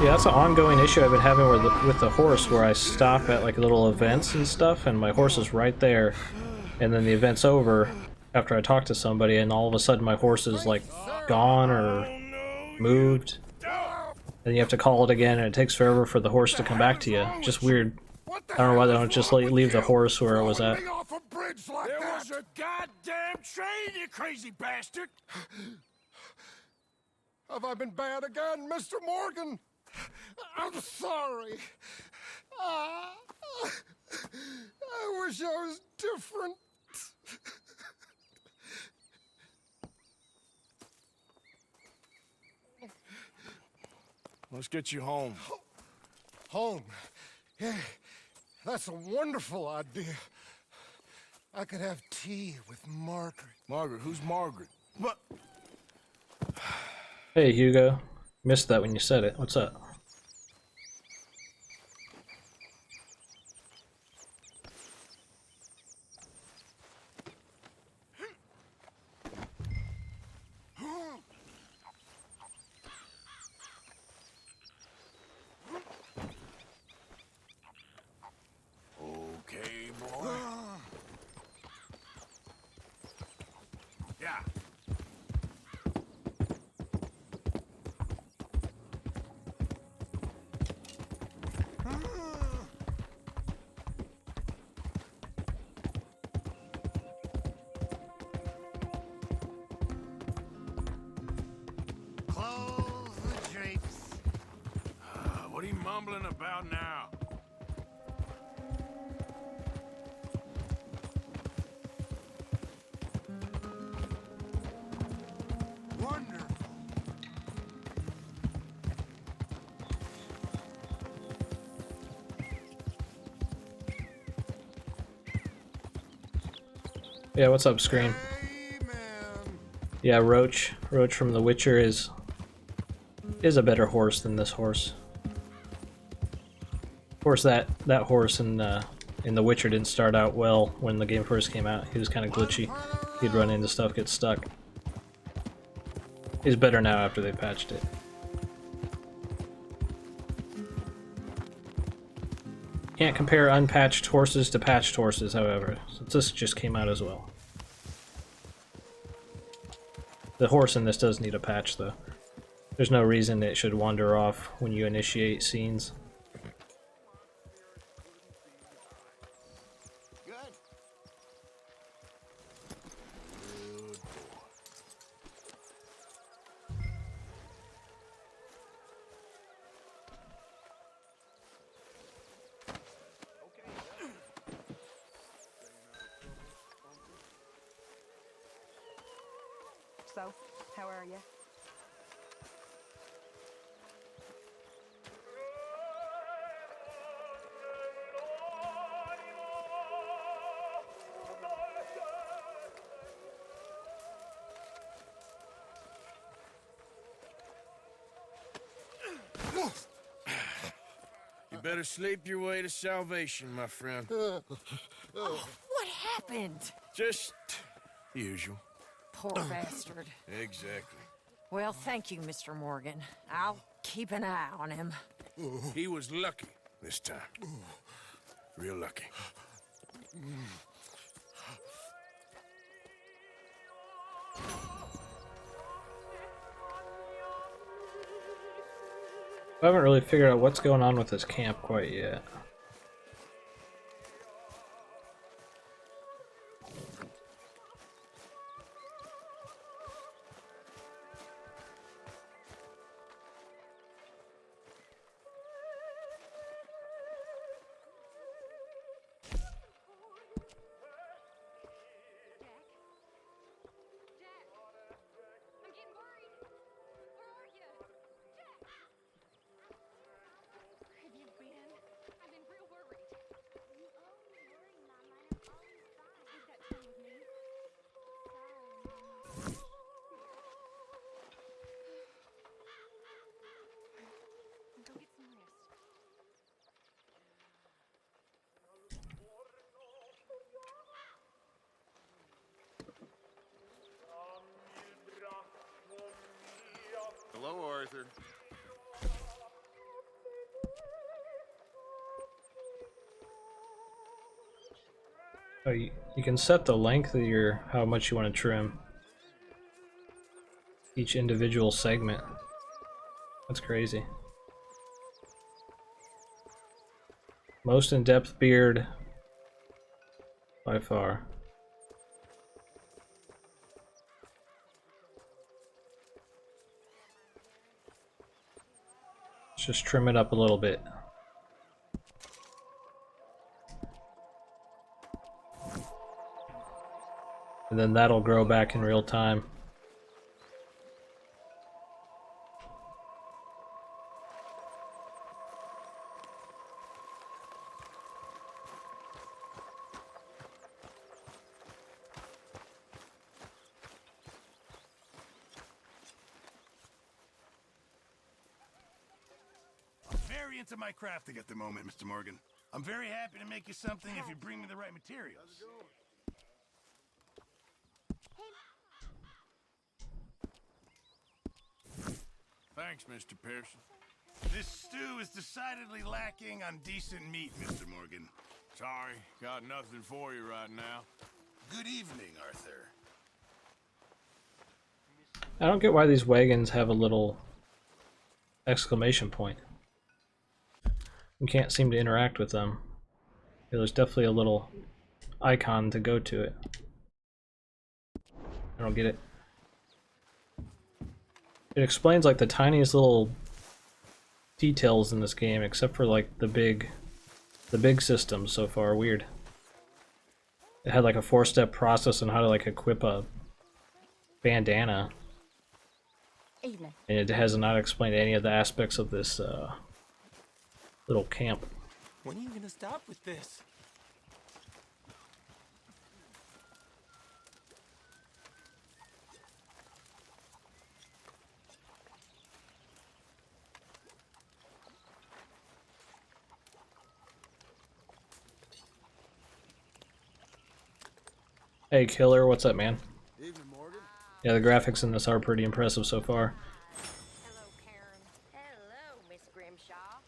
Yeah, that's an ongoing issue I've been having with the horse, where I stop at like little events and stuff, and my horse is right there, and then the event's over after I talk to somebody, and all of a sudden my horse is like gone or moved, and you have to call it again, and it takes forever for the horse to come back to you. Just weird. I don't know why they don't just like leave the horse where it was at. There was a goddamn train, you crazy bastard! Have I been bad again, Mr. Morgan? I'm sorry. I wish I was different. Let's get you home. Home? Yeah, that's a wonderful idea. I could have tea with Margaret. Margaret? Who's Margaret? What? Hey, Hugo. Missed that when you said it. What's up? Okay, boy. Yeah. Close the drapes. What are you mumbling about now? Wonderful. Yeah, what's up, Scream? Yeah, Roach. Roach from The Witcher is a better horse than this horse. Of course, that horse in The Witcher didn't start out well when the game first came out. He was kind of glitchy. He'd run into stuff, get stuck. He's better now after they patched it. Can't compare unpatched horses to patched horses, however, since this just came out as well. The horse in this does need a patch, though. There's no reason it should wander off when you initiate scenes. So, how are you? You better sleep your way to salvation, my friend. Oh, what happened? Just the usual. Poor bastard. Exactly. Well, thank you, Mr. Morgan. I'll keep an eye on him. He was lucky this time. Real lucky. I haven't really figured out what's going on with this camp quite yet. Hello, Arthur. Oh, you can set the length of your how much you want to trim each individual segment. That's crazy. Most in-depth beard by far. Let's just trim it up a little bit. And then that'll grow back in real time. Very into my crafting at the moment, Mr. Morgan. I'm very happy to make you something if you bring me the right materials. Thanks, Mr. Pearson. This stew is decidedly lacking on decent meat, Mr. Morgan. Sorry, got nothing for you right now. Good evening, Arthur. I don't get why these wagons have a little exclamation point. You can't seem to interact with them. Yeah, there's definitely a little icon to go to it. I don't get it. It explains like the tiniest little details in this game, except for like the big systems so far. Weird. It had like a 4-step process on how to like equip a bandana. Evening. And it has not explained any of the aspects of this little camp. When are you gonna stop with this? Hey Killer, what's up, man? Evening, Morgan. Yeah, the graphics in this are pretty impressive so far. Hello, Karen. Hello, Miss Grimshaw.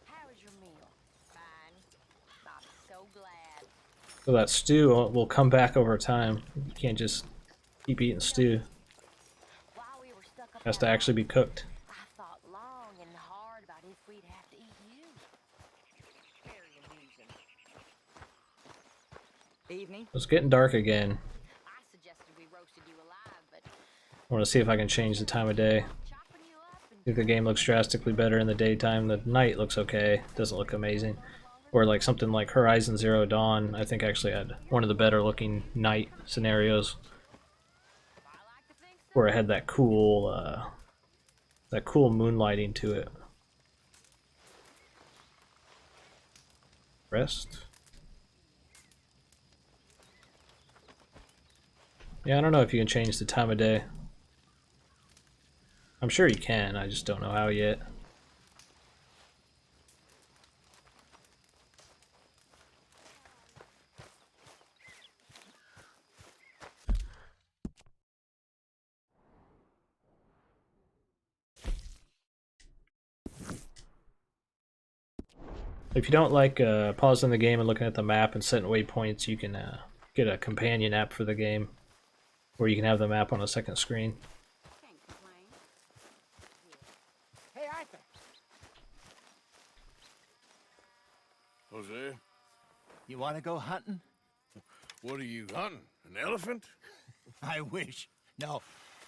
How was your meal? Fine. I'm so glad. So that stew will come back over time. You can't just keep eating stew. Has to actually be cooked. I thought long and hard about if we'd have to eat you. Very amusing. Evening. It's getting dark again. I suggested we roasted you alive, but I want to see if I can change the time of day. I think the game looks drastically better in the daytime. The night looks okay. Doesn't look amazing. Or like something like Horizon Zero Dawn, I think actually had one of the better looking night scenarios. Where it had that cool moonlighting to it. Rest. Yeah, I don't know if you can change the time of day. I'm sure you can, I just don't know how yet. If you don't like pausing the game and looking at the map and setting waypoints, you can get a companion app for the game where you can have the map on a second screen. Hey, Arthur. Jose, You want to go hunting? what are you hunting? An elephant? I wish. No,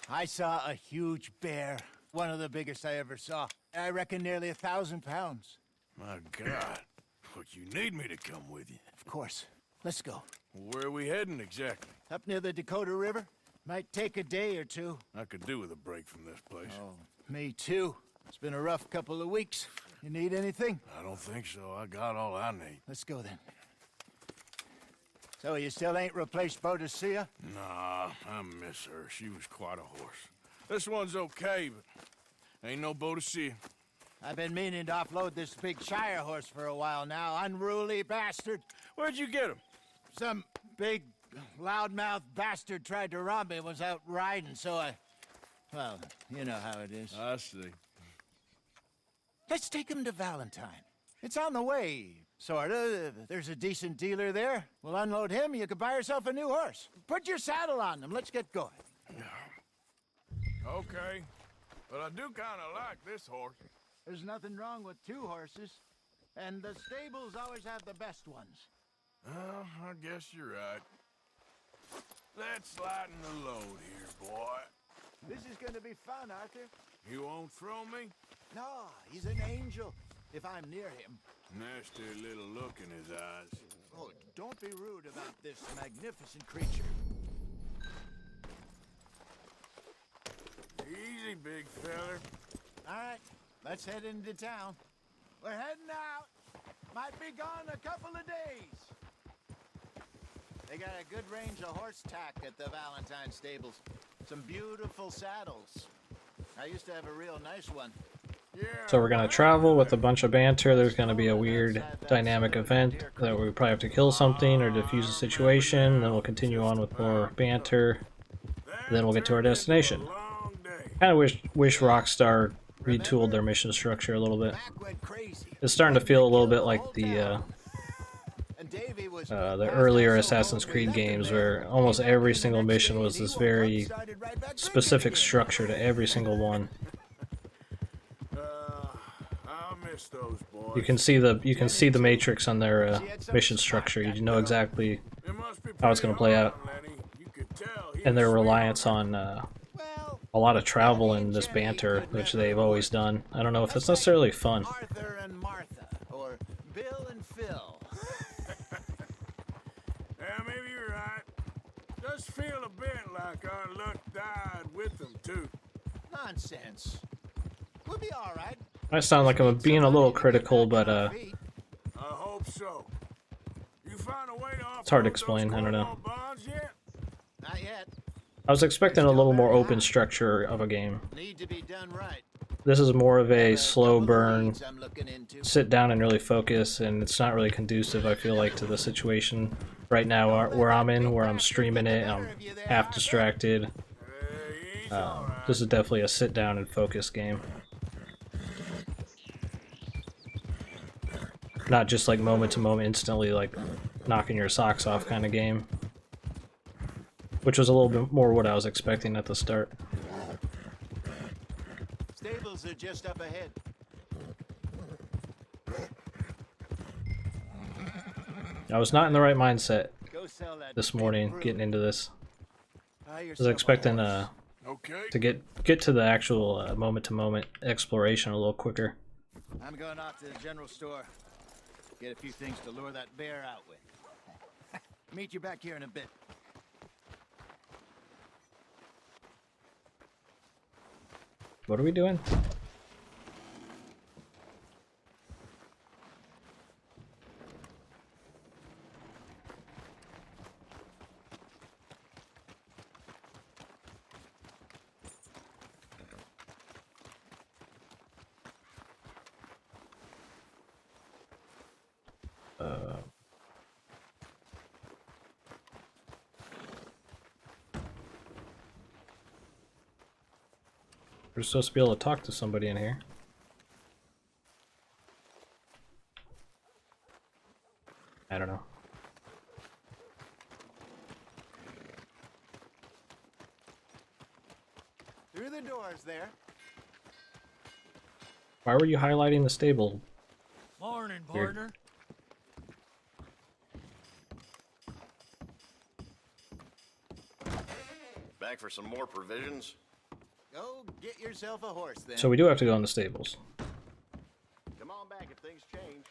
I saw a huge bear. One of the biggest I ever saw. I reckon nearly 1,000 pounds. My God. But you need me to come with you. Of course. Let's go. Where are we heading exactly? Up near the Dakota River. Might take a day or two. I could do with a break from this place. Oh, me too. It's been a rough couple of weeks. You need anything? I don't think so. I got all I need. Let's go then. So you still ain't replaced Boadicea? Nah, I miss her. She was quite a horse. This one's okay, but ain't no Boadicea. I've been meaning to offload this big Shire horse for a while now. Unruly bastard. Where'd you get him? Some big, loudmouth bastard tried to rob me and was out riding, so well, you know how it is. I see. Let's take him to Valentine. It's on the way, sorta. There's a decent dealer there. We'll unload him, you could buy yourself a new horse. Put your saddle on him, let's get going. Okay, but I do kind of like this horse. There's nothing wrong with two horses, and the stables always have the best ones. Well, I guess you're right. Let's lighten the load here, boy. This is gonna be fun, Arthur. You won't throw me? No, he's an angel, if I'm near him. Nasty little look in his eyes. Oh, don't be rude about this magnificent creature. Easy, big feller. All right, let's head into town. We're heading out. Might be gone a couple of days. They got a good range of horse tack at the Valentine stables. Some beautiful saddles. I used to have a real nice one. So we're gonna travel with a bunch of banter. There's gonna be a weird dynamic event that we probably have to kill something or defuse a situation. Then we'll continue on with more banter. Then we'll get to our destination. Kind of wish Rockstar retooled their mission structure a little bit. It's starting to feel a little bit like the earlier Assassin's Creed games, where almost every single mission was this very specific structure to every single one. You can see the matrix on their mission structure. You know exactly how it's going to play out, and their reliance on a lot of travel and this banter, which they've always done. I don't know if it's necessarily fun. Arthur and Martha, or Bill and Phil. Yeah, maybe you're right. Does feel a bit like our luck died with them, too. Nonsense. We'll be all right. I sound like I'm being a little critical, but I hope so. You find a way to it's hard to explain. I don't know. bonds yet? Not yet. I was expecting a little more open structure of a game. Need to be done right. This is more of a slow burn, sit down and really focus, and it's not really conducive, I feel like, to the situation right now where I'm in, where I'm streaming it, I'm half distracted. This is definitely a sit down and focus game. Not just like moment to moment, instantly like knocking your socks off kind of game. Which was a little bit more what I was expecting at the start. stables are just up ahead. I was not in the right mindset Go sell that this big morning brute. getting into this. Buy I was yourself a expecting horse. to get to the actual moment-to-moment exploration a little quicker. I'm going off to the general store. Get a few things to lure that bear out with. Meet you back here in a bit. What are we doing? We're supposed to be able to talk to somebody in here. I don't know. Through the doors there. Why were you highlighting the stable? Morning, Weird. partner. Back for some more provisions? Go get yourself a horse then. So we do have to go in the stables. Come on back if things change.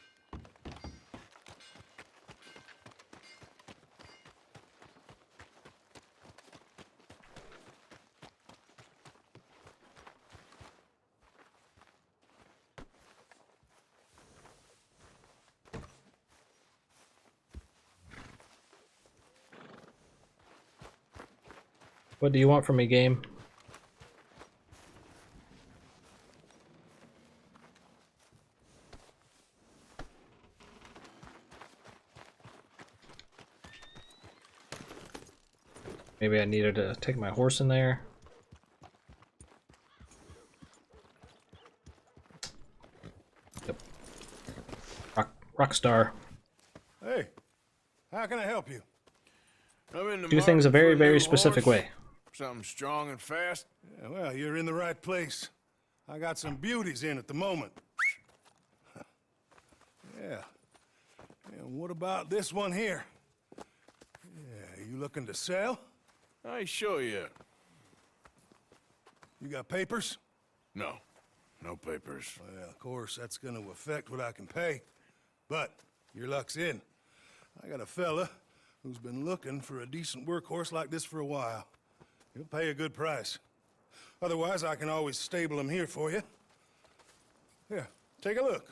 What do you want from me, game? Maybe I needed to take my horse in there. Yep. Rockstar. Hey, how can I help you? I'm in the Do things a market for very, very new specific horse. way. Something strong and fast? Yeah, well, you're in the right place. I got some beauties in at the moment. Yeah. And what about this one here? Yeah, you looking to sell? I sure you. You got papers? No. No papers. Well, of course, that's gonna affect what I can pay. But your luck's in. I got a fella who's been looking for a decent workhorse like this for a while. He'll pay a good price. Otherwise, I can always stable him here for you. Here, take a look.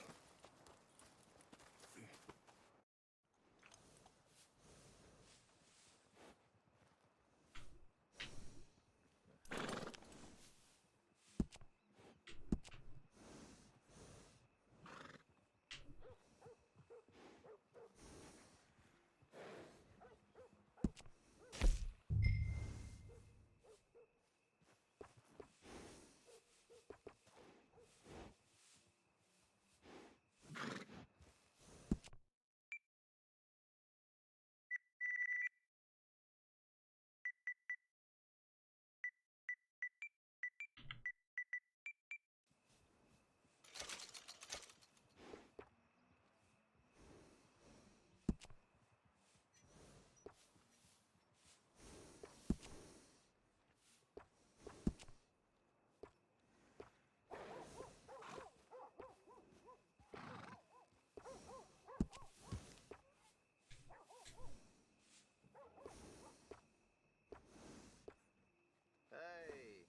Hey.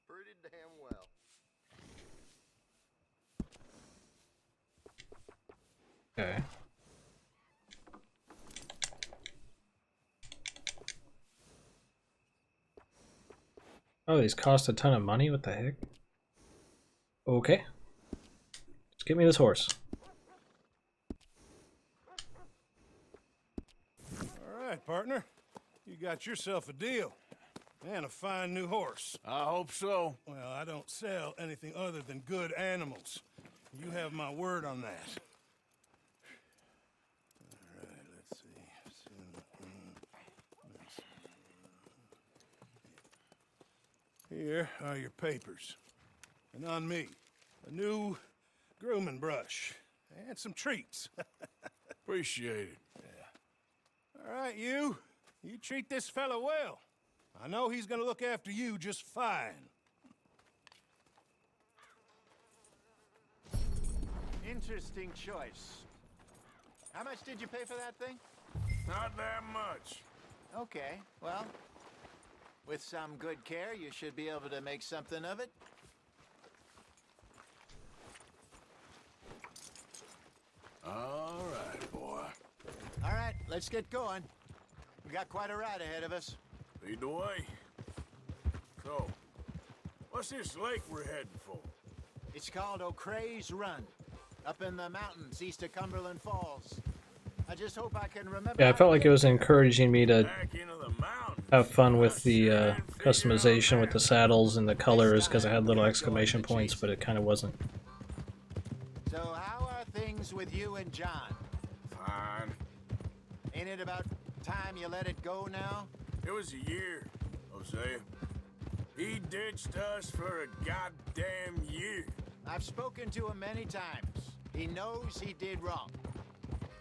Pretty damn well. Okay. Oh, these cost a ton of money? What the heck? Okay. Just give me this horse. All right, partner. You got yourself a deal. And a fine new horse. I hope so. Well, I don't sell anything other than good animals. You have my word on that. All right, let's see. Here are your papers. And on me, a new grooming brush and some treats. Appreciate it. Yeah. All right, you treat this fella well. I know he's gonna look after you just fine. Interesting choice. How much did you pay for that thing? Not that much. Okay, well, with some good care, you should be able to make something of it. All right, boy. All right, let's get going. We got quite a ride ahead of us. Lead the way. So, what's this lake we're heading for? It's called O'Creagh's Run, up in the mountains east of Cumberland Falls. I just hope I can remember. Yeah, I felt like it was encouraging me to have fun with the customization with the saddles and the colors because I had little exclamation points, but it kind of wasn't. So how are things with you and John? Fine. Ain't it about time you let it go now? It was a year, Hosea. He ditched us for a goddamn year. I've spoken to him many times. He knows he did wrong.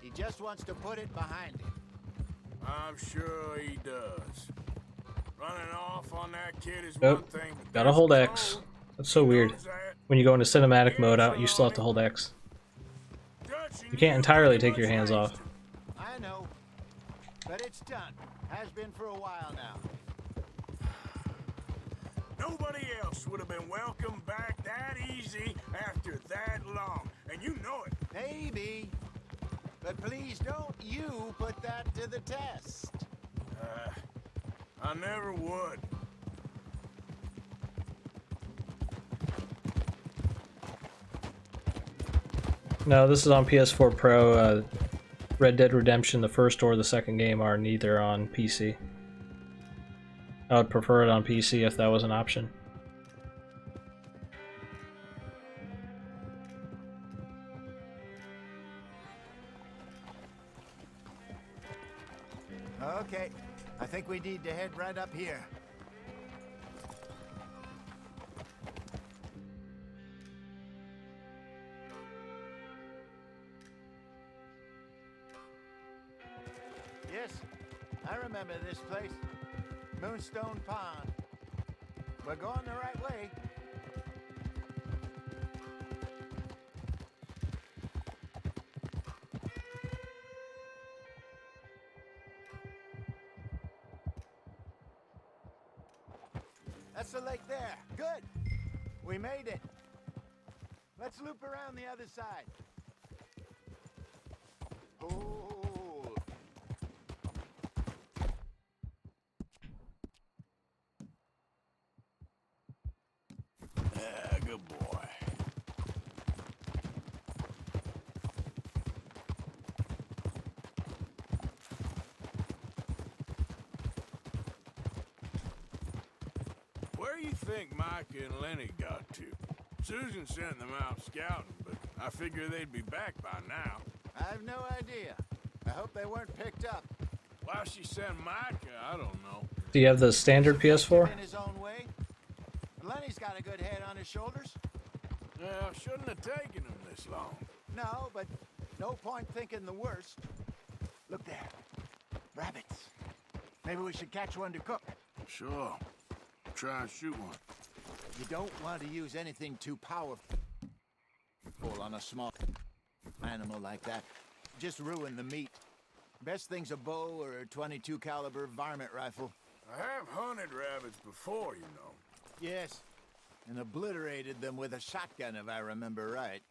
He just wants to put it behind him. I'm sure he does. Running off on that kid is Nope. one thing. But Gotta hold X. That's so weird. When you go into cinematic mode out, you still have to hold X. You can't entirely take your hands off. I know, but it's done. Has been for a while now. Nobody else would have been welcomed back that easy after that long. And you know it. Maybe. But please don't you put that to the test. I never would. No, this is on PS4 Pro. Red Dead Redemption, the first or the second game, are neither on PC. I would prefer it on PC if that was an option. Okay, I think we need to head right up here. Yes, I remember this place. Moonstone Pond. We're going the right way. That's the lake there. Good. We made it. Let's loop around the other side. Oh. Yeah, good boy. Where you think Micah and Lenny got to? Susan sent them out scouting, but I figure they'd be back by now. I have no idea. I hope they weren't picked up. Why she sent Micah, I don't know. Do you have the standard PS4? In his own way. Lenny's got a good head on his shoulders. Well, shouldn't have taken him this long. No, but no point thinking the worst. Look there. Rabbits. Maybe we should catch one to cook. Sure. Try and shoot one. You don't want to use anything too powerful on a small animal like that. Just ruin the meat. Best thing's a bow or a .22 caliber varmint rifle. I have hunted rabbits before, you know. Yes, and obliterated them with a shotgun, if I remember right.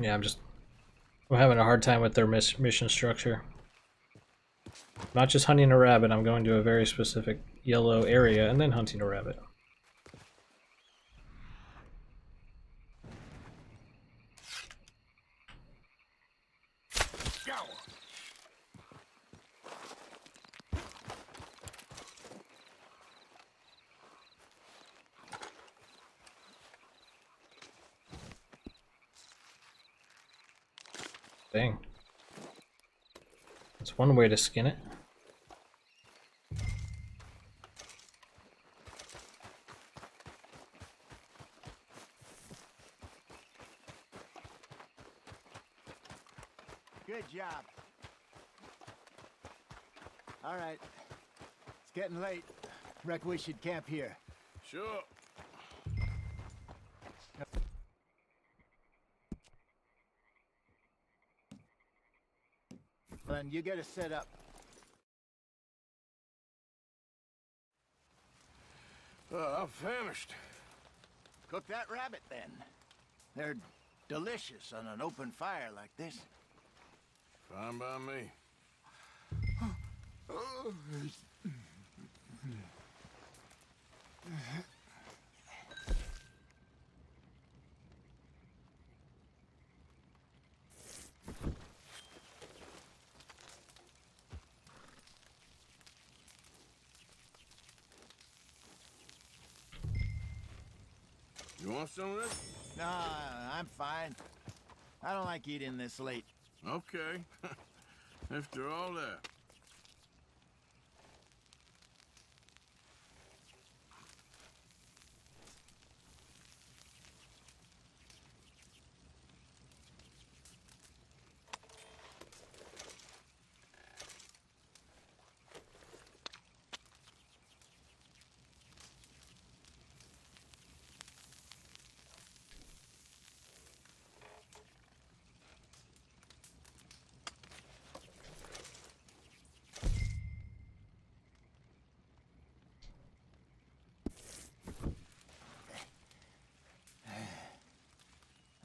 Yeah, I'm having a hard time with their mission structure. Not just hunting a rabbit, I'm going to a very specific yellow area and then hunting a rabbit. Dang. That's one way to skin it. Good job. All right. It's getting late. Reckon we should camp here. Sure. Then you get us set up. I'm famished. Cook that rabbit, then. They're delicious on an open fire like this. Fine by me. You want some of this? No, I'm fine. I don't like eating this late. Okay. After all that.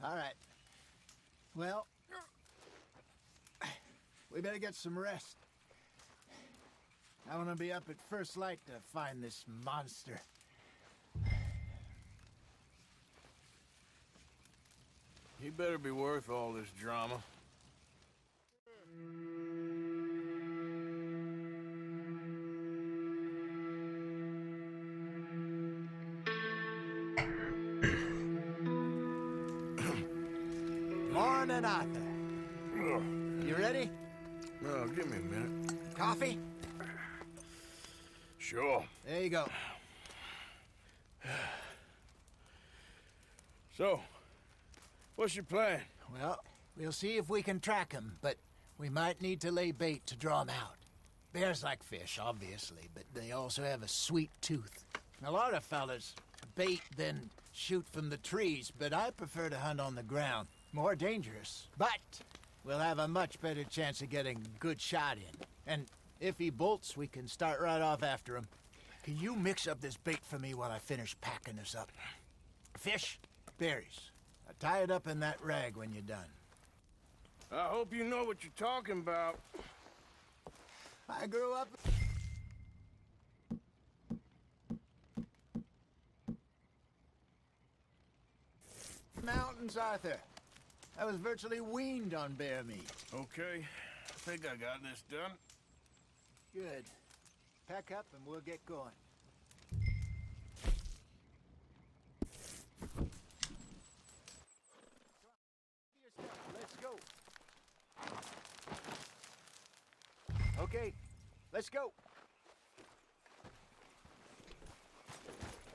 All right. Well, we better get some rest. I want to be up at first light to find this monster. He better be worth all this drama. Morning, Arthur. You ready? Well, give me a minute. Coffee? Sure. There you go. So, what's your plan? Well, we'll see if we can track him, but we might need to lay bait to draw him out. Bears like fish, obviously, but they also have a sweet tooth. A lot of fellas bait, then shoot from the trees, but I prefer to hunt on the ground. More dangerous, but we'll have a much better chance of getting a good shot in. And if he bolts, we can start right off after him. Can you mix up this bait for me while I finish packing this up? Fish, berries. Tie it up in that rag when you're done. I hope you know what you're talking about. I grew up... mountains, Arthur. I was virtually weaned on bear meat. Okay, I think I got this done. Good. Pack up and we'll get going. Let's go. Okay, let's go.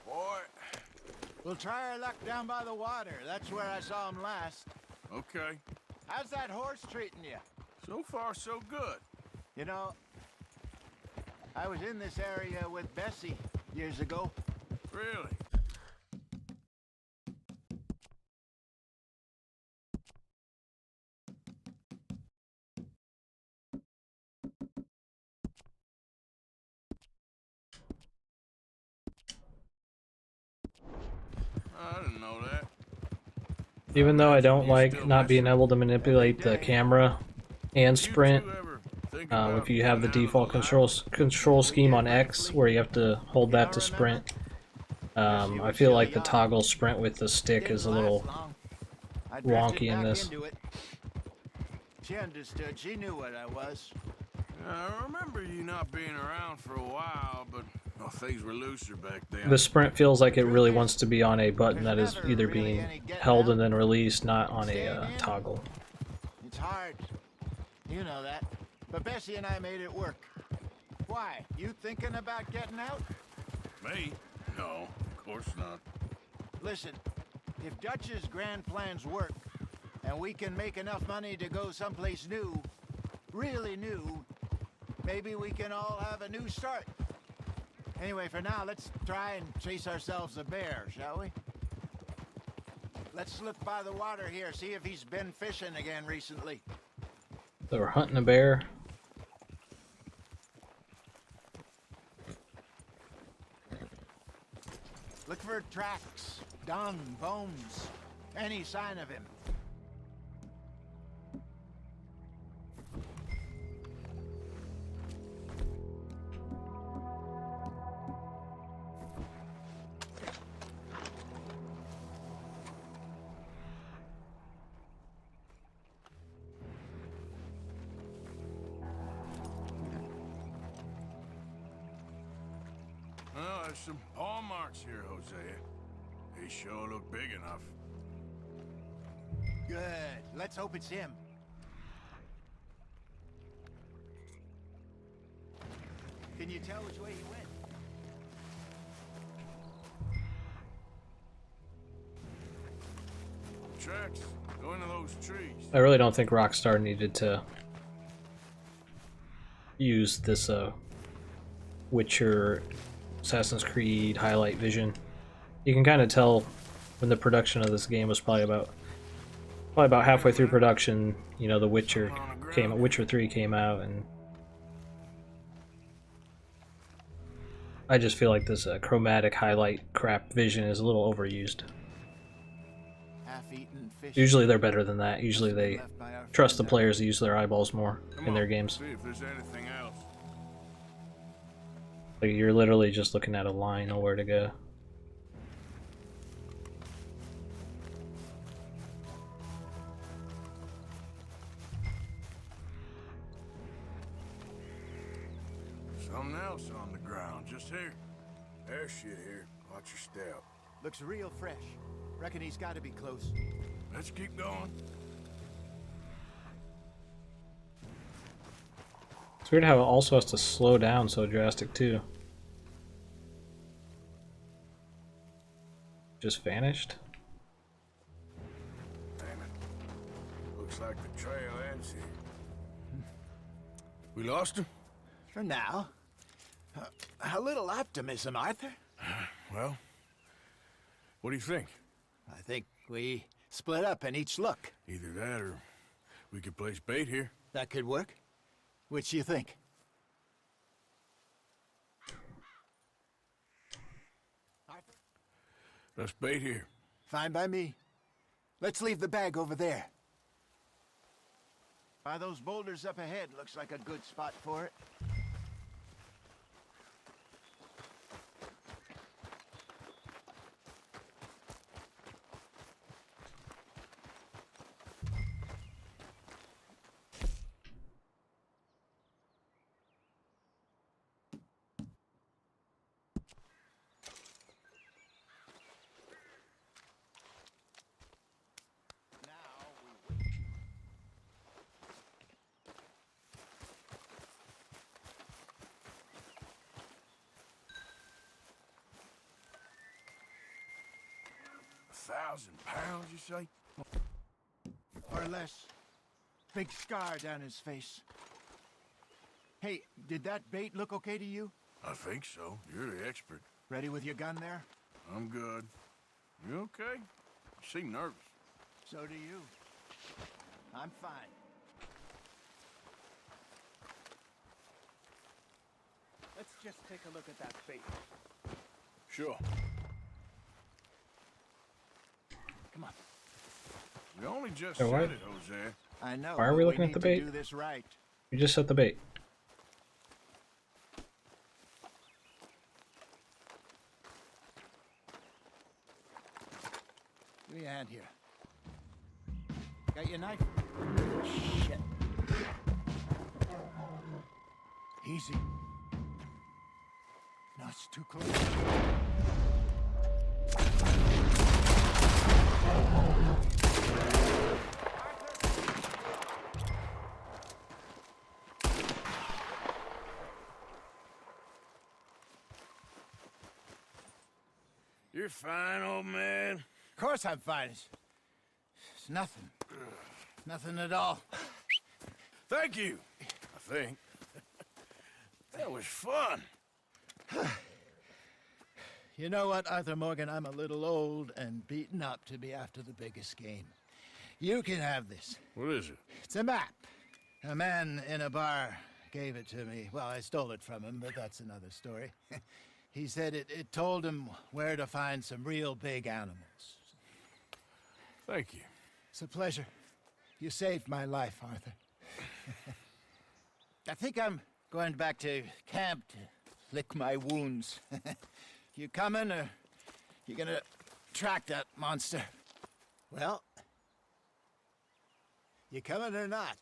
Boy. We'll try our luck down by the water. That's where I saw him last. Okay. How's that horse treating you? So far, so good. You know, I was in this area with Bessie years ago. Really? I didn't know that. Even though I don't like not being able to manipulate the camera and sprint, if you have the default control scheme on X where you have to hold that to sprint, I feel like the toggle sprint with the stick is a little wonky in this. She understood. She knew what I was. I remember you not being around for a while, but things were looser back then. The sprint feels like it really wants to be on a button that is either being held and then released, not on a toggle. It's hard. You know that. But Bessie and I made it work. Why? You thinking about getting out? Me? No, of course not. Listen, if Dutch's grand plans work, and we can make enough money to go someplace new, really new, maybe we can all have a new start. Anyway, for now, let's try and chase ourselves a bear, shall we? Let's look by the water here, see if he's been fishing again recently. They were hunting a bear. Look for tracks, dung, bones, any sign of him. Well, there's some paw marks here, Hosea. They sure look big enough. Good. Let's hope it's him. Can you tell which way he went? Tracks. Go into those trees. I really don't think Rockstar needed to use this Witcher Assassin's Creed highlight vision. You can kind of tell when the production of this game was probably about halfway through production. You know, Witcher 3 came out, and I just feel like this chromatic highlight crap vision is a little overused. Half-eaten fish. Usually they're better than that. Usually they trust the players to use their eyeballs more in their games. See if there's anything else. Like you're literally just looking at a line of where to go. Something else on the ground, just here. There's shit here. Watch your step. Looks real fresh. Reckon he's got to be close. Let's keep going. It's weird how it also has to slow down so drastic too. Just vanished. Damn it. Looks like the trail ends here. We lost him? For now. A little optimism, Arthur. Well, what do you think? I think we split up and each look. Either that or we could place bait here. That could work. Which you think? Let's bait here. Fine by me. Let's leave the bag over there. By those boulders up ahead, looks like a good spot for it. £1,000, you say? Or less. Big scar down his face. Hey, did that bait look okay to you? I think so. You're the expert. Ready with your gun there? I'm good. You okay? You seem nervous. So do you. I'm fine. Let's just take a look at that bait. Sure. Come on. We only just Hey, why- said it, Jose. I know. Why are we but looking at need the to bait? Do this right. You just set the bait. Give me a hand here. Got your knife? Shit. Easy. No, it's too close. You're fine, old man. Of course I'm fine. It's nothing. Nothing at all. Thank you, I think. That was fun. You know what, Arthur Morgan? I'm a little old and beaten up to be after the biggest game. You can have this. What is it? It's a map. A man in a bar gave it to me. Well, I stole it from him, but that's another story. He said it told him where to find some real big animals. Thank you. It's a pleasure. You saved my life, Arthur. I think I'm going back to camp to lick my wounds. You coming, or you gonna track that monster? Well, you coming or not?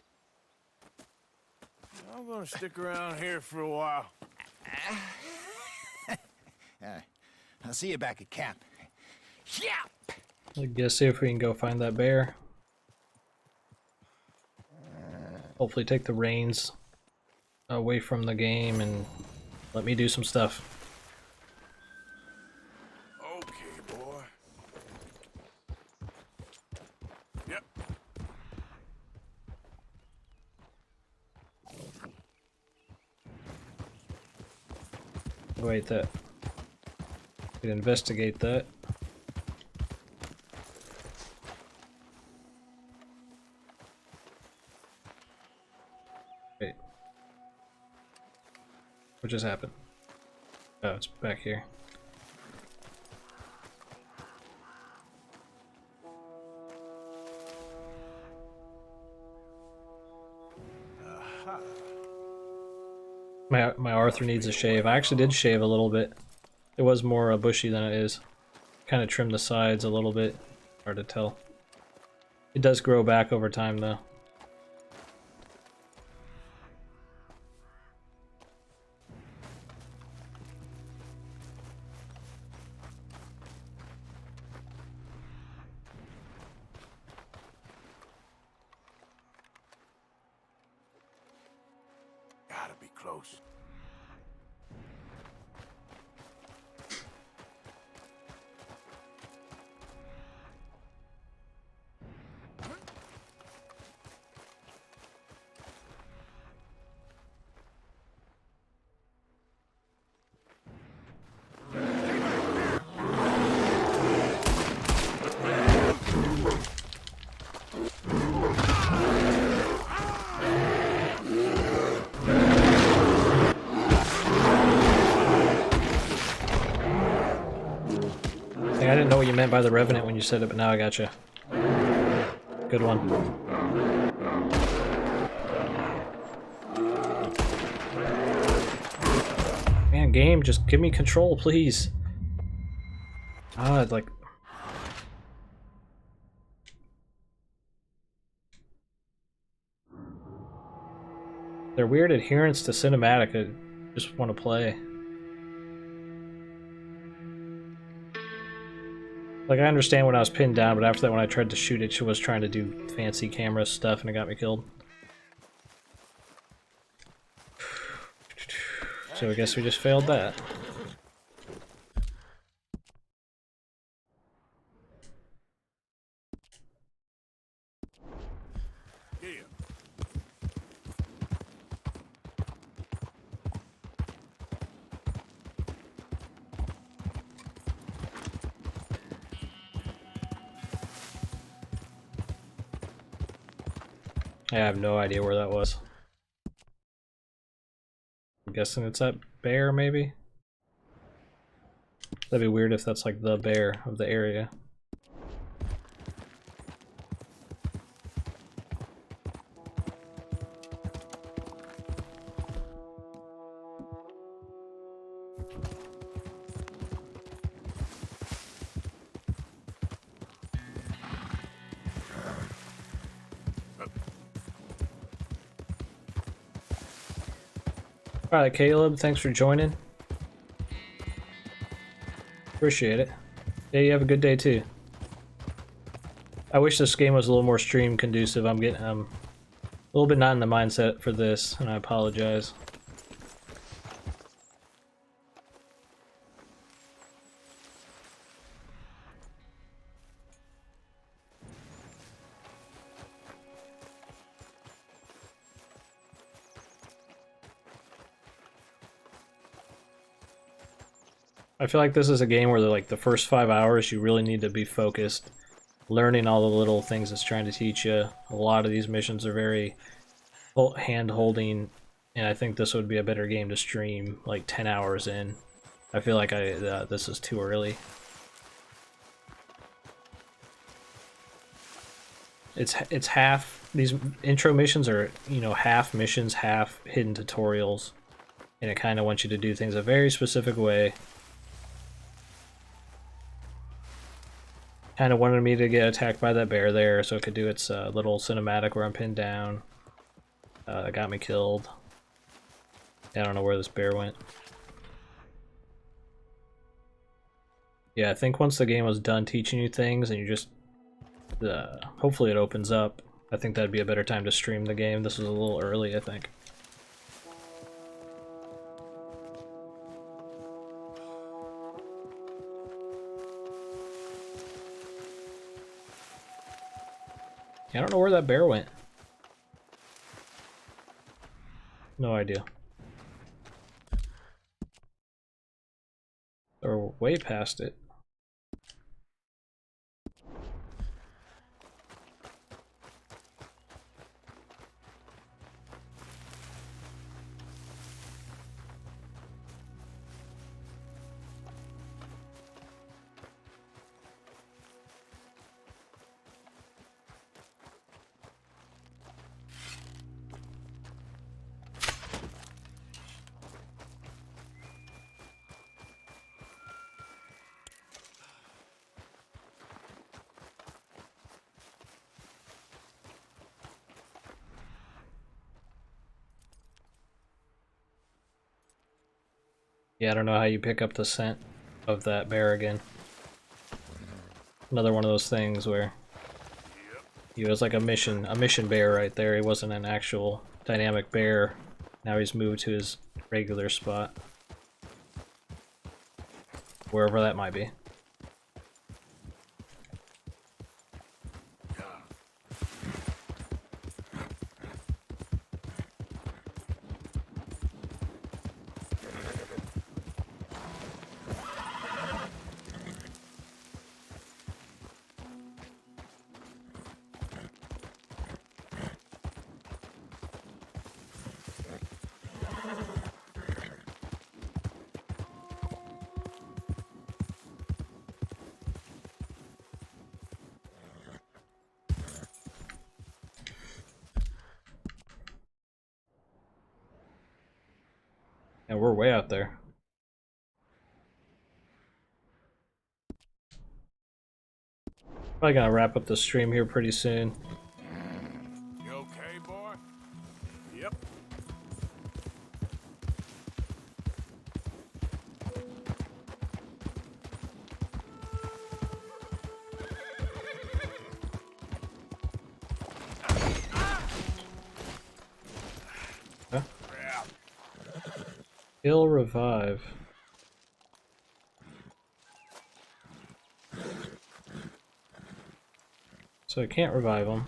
I'm gonna stick around here for a while. I'll see you back at camp. Yeah. I guess see if we can go find that bear. Hopefully take the reins away from the game and let me do some stuff. Okay, boy. Yep. Wait, that. We can investigate that. Wait. What just happened? Oh, it's back here. My Arthur needs a shave. I actually did shave a little bit. It was more bushy than it is. Kind of trimmed the sides a little bit. Hard to tell. It does grow back over time though. Gotta be close. I didn't know what you meant by the Revenant when you said it, but now I gotcha. Good one. Man, game, just give me control, please. Like... Their weird adherence to cinematic, I just want to play. Like, I understand when I was pinned down, but after that when I tried to shoot it, she was trying to do fancy camera stuff and it got me killed. So I guess we just failed that. I have no idea where that was. I'm guessing it's that bear, maybe? That'd be weird if that's like the bear of the area. Alright, Caleb, thanks for joining. Appreciate it. Yeah, you have a good day too. I wish this game was a little more stream conducive. I'm getting a little bit not in the mindset for this, and I apologize. I feel like this is a game where like the first 5 hours you really need to be focused, learning all the little things it's trying to teach you. A lot of these missions are very hand-holding, and I think this would be a better game to stream like 10 hours in. I feel like this is too early. It's half, these intro missions are, you know, half missions, half hidden tutorials, and it kind of wants you to do things a very specific way. Kind of wanted me to get attacked by that bear there so it could do its little cinematic where I'm pinned down. It got me killed. I don't know where this bear went. Yeah, I think once the game was done teaching you things and you just... hopefully it opens up. I think that'd be a better time to stream the game. This was a little early, I think. I don't know where that bear went. No idea. Or way past it. Yeah, I don't know how you pick up the scent of that bear again. Another one of those things where he was like a mission bear right there. He wasn't an actual dynamic bear. Now he's moved to his regular spot. Wherever that might be. Yeah, we're way out there. Probably gonna wrap up the stream here pretty soon. You okay, boy? Yep. Huh? He'll revive. So I can't revive him.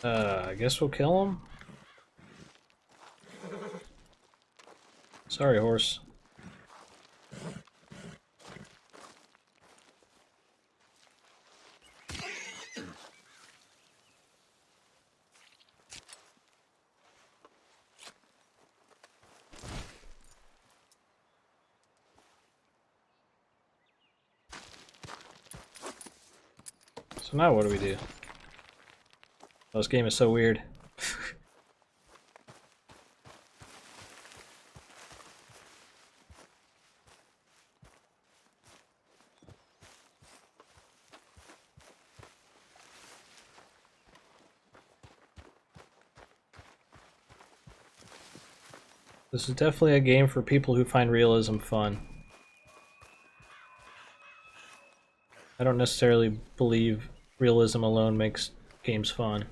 I guess we'll kill him. Sorry, horse. So now what do we do? Oh, this game is so weird. This is definitely a game for people who find realism fun. I don't necessarily believe realism alone makes games fun.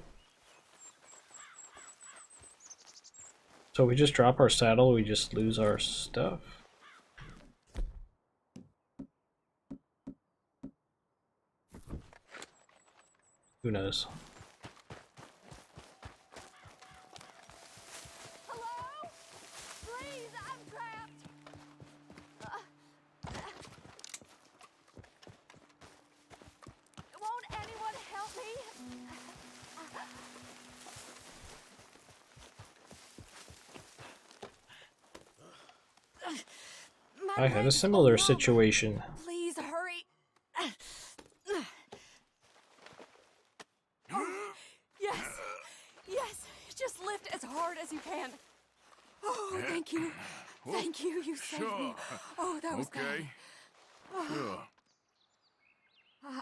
So we just drop our saddle, we just lose our stuff. Who knows? I had a similar situation. Please hurry. Oh, yes. Yes. Just lift as hard as you can. Oh, thank you. Thank you. You saved me. Oh, that was okay. bad. Sure.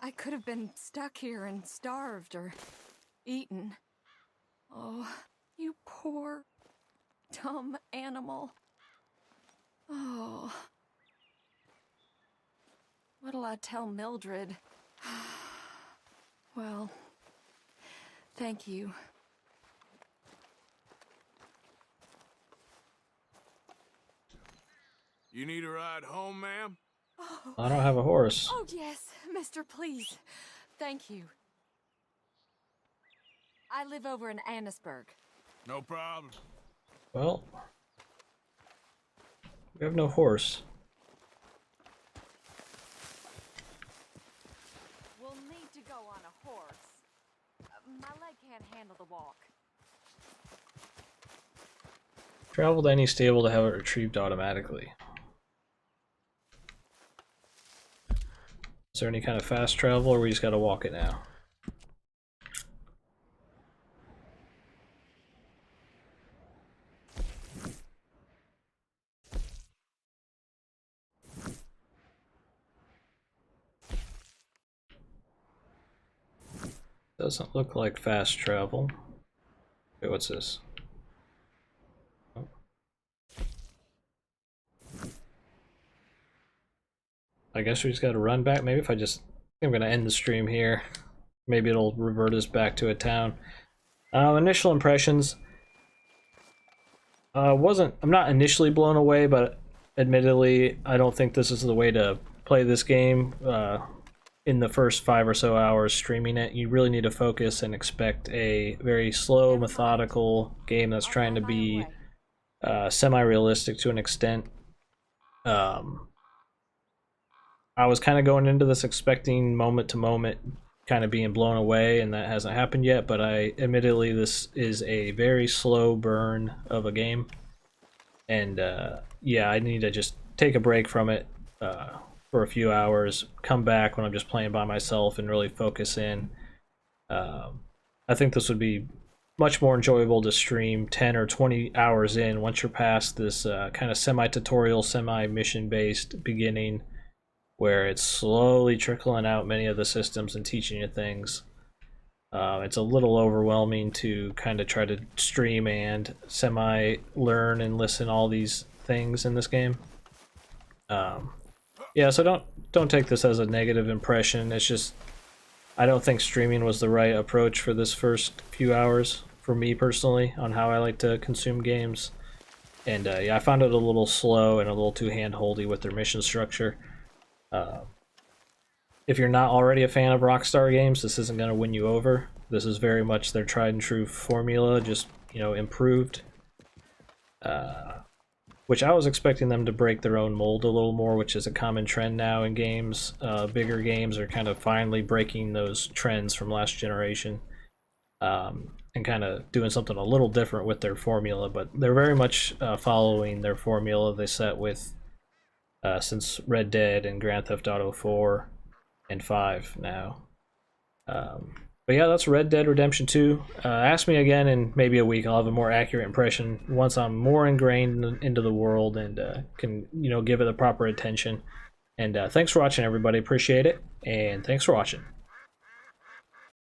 I could have been stuck here and starved or eaten. Oh, you poor, dumb animal. Oh. What'll I tell Mildred? Well, thank you. You need a ride home, ma'am? Oh. I don't have a horse. Oh, yes, mister, please. Thank you. I live over in Annisburg. No problem. Well, we have no horse. We'll need to go on a horse. My leg can't handle the walk. Travel to any stable to have it retrieved automatically. Is there any kind of fast travel, or we just gotta walk it now? Doesn't look like fast travel. Wait, what's this? Oh. I guess we just gotta run back. Maybe if I just... I'm gonna end the stream here. Maybe it'll revert us back to a town. Initial impressions. I'm not initially blown away, but admittedly, I don't think this is the way to play this game. In the first 5 or so hours streaming it, you really need to focus and expect a very slow, methodical game that's trying to be semi-realistic to an extent. I was kind of going into this expecting moment to moment kind of being blown away, and that hasn't happened yet, but admittedly this is a very slow burn of a game, and yeah, I need to just take a break from it for a few hours, come back when I'm just playing by myself and really focus in. I think this would be much more enjoyable to stream 10 or 20 hours in once you're past this kind of semi-tutorial, semi-mission based beginning where it's slowly trickling out many of the systems and teaching you things. It's a little overwhelming to kind of try to stream and semi-learn and listen all these things in this game. Yeah, so don't take this as a negative impression. It's just I don't think streaming was the right approach for this first few hours for me personally on how I like to consume games. And yeah, I found it a little slow and a little too hand-holdy with their mission structure. If you're not already a fan of Rockstar games, this isn't going to win you over. This is very much their tried and true formula, just, you know, improved. Which I was expecting them to break their own mold a little more, which is a common trend now in games. Bigger games are kind of finally breaking those trends from last generation, and kind of doing something a little different with their formula, but they're very much following their formula they set with since Red Dead and Grand Theft Auto 4 and 5 now. But yeah, that's Red Dead Redemption 2. Ask me again in maybe a week. I'll have a more accurate impression once I'm more ingrained into the world and can, you know, give it the proper attention. And thanks for watching, everybody. Appreciate it. And thanks for watching.